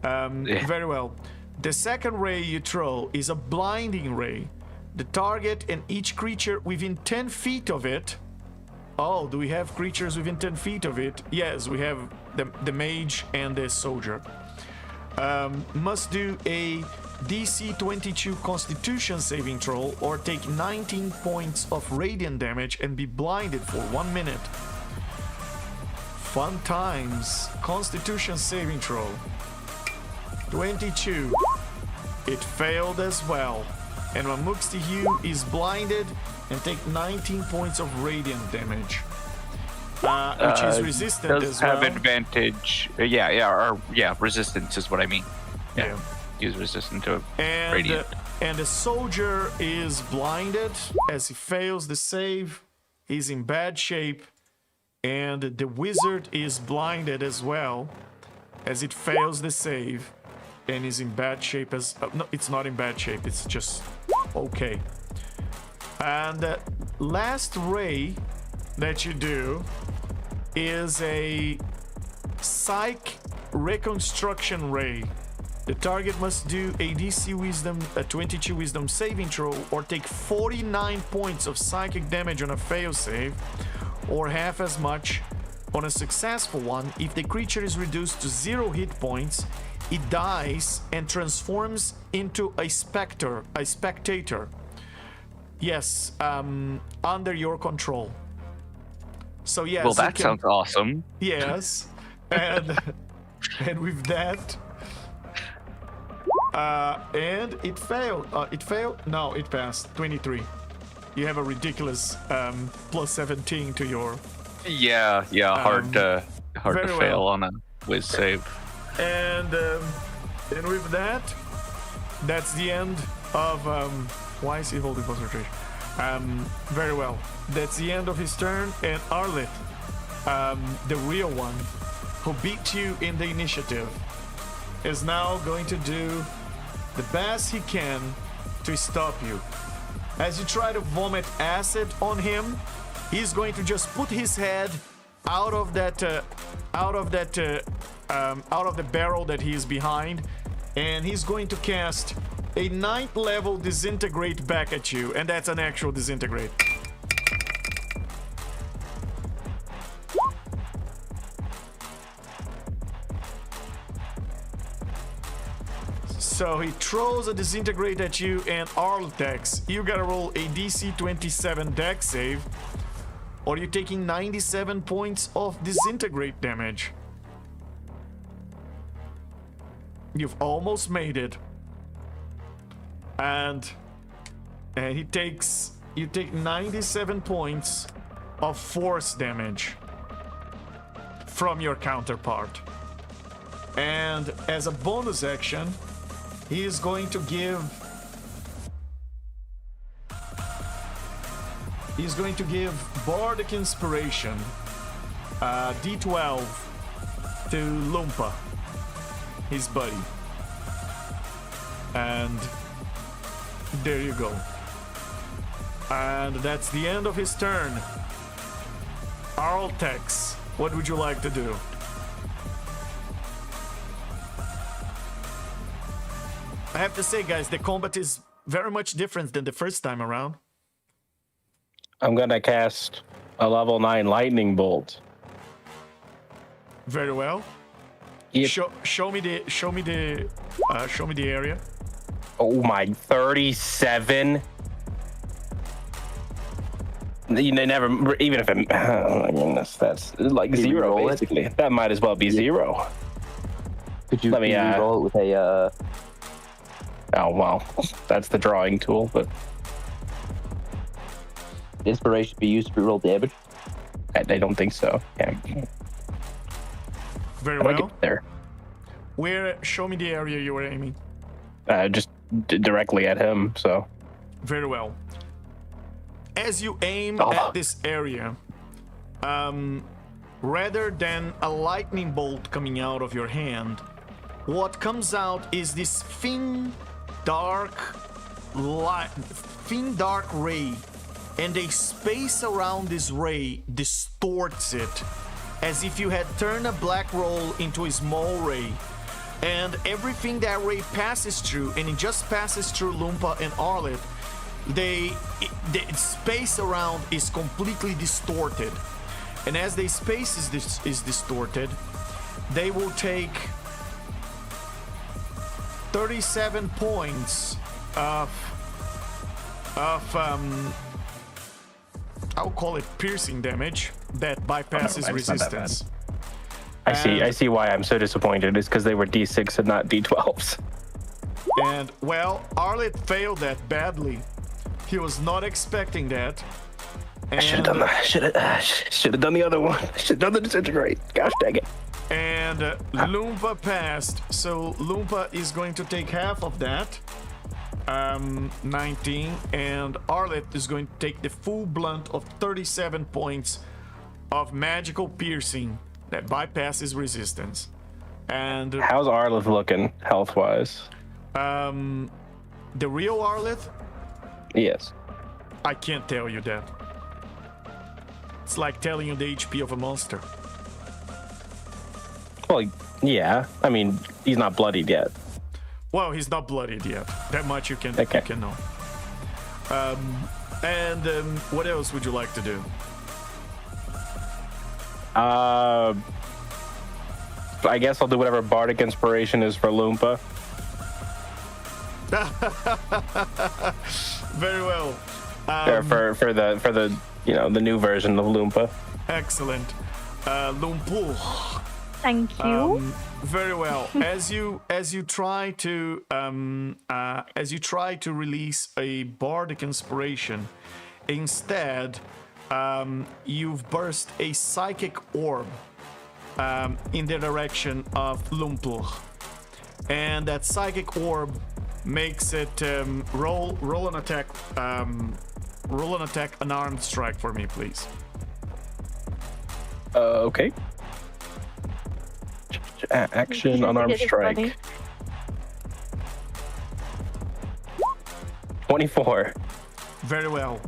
Very well. The second ray you throw is a blinding ray. The target and each creature within 10 feet of it. Oh, do we have creatures within 10 feet of it? Yes, we have the mage and the soldier. Must do a DC 22 Constitution saving throw or take 19 points of radiant damage and be blinded for 1 minute. Fun times. Constitution saving throw. 22. It failed as well. And Mamuxtihu is blinded and take 19 points of radiant damage. Which is resistant does as well. have advantage. Resistance is what I mean. Yeah. He's resistant to radiant. And the soldier is blinded as he fails the save. He's in bad shape. And the wizard is blinded as well as it fails the save. And is in bad shape as... no, it's not in bad shape. It's just okay. And the last ray that you do is a psych reconstruction ray. The target must do a DC Wisdom, a 22 Wisdom saving throw, or take 49 points of psychic damage on a fail save, or half as much on a successful one if the creature is reduced to 0 hit points it dies and transforms into a spectator. Yes, under your control. So yes. Well, that sounds awesome. Yes, and with that, and it failed. It failed. No, it passed. 23. You have a ridiculous plus 17 to your. Yeah. Hard to fail well. on a whiz save. And with that, that's the end of. Why is he holding concentration? Very well. That's the end of his turn. And Arlet, the real one, who beat you in the initiative, is now going to do the best he can to stop you. As you try to vomit acid on him, he's going to just put his head out of the barrel that he is behind, and he's going to cast a 9th level disintegrate back at you, and that's an actual disintegrate. So he throws a disintegrate at you, and Arltex, you gotta roll a DC 27 dex save, or you're taking 97 points of disintegrate damage. You've almost made it. And you take 97 points of force damage from your counterpart. And as a bonus action, he is going to give Bardic Inspiration D12 to Lumpa, his buddy. And there you go. And that's the end of his turn. Arltex, what would you like to do? I have to say, guys, the combat is very much different than the first time around. I'm gonna cast a level 9 lightning bolt. Very well. Yep. Show me the area. Oh my, 37. You never, even if it, oh my goodness, that's like Can you zero roll it? basically. That might as well be zero. Could you Let me, roll it with a? Oh well, that's the drawing tool, but Inspiration be used to reroll damage. I don't think so. Yeah. Very How do I well. get there? Show me the area you were aiming. Just directly at him. So. Very well. As you aim Oh. at this area, rather than a lightning bolt coming out of your hand, what comes out is this thin, dark ray, and a space around this ray distorts it, as if you had turned a black roll into a small ray. And everything that ray passes through, and it just passes through Lumpa and Arlet, the space around is completely distorted. And as the space is distorted, they will take 37 points of I'll call it piercing damage that bypasses that's not that resistance. I see why I'm so disappointed. It's because they were D6 and not D12s. And well, Arlet failed that badly. He was not expecting that. I should have done that. Should have done the other one. I should have done the disintegrate. Gosh dang it. And Loompa passed, so Loompa is going to take half of that, 19, and Arlet is going to take the full blunt of 37 points of magical piercing that bypasses resistance. And How's Arleth looking health-wise? the real Arlet, Yes. I can't tell you that. It's like telling you the HP of a monster. Well, yeah. I mean, he's not bloodied yet. Well, he's not bloodied yet. That much you can Okay. you can know. And what else would you like to do? I guess I'll do whatever bardic inspiration is for Loompa. Very well. Or for the the new version of Loompa. Excellent. Lumpur. Thank you. Very well. As you try to release a bardic inspiration, instead, you've burst a psychic orb in the direction of Lumpur, and that psychic orb makes it roll an attack. Roll an attack, unarmed strike for me, please. Okay. Action, unarmed It is strike. funny. 24. Very well.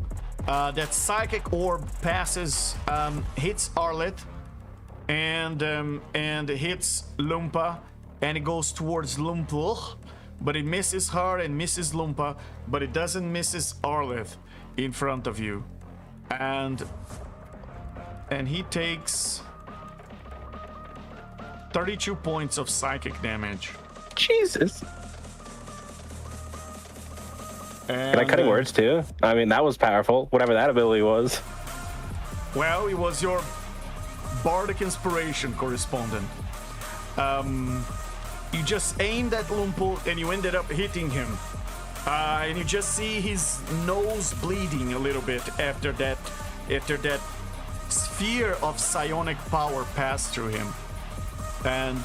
That psychic orb passes, hits Arleth, and hits Lumpa, and it goes towards Lumpur, but it misses her and misses Lumpa, but it doesn't misses Arleth in front of you, and he takes 32 points of psychic damage. Jesus. And, Can I cutting words too? I mean, that was powerful. Whatever that ability was. Well, it was your bardic inspiration correspondent. You just aimed at Lumpur and you ended up hitting him. And you just see his nose bleeding a little bit after that sphere of psionic power passed through him. And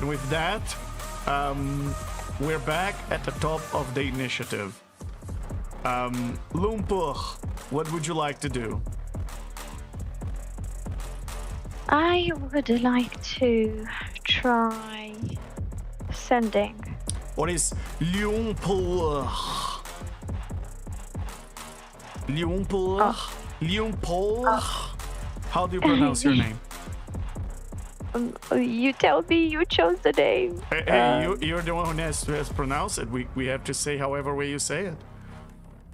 with that, we're back at the top of the initiative. Lumpur, what would you like to do? I would like to try sending. What is Lumpur? Lumpur? Lumpur? How do you pronounce your name? You tell me, you chose the name. Hey, you're the one who has pronounced it. We have to say however way you say it.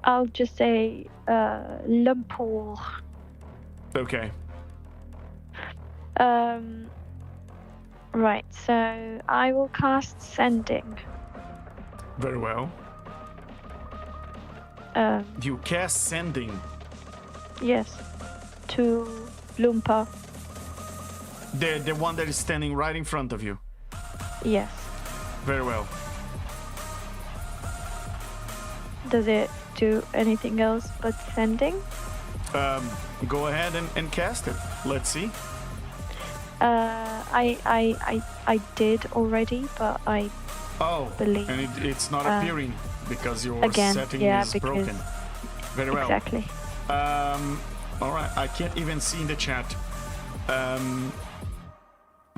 I'll just say Lumpur. Okay. Right, so I will cast sending. Very well. You cast sending. Yes, to Lumpa. The one that is standing right in front of you. Yes. Very well. Does it do anything else but sending? Go ahead and cast it. Let's see. I did already, but I believe. And it's not appearing because your Again, setting yeah, is because- broken. Very well. Exactly. All right. I can't even see in the chat.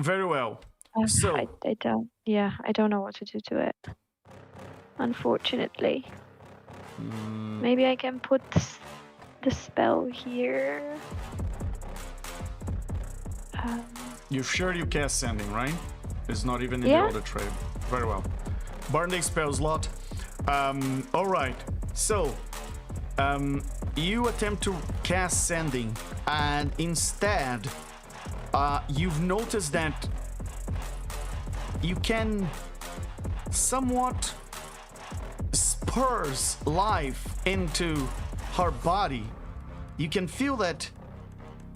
Very well. So I don't. Yeah, I don't know what to do to it. Unfortunately. Maybe I can put the spell here. you're sure you cast sending, right? It's not even in Yeah. the other trade. Very well. Burning spell slot. All right. So, you attempt to cast sending, and instead, you've noticed that you can somewhat spurs life into her body. You can feel that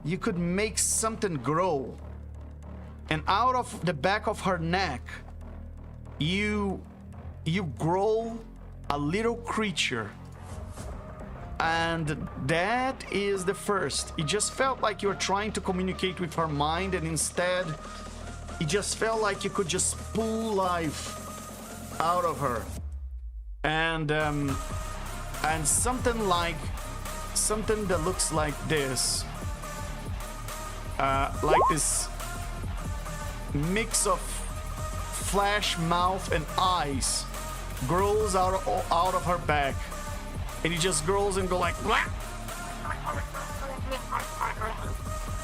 you could make something grow, and out of the back of her neck, you grow a little creature. And that is the first. It just felt like you were trying to communicate with her mind, and instead, it just felt like you could just pull life out of her. And something that looks like this, mix of flesh, mouth, and eyes grows out of her back. And he just grows and go like, "Blah."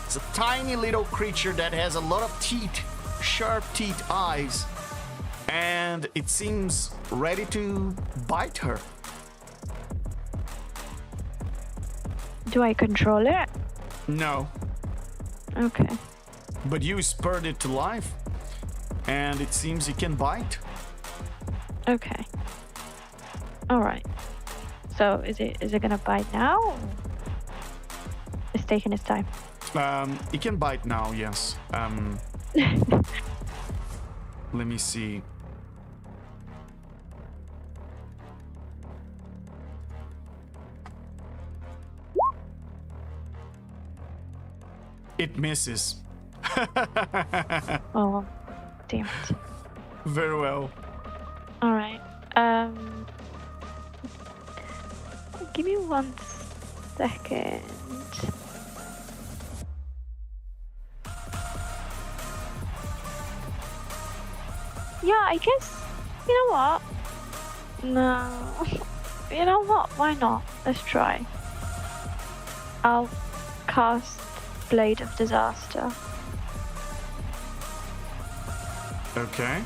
It's a tiny little creature that has a lot of teeth, sharp teeth, eyes, and it seems ready to bite her. Do I control it? No, Okay. but you spurred it to life. and it seems he can bite. Okay. All right. So is it gonna bite now? Or it's taking its time. He can bite now. Yes. Let me see. It misses. Oh, damn it. Very well. All right. Give me 1 second. Yeah, I guess. You know what? No. You know what? Why not? Let's try. I'll cast Blade of Disaster. Okay.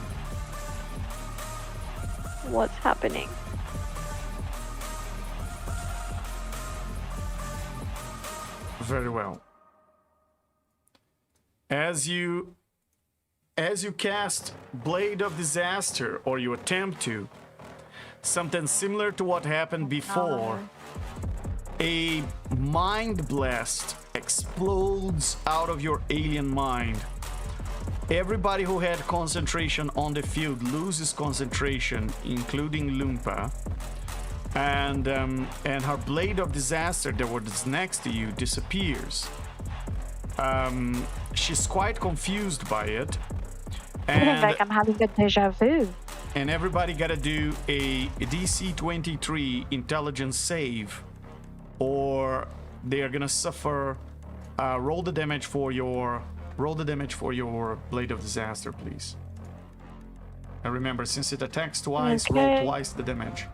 What's happening? Very well. As you cast Blade of Disaster, or you attempt to, something similar to what happened before, a mind blast explodes out of your alien mind. Everybody who had concentration on the field loses concentration, including Loompa. And her Blade of Disaster that was next to you disappears. She's quite confused by it. Feeling like I'm having a deja vu. And everybody gotta do a DC 23 intelligence save, or they are gonna suffer. Roll the damage for your Blade of Disaster, please. And remember, since it attacks twice, roll twice the damage.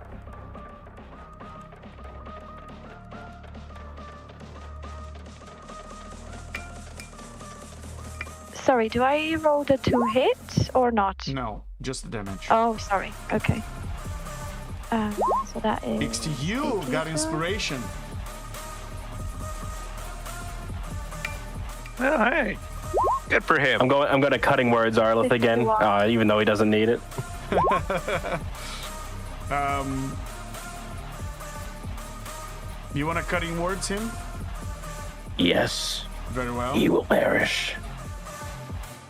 Sorry, do I roll the 2 hits or not? No, just the damage. Oh, sorry. Okay. So that is. Thanks to you, got inspiration. Oh, hey. Good for him. I'm going to cutting words Arlith again, even though he doesn't need it. You want to cutting words him? Yes. Very well. He will perish.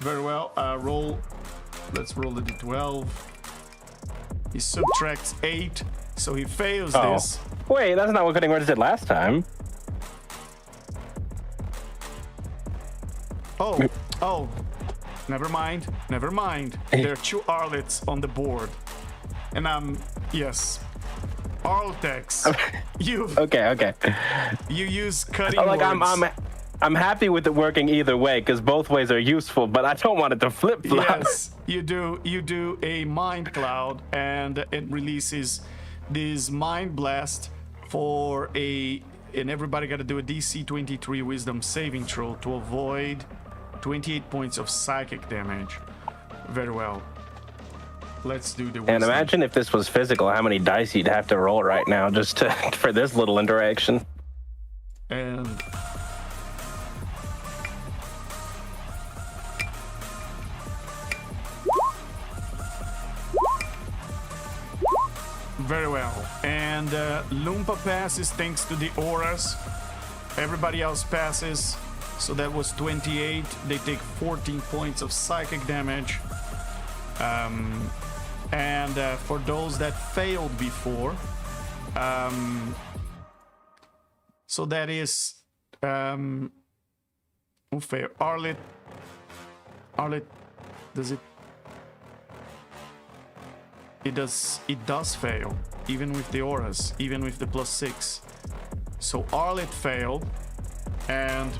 Very well. Roll. Let's roll the d12. He subtracts 8, so he fails this. Wait, that's not what cutting words did last time. Oh. Never mind. There are 2 Arlets on the board. And yes. Arltex. Okay. You use cutting words. I'm happy with it working either way, because both ways are useful, but I don't want it to flip-flop. Yes, you do a mind cloud, and it releases this mind blast and everybody got to do a DC 23 wisdom saving throw to avoid 28 points of psychic damage. Very well. Let's do the wisdom. And imagine if this was physical, how many dice you'd have to roll right now just for this little interaction. And very well. And Loompa passes thanks to the auras. Everybody else passes. So that was 28. They take 14 points of psychic damage. And for those that failed before, so that is who failed? Arlet, does it? It does fail, even with the auras, even with the +6. So Arlet failed, and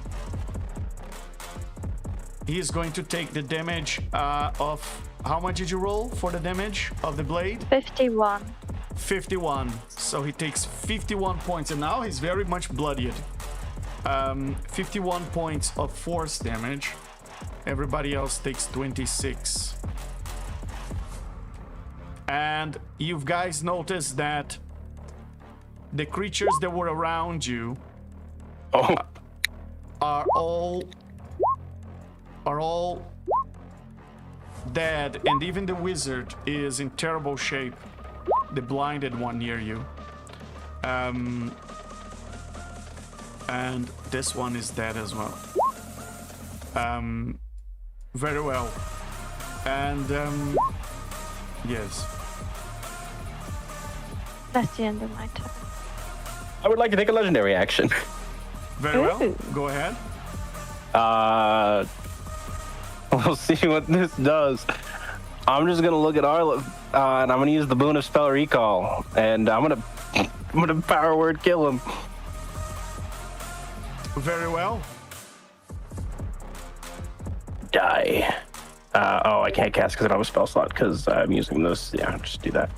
he is going to take the damage of... How much did you roll for the damage of the blade? 51. 51. So he takes 51 points, and now he's very much bloodied. 51 points of force damage. Everybody else takes 26. And you guys notice that the creatures that were around you are all dead, and even the wizard is in terrible shape. The blinded one near you. And this one is dead as well. Very well. And yes. That's the end of my turn. I would like to take a legendary action. Very well. Ooh. Go ahead. We'll see what this does. I'm just gonna look at Arla, and I'm gonna use the boon of spell recall, and I'm gonna power word kill him. Very well. Die. Oh, I can't cast because I don't have a spell slot because I'm using this. Yeah, just do that.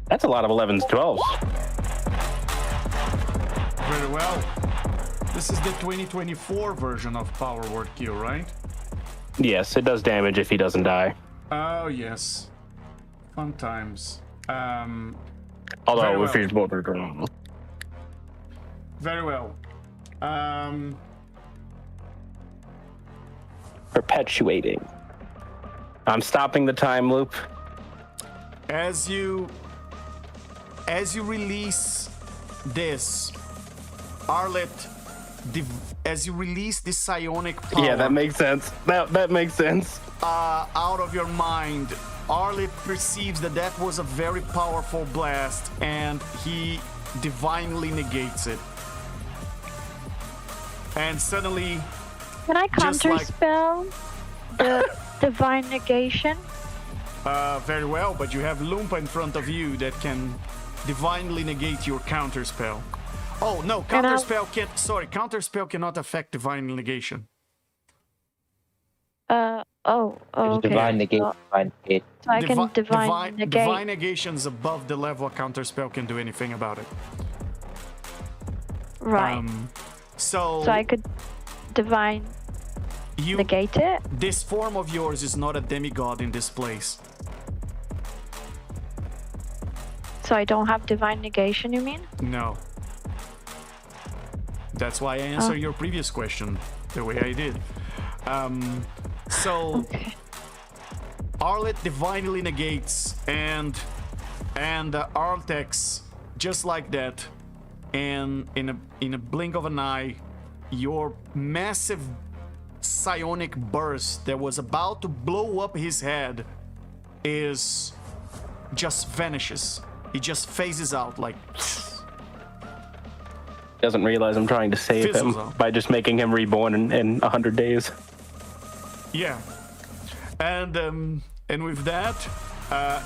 That's a lot of 11s, 12s. Very well. This is the 2024 version of Power Word Kill, right? Yes, it does damage if he doesn't die. Oh, yes. Fun times. Although Very if he's Very well. Perpetuating. I'm stopping the time loop. As you release this, Arlet, as you release this psionic power, Yeah, that makes sense. That makes sense. out of your mind, Arlet perceives that was a very powerful blast, and he divinely negates it. And suddenly, Can I Just counter like- spell the divine negation? very well, but you have Lumpa in front of you that can divinely negate your counter spell. Oh no, counter spell can't. Sorry, counter spell cannot affect divine negation. Okay. Divine negate, So, divine negate. so I can divine negate. Divine negation's above the level a counter spell can do anything about it. Right. So So I could divine you negate it. this form of yours is not a demigod in this place. So I don't have divine negation, you mean? No. That's why I answered Oh. your previous question the way I did. So Okay. Arlet divinely negates and Artex just like that, and in a blink of an eye, your massive psionic burst that was about to blow up his head is just vanishes. It just phases out like. Doesn't realize I'm trying to save Fizzles him out. by just making him reborn in 100 days. Yeah, and with that,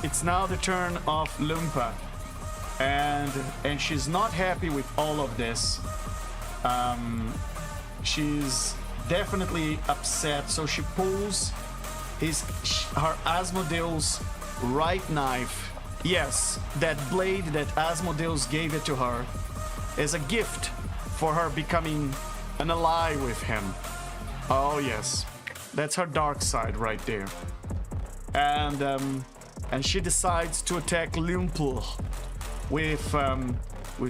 it's now the turn of Lumpa, and she's not happy with all of this. She's definitely upset, so she pulls her Asmodeus right knife. Yes, that blade that Asmodeus gave it to her as a gift for her becoming an ally with him. Oh yes. That's her dark side right there. And she decides to attack Lumpul with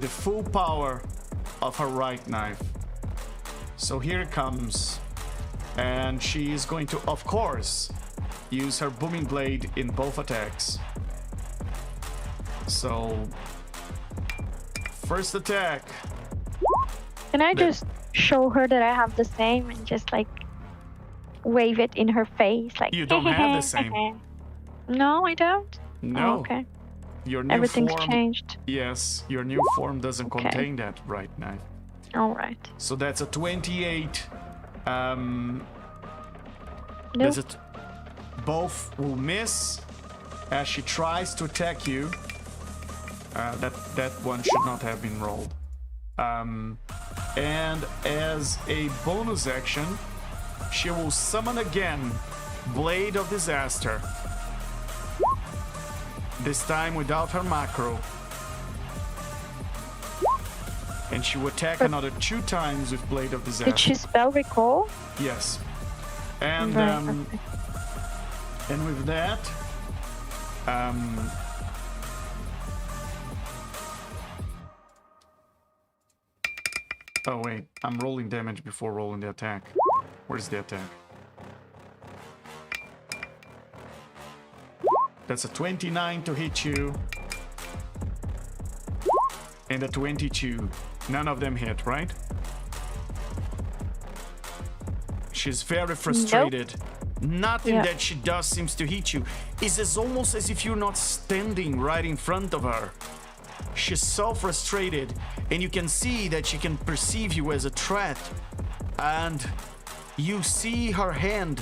the full power of her right knife. So here it comes. And she is going to, of course, use her booming blade in both attacks. So first attack. Can I just show her that I have the same and just like wave it in her face? Like, You don't have the same. No, I don't. No. Oh, okay. Your new Everything's form. Changed. Yes, your new form doesn't Okay. contain that right knife. All right. So that's a 28. Nope. Does it? Both will miss as she tries to attack you. That one should not have been rolled. And as a bonus action, she will summon again Blade of Disaster. This time without her macro. And she will attack another 2 times with Blade of Disaster. Did she spell recall? Yes. And Right, okay. and with Oh wait, I'm rolling damage before rolling the attack. Where's the attack? That's a 29 to hit you. And a 22. None of them hit, right? She's very frustrated. Nothing that she does seems to hit you. It's almost as if you're not standing right in front of her. She's so frustrated, and you can see that she can perceive you as a threat. And you see her hand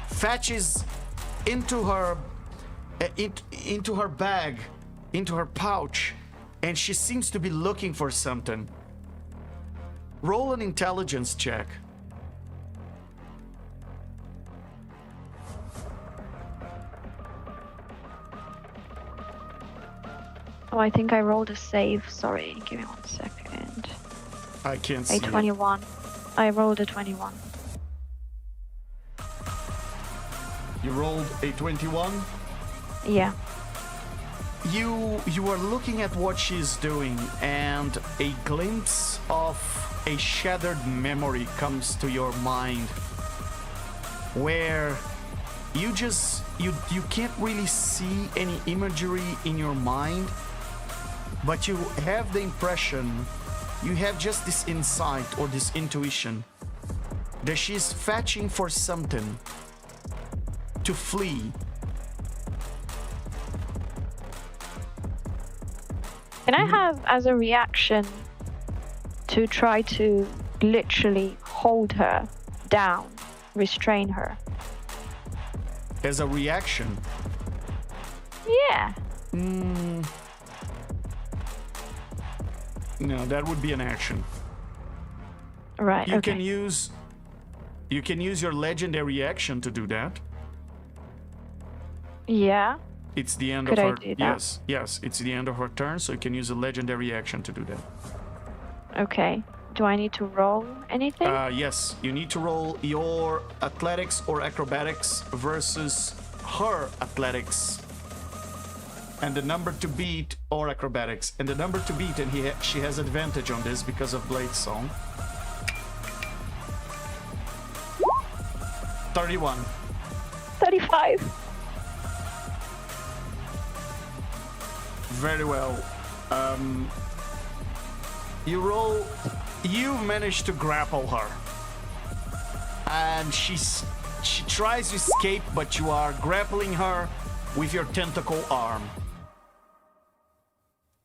fetches into her bag, into her pouch, and she seems to be looking for something. Roll an intelligence check. Oh, I think I rolled a save. Sorry, give me 1 second. I can't A see. 21. I rolled a 21. You rolled a 21. Yeah. You are looking at what she's doing, and a glimpse of a shattered memory comes to your mind, where you can't really see any imagery in your mind, but you have the impression, you have just this insight or this intuition that she's fetching for something to flee. Can I have, as a reaction, to try to literally hold her down, restrain her? As a reaction? Yeah. No, that would be an action. Right. You okay. can use your legendary action to do that. Yeah. It's the end Could of I her. do that? Yes, it's the end of her turn, so you can use a legendary action to do that. Okay. Do I need to roll anything? Yes, you need to roll your athletics or acrobatics versus her athletics. And the number to beat, or acrobatics, and the number to beat, and she has advantage on this because of Blade Song. 31. 35. Very well. You've managed to grapple her. And she tries to escape, but you are grappling her with your tentacle arm.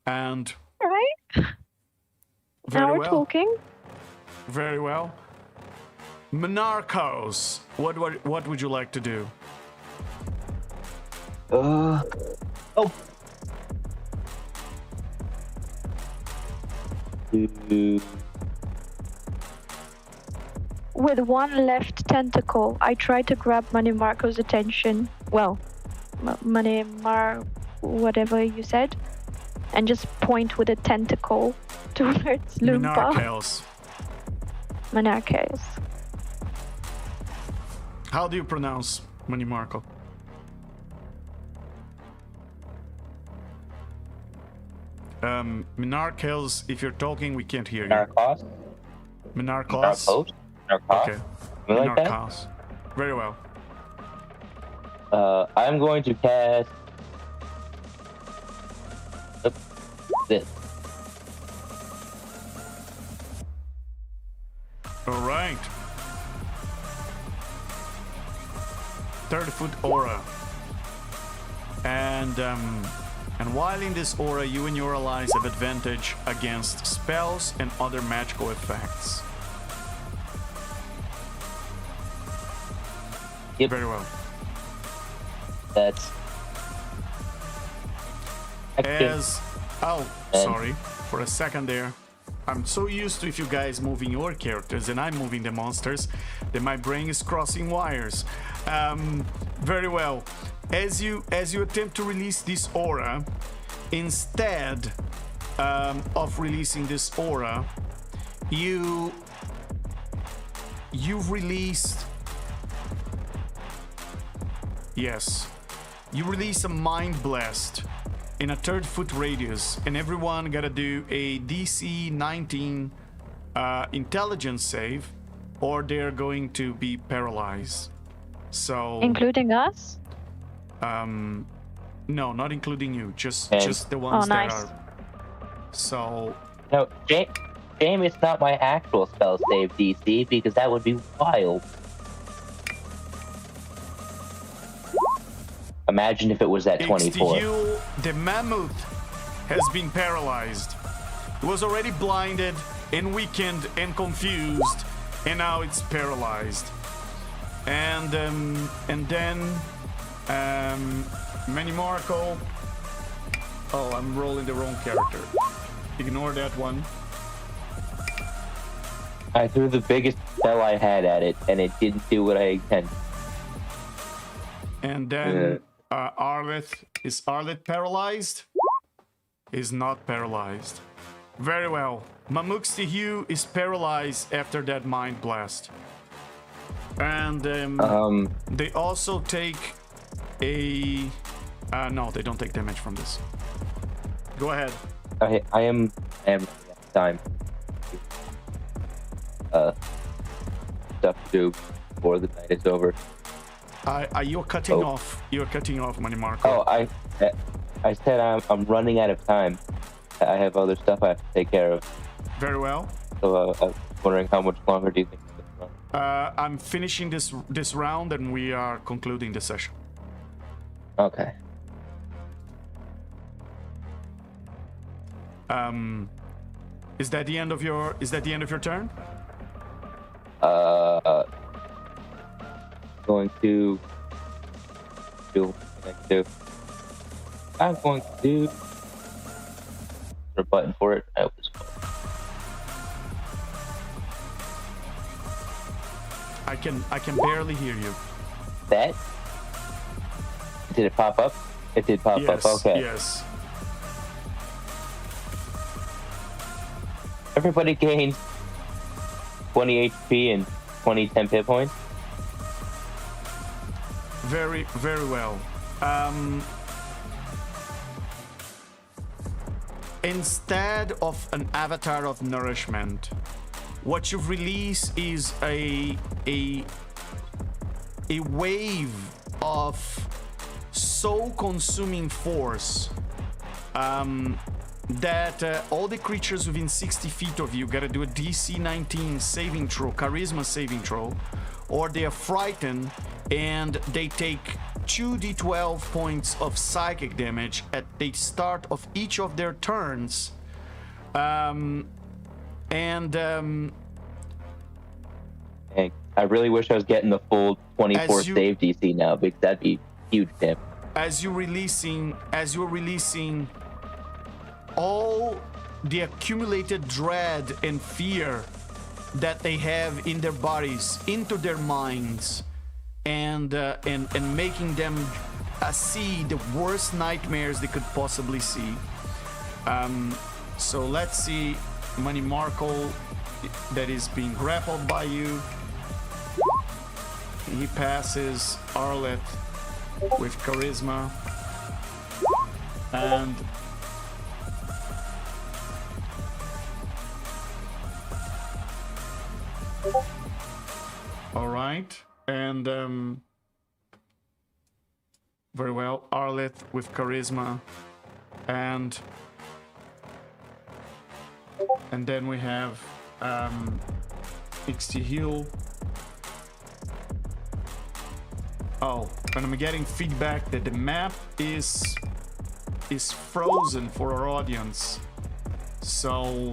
And All right. very Now we're well. talking. Very well. Monarchos, what would you like to do? Oh. With one left tentacle, I try to grab Money Marco's attention. Well, whatever you said, and just point with a tentacle towards Loompa. Monarchos. How do you pronounce Money Marco? Monarchos, if you're talking, we can't hear you. Narcos? Monarchos? Narcos? Okay. Something like that? Monarchos. Very well. I'm going to cast this. All right. 30-foot aura. And while in this aura, you and your allies have advantage against spells and other magical effects. Yep. Very well. That's sorry for a second there. I'm so used to if you guys moving your characters and I'm moving the monsters that my brain is crossing wires. Very well. As you attempt to release this aura, instead of releasing this aura, you've released. Yes, you release a mind blast in a 30-foot radius, and everyone gotta do a DC 19 intelligence save, or they're going to be paralyzed. So Including us? no, not including you, just And- just the ones that nice. are. So No, Jamie, it's not my actual spell save DC because that would be wild. Imagine if it was at 24. Xtihil, the mammoth, has been paralyzed. It was already blinded and weakened and confused, and now it's paralyzed. And then Manimarco. Oh, I'm rolling the wrong character. Ignore that one. I threw the biggest spell I had at it, and it didn't do what I intended. And then Arleth. Is Arleth paralyzed? Is not paralyzed. Very well. Mamuxtihu is paralyzed after that mind blast. And they also take a... no, they don't take damage from this. Go ahead. I am running out of time. Stuff to do before the night is over. You're cutting off. You're cutting off, Manimarco. Oh, I said I'm running out of time. I have other stuff I have to take care of. Very well. So I was wondering how much longer do you think it's going to run? I'm finishing this round and we are concluding the session. Okay. Is that the end of your turn? Going to do what I do. I'm going to do a button for it. I hope this works. I can barely hear you. That? Did it pop up? It did pop Yes. up. Okay. Yes. Everybody gained 20 HP and 20 temp hit points. Very, very well. Instead of an avatar of nourishment, what you've released is a wave of soul-consuming force that all the creatures within 60 feet of you gotta do a DC 19 saving throw, charisma saving throw, or they are frightened and they take 2d12 points of psychic damage at the start of each of their turns. Hey, I really wish I was getting the full 24 save DC now because that'd be huge damage. As you're releasing all the accumulated dread and fear that they have in their bodies into their minds, and making them see the worst nightmares they could possibly see. So let's see, Manimarco, that is being grappled by you. He passes Arleth with charisma, and all right. And very well, Arleth with charisma, and then we have Xtihil. Oh, and I'm getting feedback that the map is frozen for our audience. So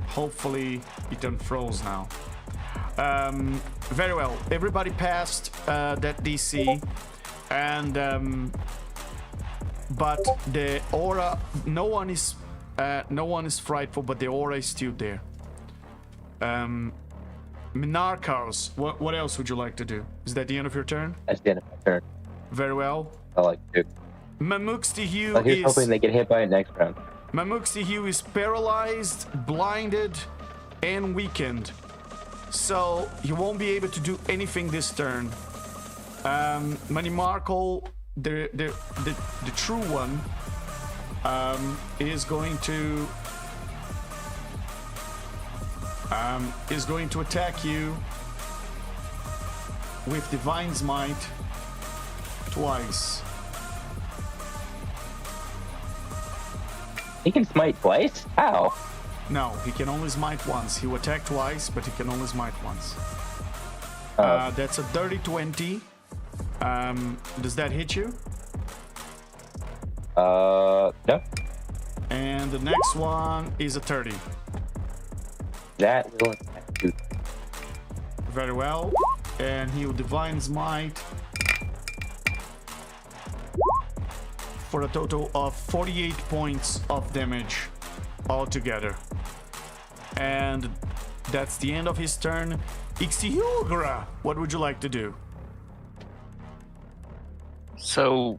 hopefully it unfroze now. Very well. Everybody passed that DC, and but the aura. No one is frightful, but the aura is still there. Minarkos, what else would you like to do? Is that the end of your turn? That's the end of my turn. Very well. I like to. Mamuxtihu He's is hoping they get hit by it next round. Mamuxtihu is paralyzed, blinded, and weakened. So he won't be able to do anything this turn. Manimarco, the true one, is going to is going to attack you with Divine Smite twice. He can smite twice? How? No, he can only smite once. He will attack twice, but he can only smite once. That's a dirty 20. Does that hit you? No. And the next one is a 30. That will attack you. Very well. And he will Divine Smite for a total of 48 points of damage altogether. And that's the end of his turn. Ixtihugra, what would you like to do? So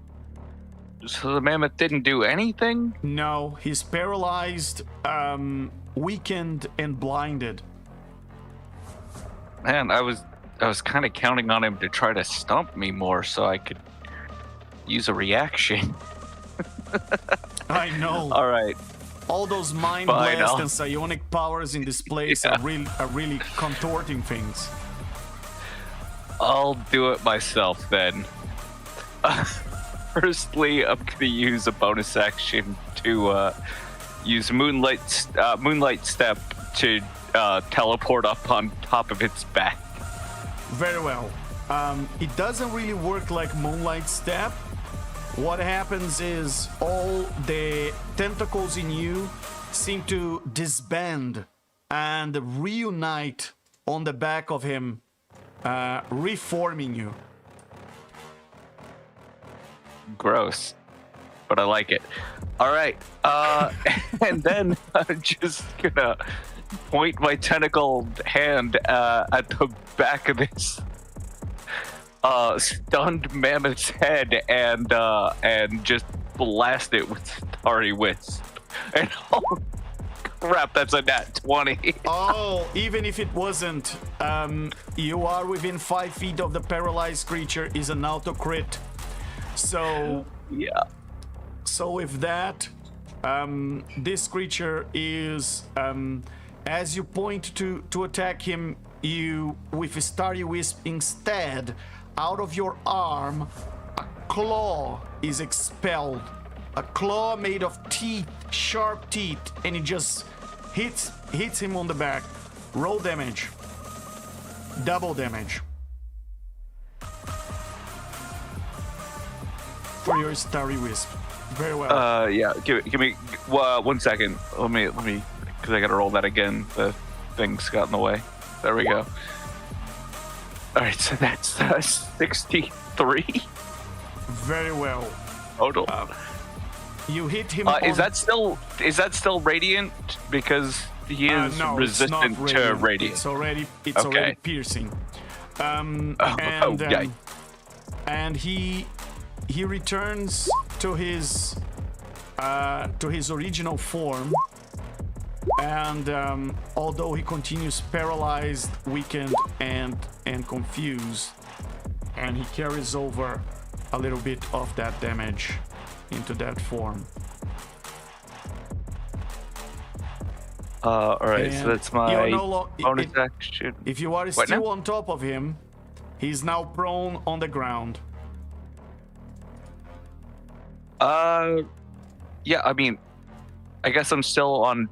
the mammoth didn't do anything? No, he's paralyzed, weakened, and blinded. Man, I was kind of counting on him to try to stump me more so I could use a reaction. I know. All right. All those mind Fine, blast I'll- and psionic powers in this place Yeah. are really contorting things. I'll do it myself then. Firstly, I'm going to use a bonus action to use Moonlight Step to teleport up on top of its back. Very well. It doesn't really work like Moonlight Step. What happens is all the tentacles in you seem to disband and reunite on the back of him, reforming you. Gross, but I like it. All right, and then I'm just gonna point my tentacled hand at the back of this stunned mammoth's head and just blast it with Starry Wisp. And oh crap, that's a nat 20. Oh, even if it wasn't, you are within 5 feet of the paralyzed creature, is an auto crit. So Yeah. So with that, this creature is, as you point to attack him, you, with a Starry Wisp instead, out of your arm, a claw is expelled. A claw made of teeth, sharp teeth, and it just hits him on the back. Roll damage. Double damage. For your Starry Wisp. Very well. Yeah. Give me 1 second. Let me, because I gotta roll that again. The things got in the way. There we go. All right, so that's 63 Very well. total. You hit him. Is that still radiant? Because he is no, it's not resistant to radiant. It's already Okay. piercing. Okay. And he returns to his original form. And although he continues paralyzed, weakened, and confused, and he carries over a little bit of that damage into that form. All right, so And that's my you're no lo- bonus it- action. If you are What still now? on top of him, he's now prone on the ground. Yeah, I mean, I guess I'm still on.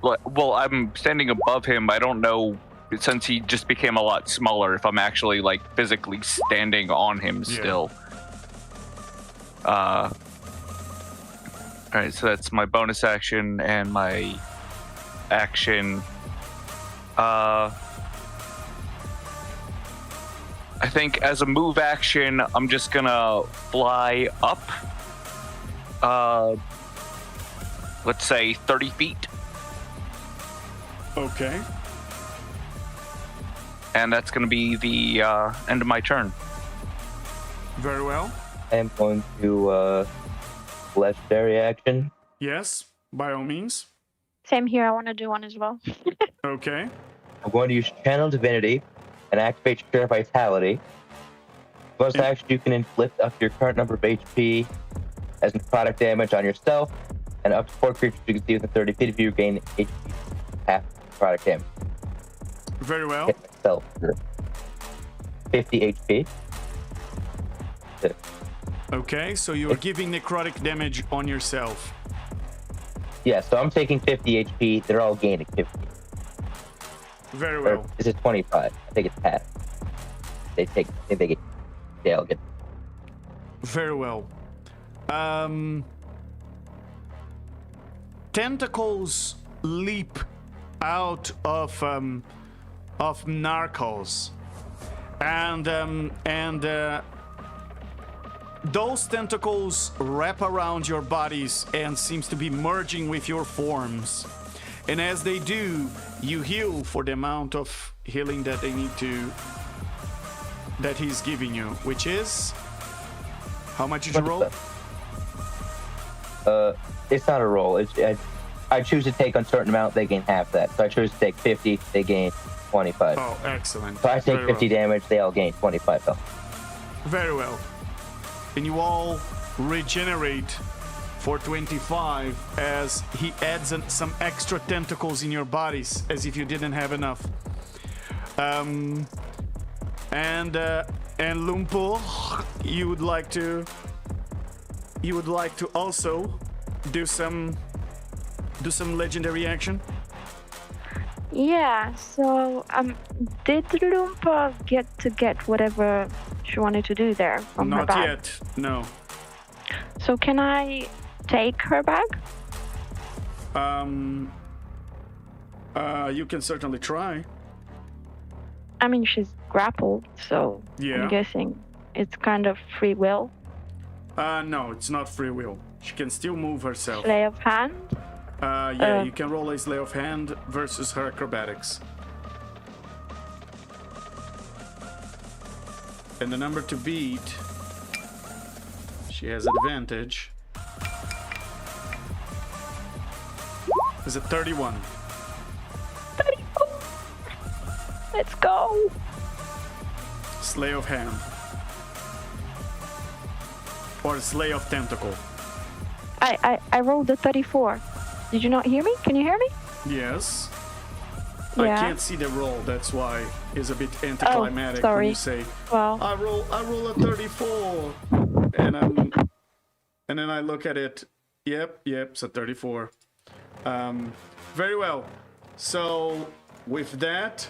Well, I'm standing above him. I don't know, since he just became a lot smaller, if I'm actually like physically standing on him still. All right, so that's my bonus action and my action. I think as a move action, I'm just gonna fly up. Let's say 30 feet. Okay. And that's going to be the end of my turn. Very well. I am going to legendary action. Yes, by all means. Same here. I want to do one as well. Okay. I'm going to use Channel Divinity and activate Share Vitality. Bonus action, you can inflict up to your current number of HP as product damage on yourself, and up to 4 creatures you can see within 30 feet of you gain HP half product damage. Very well. Hit myself for 50 HP. Okay, so you're giving necrotic damage on yourself. Yeah, so I'm taking 50 HP. They're all gaining 50. Very Or well. is it 25? I think it's half. They get. Yeah, I'll get. Very well. Tentacles leap out of Narcos, and those tentacles wrap around your bodies and seems to be merging with your forms. And as they do, you heal for the amount of healing that he's giving you, which is how much did you roll? It's not a roll. I choose to take a certain amount. They gain half that. So I choose to take 50. They gain 25. Oh, excellent. So I take Very 50 well. damage. They all gain 25 health. Very well. And you all regenerate for 25 as he adds some extra tentacles in your bodies, as if you didn't have enough. And Lumpur, you would like to also do some legendary action? Yeah, so did Loompa get whatever she wanted to do there from her Not bag? yet, no. So can I take her bag? You can certainly try. I mean, she's grappled, so Yeah. I'm guessing it's kind of free will. No, it's not free will. She can still move herself. Play of hand? Yeah, you can roll a Slay of Hand versus her acrobatics. And the number to beat, she has advantage, is a 31. 34! Let's go! Slay of Hand. Or Slay of Tentacle. I rolled a 34. Did you not hear me? Can you hear me? Yes. Yeah. I can't see the roll, that's why it's a bit anticlimactic when sorry. you say, Well, I roll a 34, and then I look at it. Yep, it's a 34. Very well. So with that,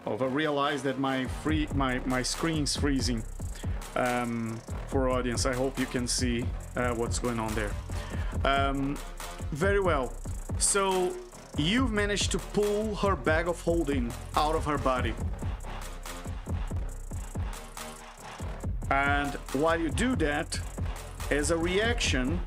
I realized that my screen's freezing. For audience, I hope you can see what's going on there. Very well. So you've managed to pull her bag of holding out of her body. And while you do that, as a reaction,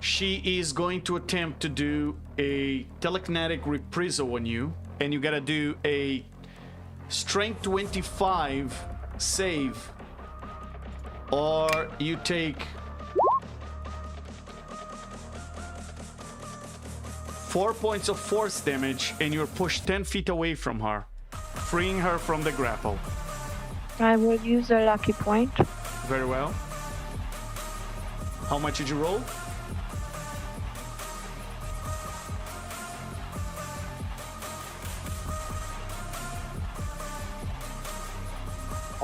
she is going to attempt to do a telekinetic reprisal on you, and you gotta do a strength 25 save, or you take 4 points of force damage and you're pushed 10 feet away from her, freeing her from the grapple. I will use a lucky point. Very well. How much did you roll?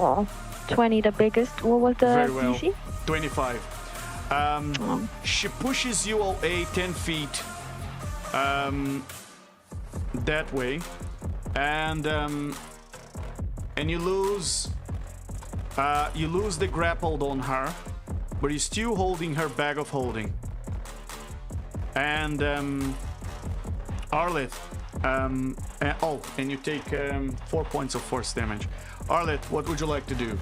Oh, 20 the biggest. What was the Very well. DC? 25. She pushes you away 10 feet that way, and you lose the grappled on her, but you're still holding her bag of holding. And Arleth, and you take 4 points of force damage. Arleth, what would you like to do?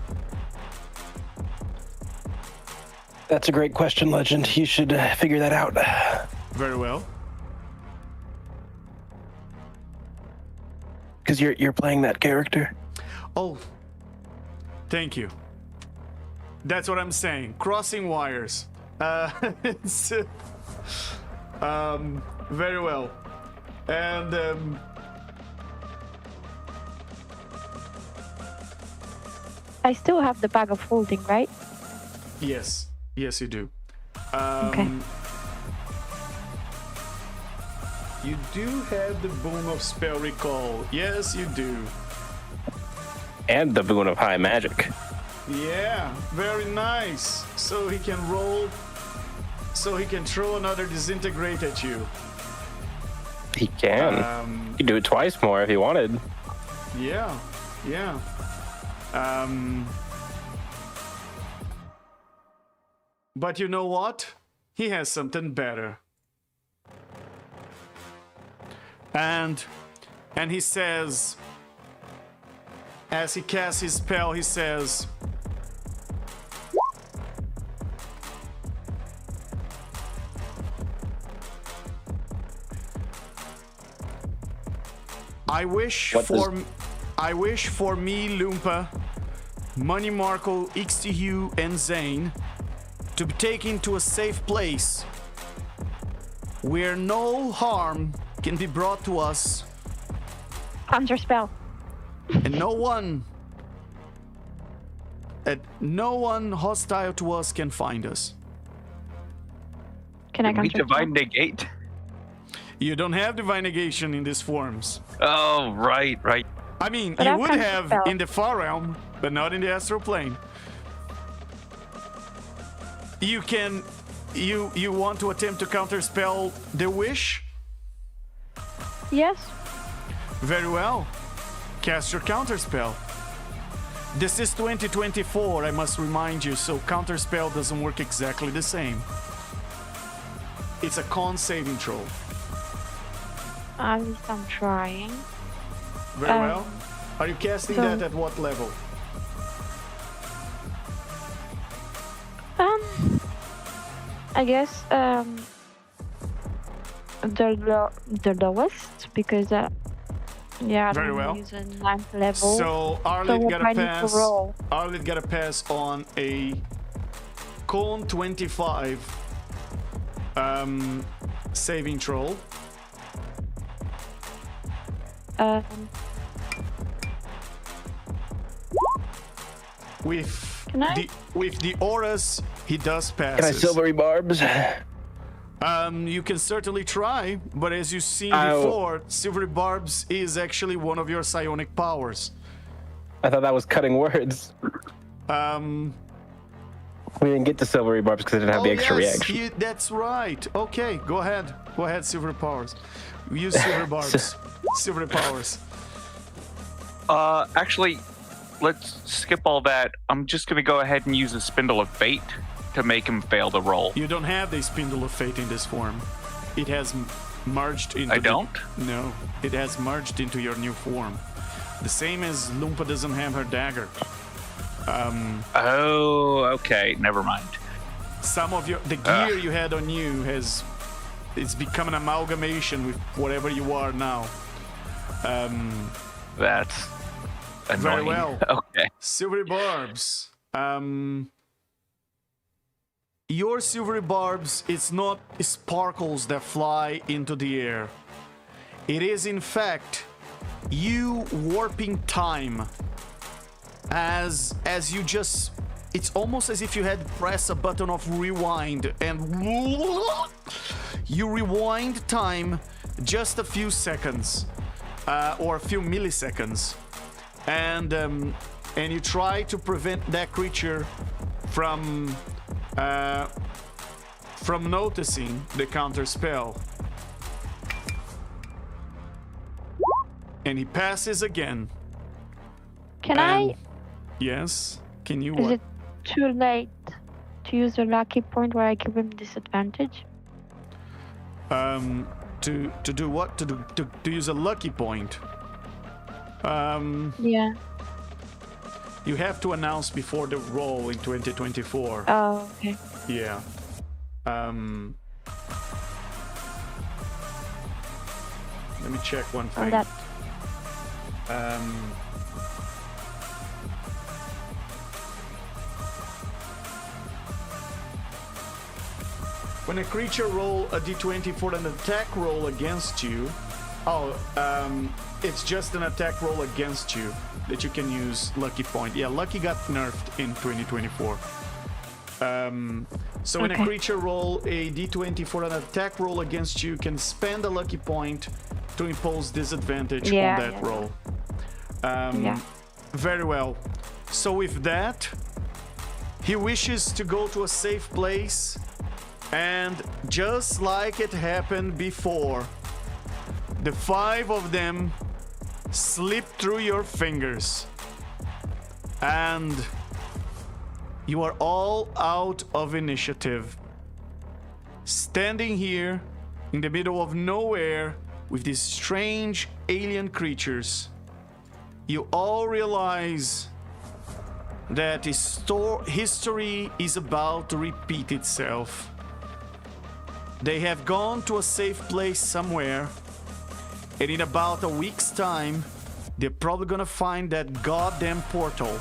That's a great question, Legend. You should figure that out. Very well. Because you're playing that character. Oh, thank you. That's what I'm saying. Crossing wires. It's, very well. And I still have the bag of holding, right? Yes, yes, you do. Okay. You do have the boon of spell recall. Yes, you do. And the boon of high magic. Yeah, very nice. So he can roll. So he can throw another disintegrate at you. He can. You can do it twice more if he wanted. Yeah, yeah. But you know what? He has something better. And he says, as he casts his spell, he says, I wish for me, Loompa, Money Marco, Ixtihu, and Zane to be taken to a safe place where no harm can be brought to us, Counter spell. and no one hostile to us can find us. Can I Can we counter spell? divine negate? You don't have divine negation in these forms. Oh, right. I mean, But you I would can't have spell. in the far realm, but not in the astral plane. You can, you want to attempt to counterspell the wish? Yes. Very well. Cast your counterspell. This is 2024, I must remind you, so counterspell doesn't work exactly the same. It's a con saving throw. At least I'm trying. Very well. Are you casting so- that at what level? I guess the lowest because I Very don't well. use a 9th level. So So Arlit what got do I a need to pass. roll? Arlit got a pass on a con 25 saving throw. Can I? With the auras, he does pass. Can I silvery barbs? You can certainly try, but as you've seen I'll- before, Silvery Barbs is actually one of your psionic powers. I thought that was cutting words. We didn't get to silvery barbs because it didn't have the extra reaction. That's right. Okay, go ahead. Go ahead, Silver Powers. Use Silver Barbs. Silver Powers. Actually, let's skip all that. I'm just gonna go ahead and use a Spindle of Fate to make him fail the roll. You don't have the Spindle of Fate in this form. It has merged into... I don't? No, it has merged into your new form. The same as Loompa doesn't have her dagger. Oh, okay. Never mind. Some of the gear you had on you it's become an amalgamation with whatever you are now. That's annoying. Very well. Okay. Silvery Barbs. Your Silvery Barbs, it's not sparkles that fly into the air. It is, in fact, you warping time. As you just... It's almost as if you had pressed a button of rewind and... You rewind time just a few seconds. Or a few milliseconds. And you try to prevent that creature from noticing the counter spell. And he passes again. Can I? Yes. Can you Is what? it too late to use a lucky point where I give him disadvantage? To do what? To use a lucky point. Yeah. You have to announce before the roll in 2024. Oh, okay. Yeah. Let me check one Oh, thing. that. When a creature roll a d20 for an attack roll against you, It's just an attack roll against you that you can use lucky point. Yeah, lucky got nerfed in 2024. So when a Okay. creature roll a d20 for an attack roll against you, can spend a lucky point to impose disadvantage Yeah, on that yeah. roll. Yeah. Very well. So with that, he wishes to go to a safe place, and just like it happened before, the 5 of them slip through your fingers, and you are all out of initiative, standing here in the middle of nowhere with these strange alien creatures. You all realize that history is about to repeat itself. They have gone to a safe place somewhere, and in about a week's time, they're probably gonna find that goddamn portal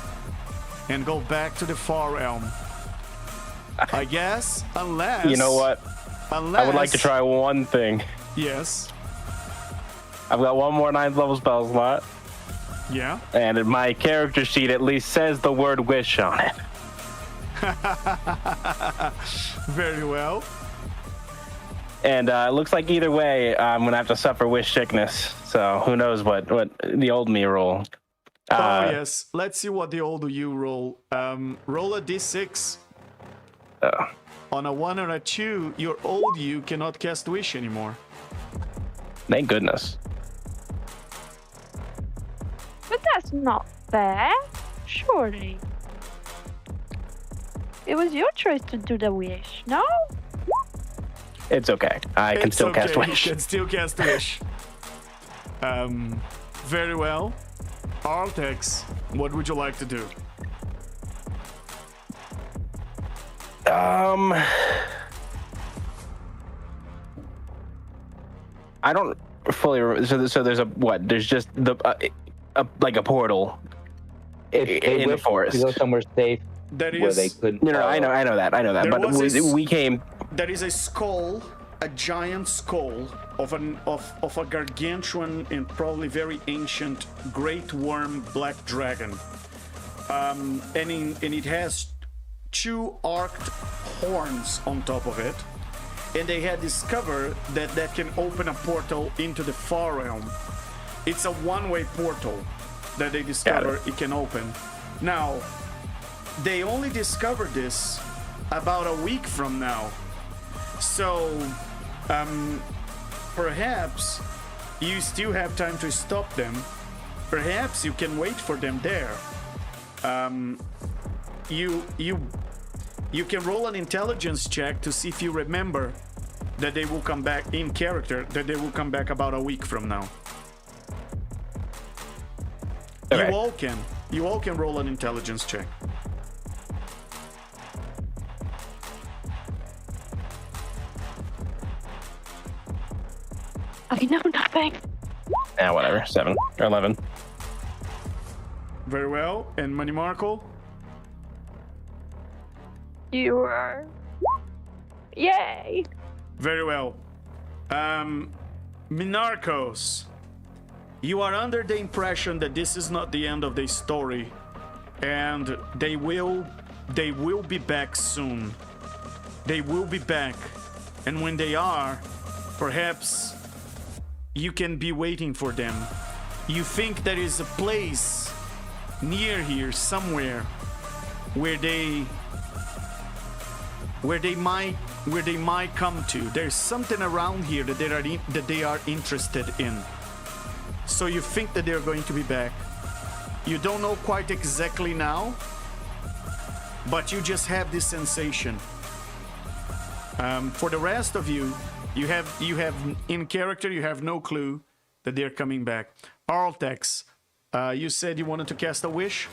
and go back to the far realm. I guess, unless... You know what? Unless... I would like to try one thing. Yes. I've got one more 9th level spell slot, Yeah. and my character sheet at least says the word wish on it. Very well. And it looks like either way, I'm gonna have to suffer wish sickness. So who knows what the old me roll. Oh yes. Let's see what the old you roll. Roll a d6. On a 1 or a 2, your old you cannot cast wish anymore. Thank goodness. But that's not fair. Surely. It was your choice to do the wish, no? It's okay. I can It's still cast okay, wish. You can still cast wish. Very well. Artex, what would you like to do? I don't fully. So there's a what? There's just like a portal If they in the wish forest. to go somewhere safe That where is, they couldn't. No, I know that. There But was we came. there is a skull, a giant skull of a gargantuan and probably very ancient great worm black dragon. And it has 2 arced horns on top of it. And they had discovered that can open a portal into the far realm. It's a one-way portal that they discover it can open. Now, they only discovered this about a week from now. So, perhaps you still have time to stop them. Perhaps you can wait for them there. You can roll an intelligence check to see if you remember that they will come back in character, that they will come back about a week from now. Okay. You all can roll an intelligence check. I know nothing. Yeah, whatever. 7 or 11. Very well. And Money Markle? You are. Yay! Very well. Minarchos, you are under the impression that this is not the end of the story, and they will be back soon. They will be back, and when they are, perhaps you can be waiting for them. You think there is a place near here somewhere where they might come to. There's something around here that they are interested in. So you think that they're going to be back. You don't know quite exactly now, but you just have this sensation. For the rest of you, you have in character, you have no clue that they're coming back. Arltex, you said you wanted to cast a wish?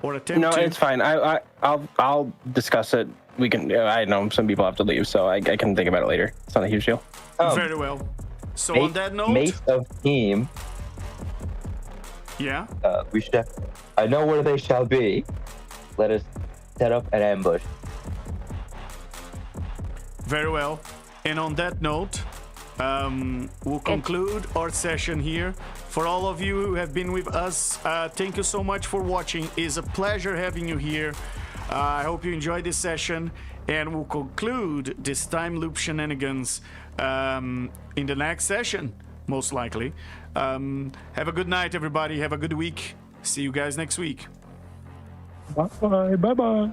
Or attempt No, to? it's fine. I'll discuss it. We can. I know some people have to leave, so I can think about it later. It's not a huge deal. Very well. So on that note, Mate of team. yeah. I know where they shall be. Let us set up an ambush. Very well. And on that note, we'll conclude our session here. For all of you who have been with us, thank you so much for watching. It's a pleasure having you here. I hope you enjoyed this session, and we'll conclude this time loop shenanigans in the next session, most likely. Have a good night, everybody. Have a good week. See you guys next week. Bye bye.